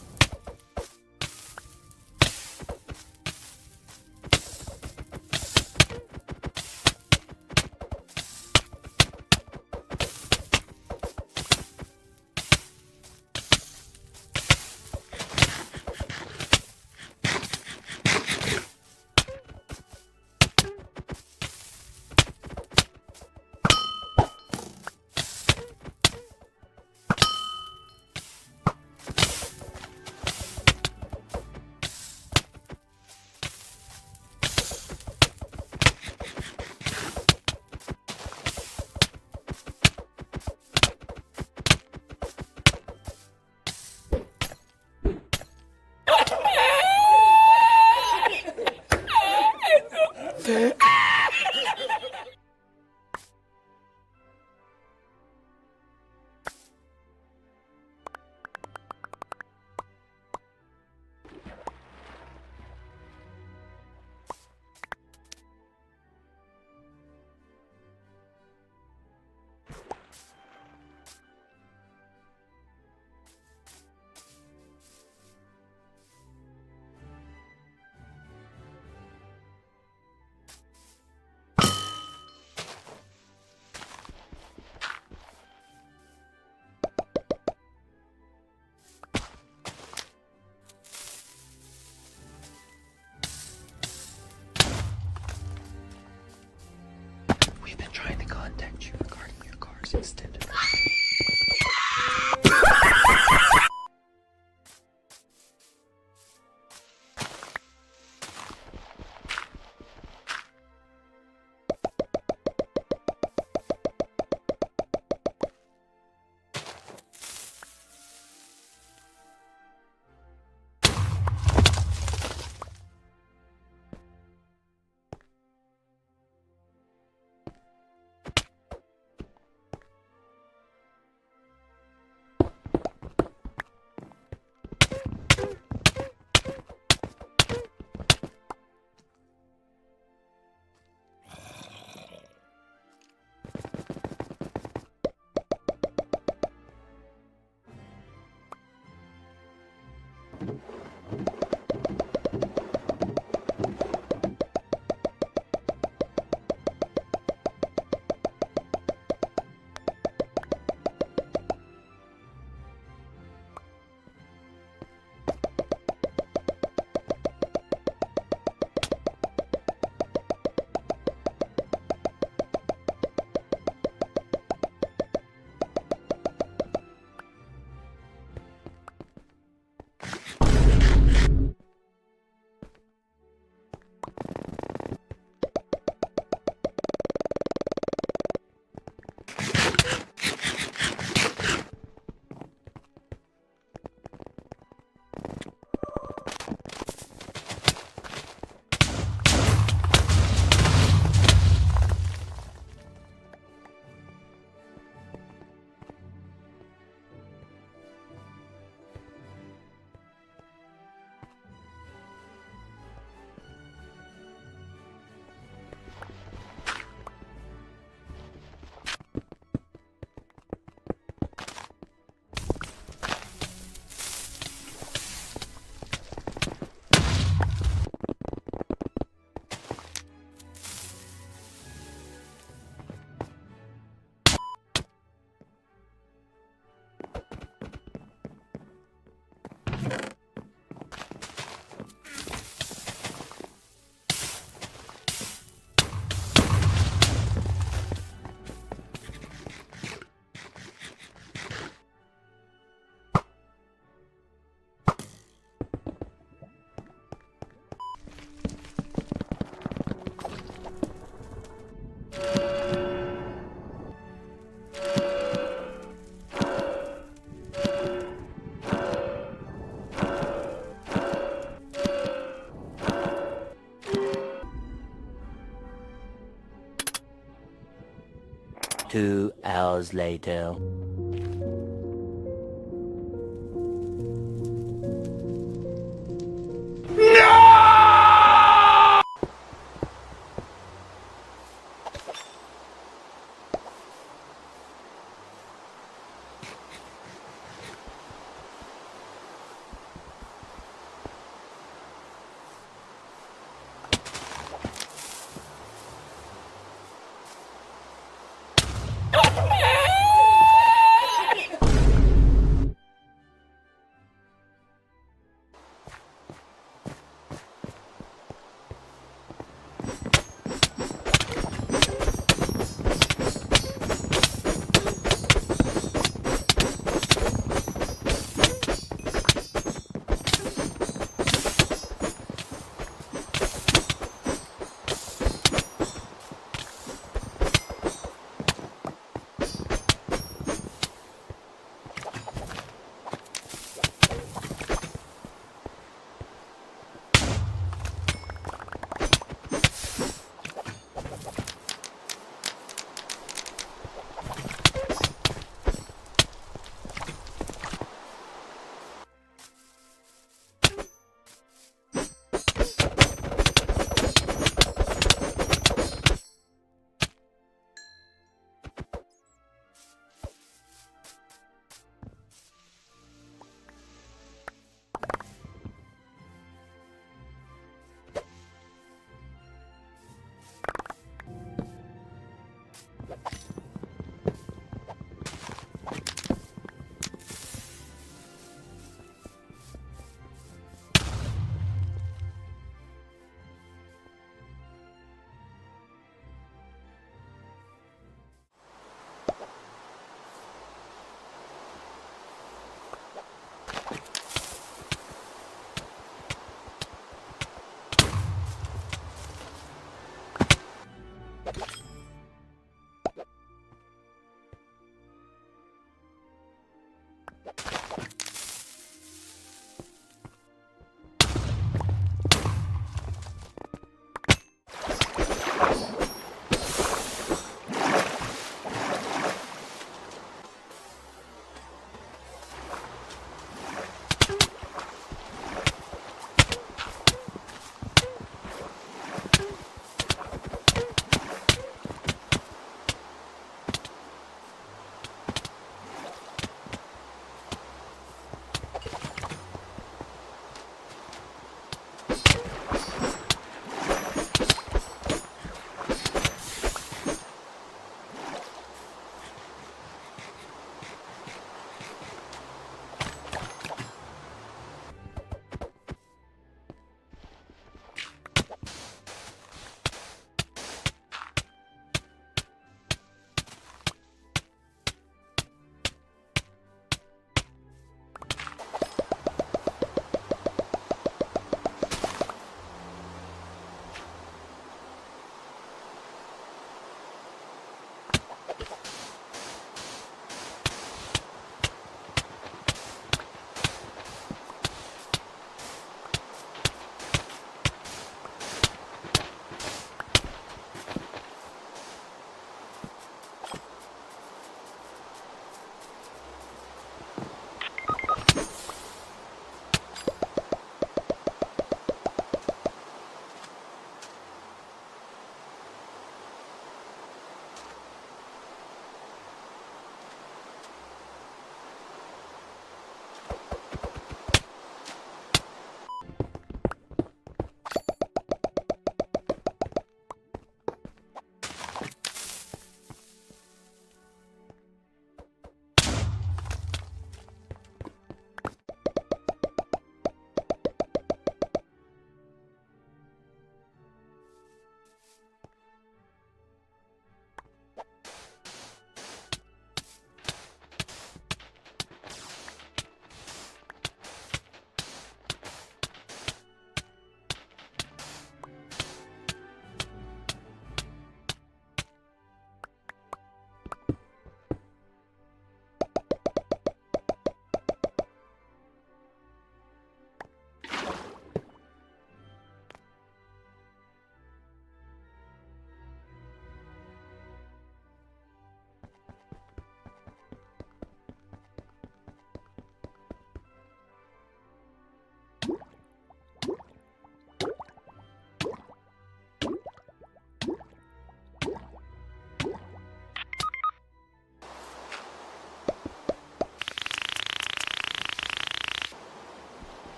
2 hours later.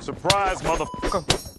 Surprise, motherfucker.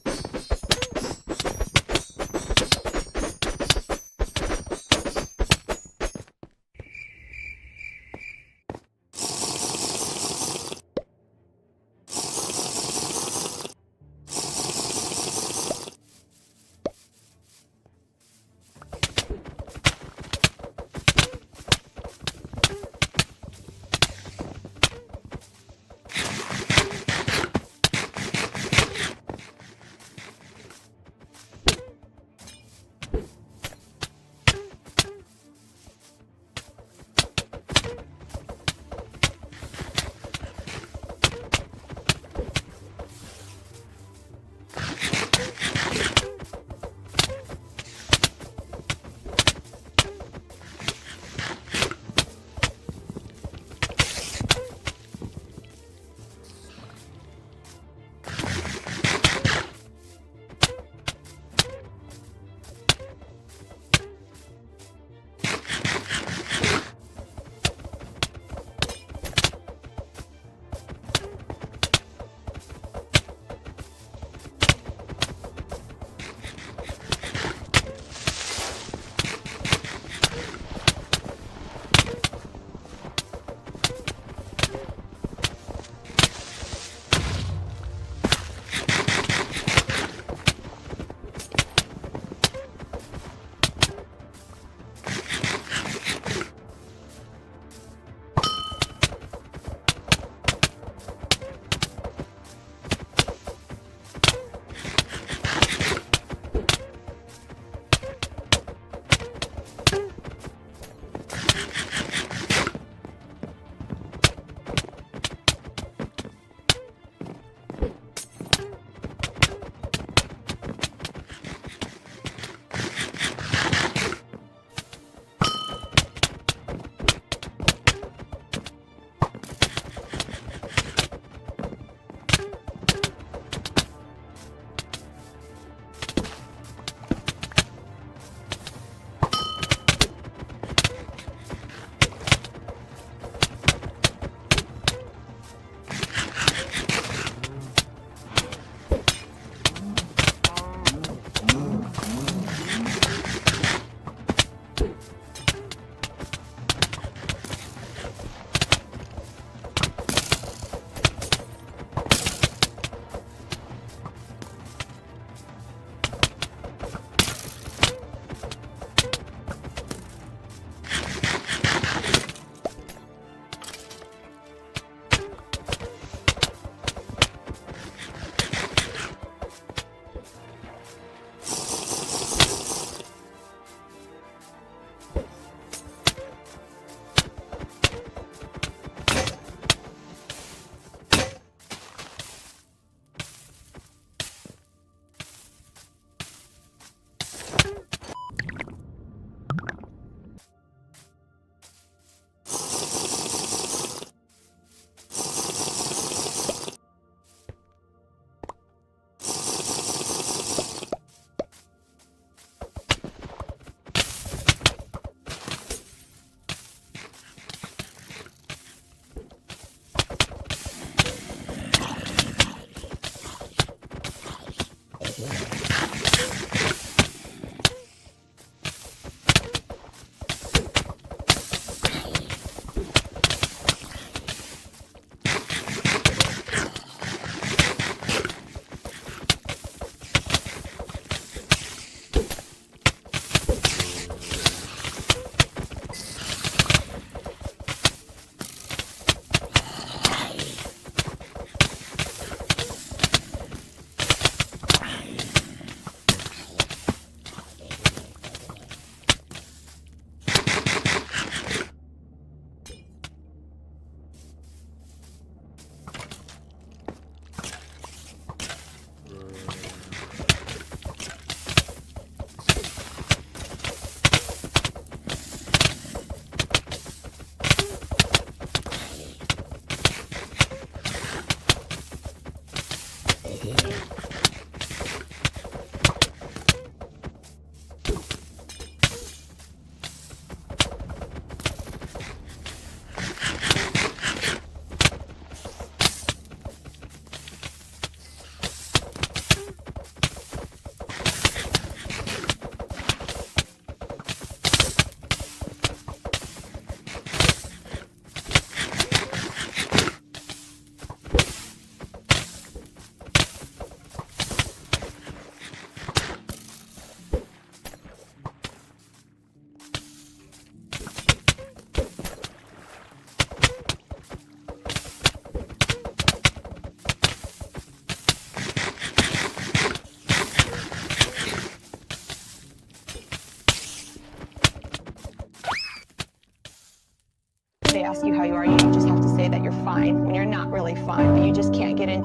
they ask you how you are, you just have to say that you're fine when you're not really fine, but you just can't get in.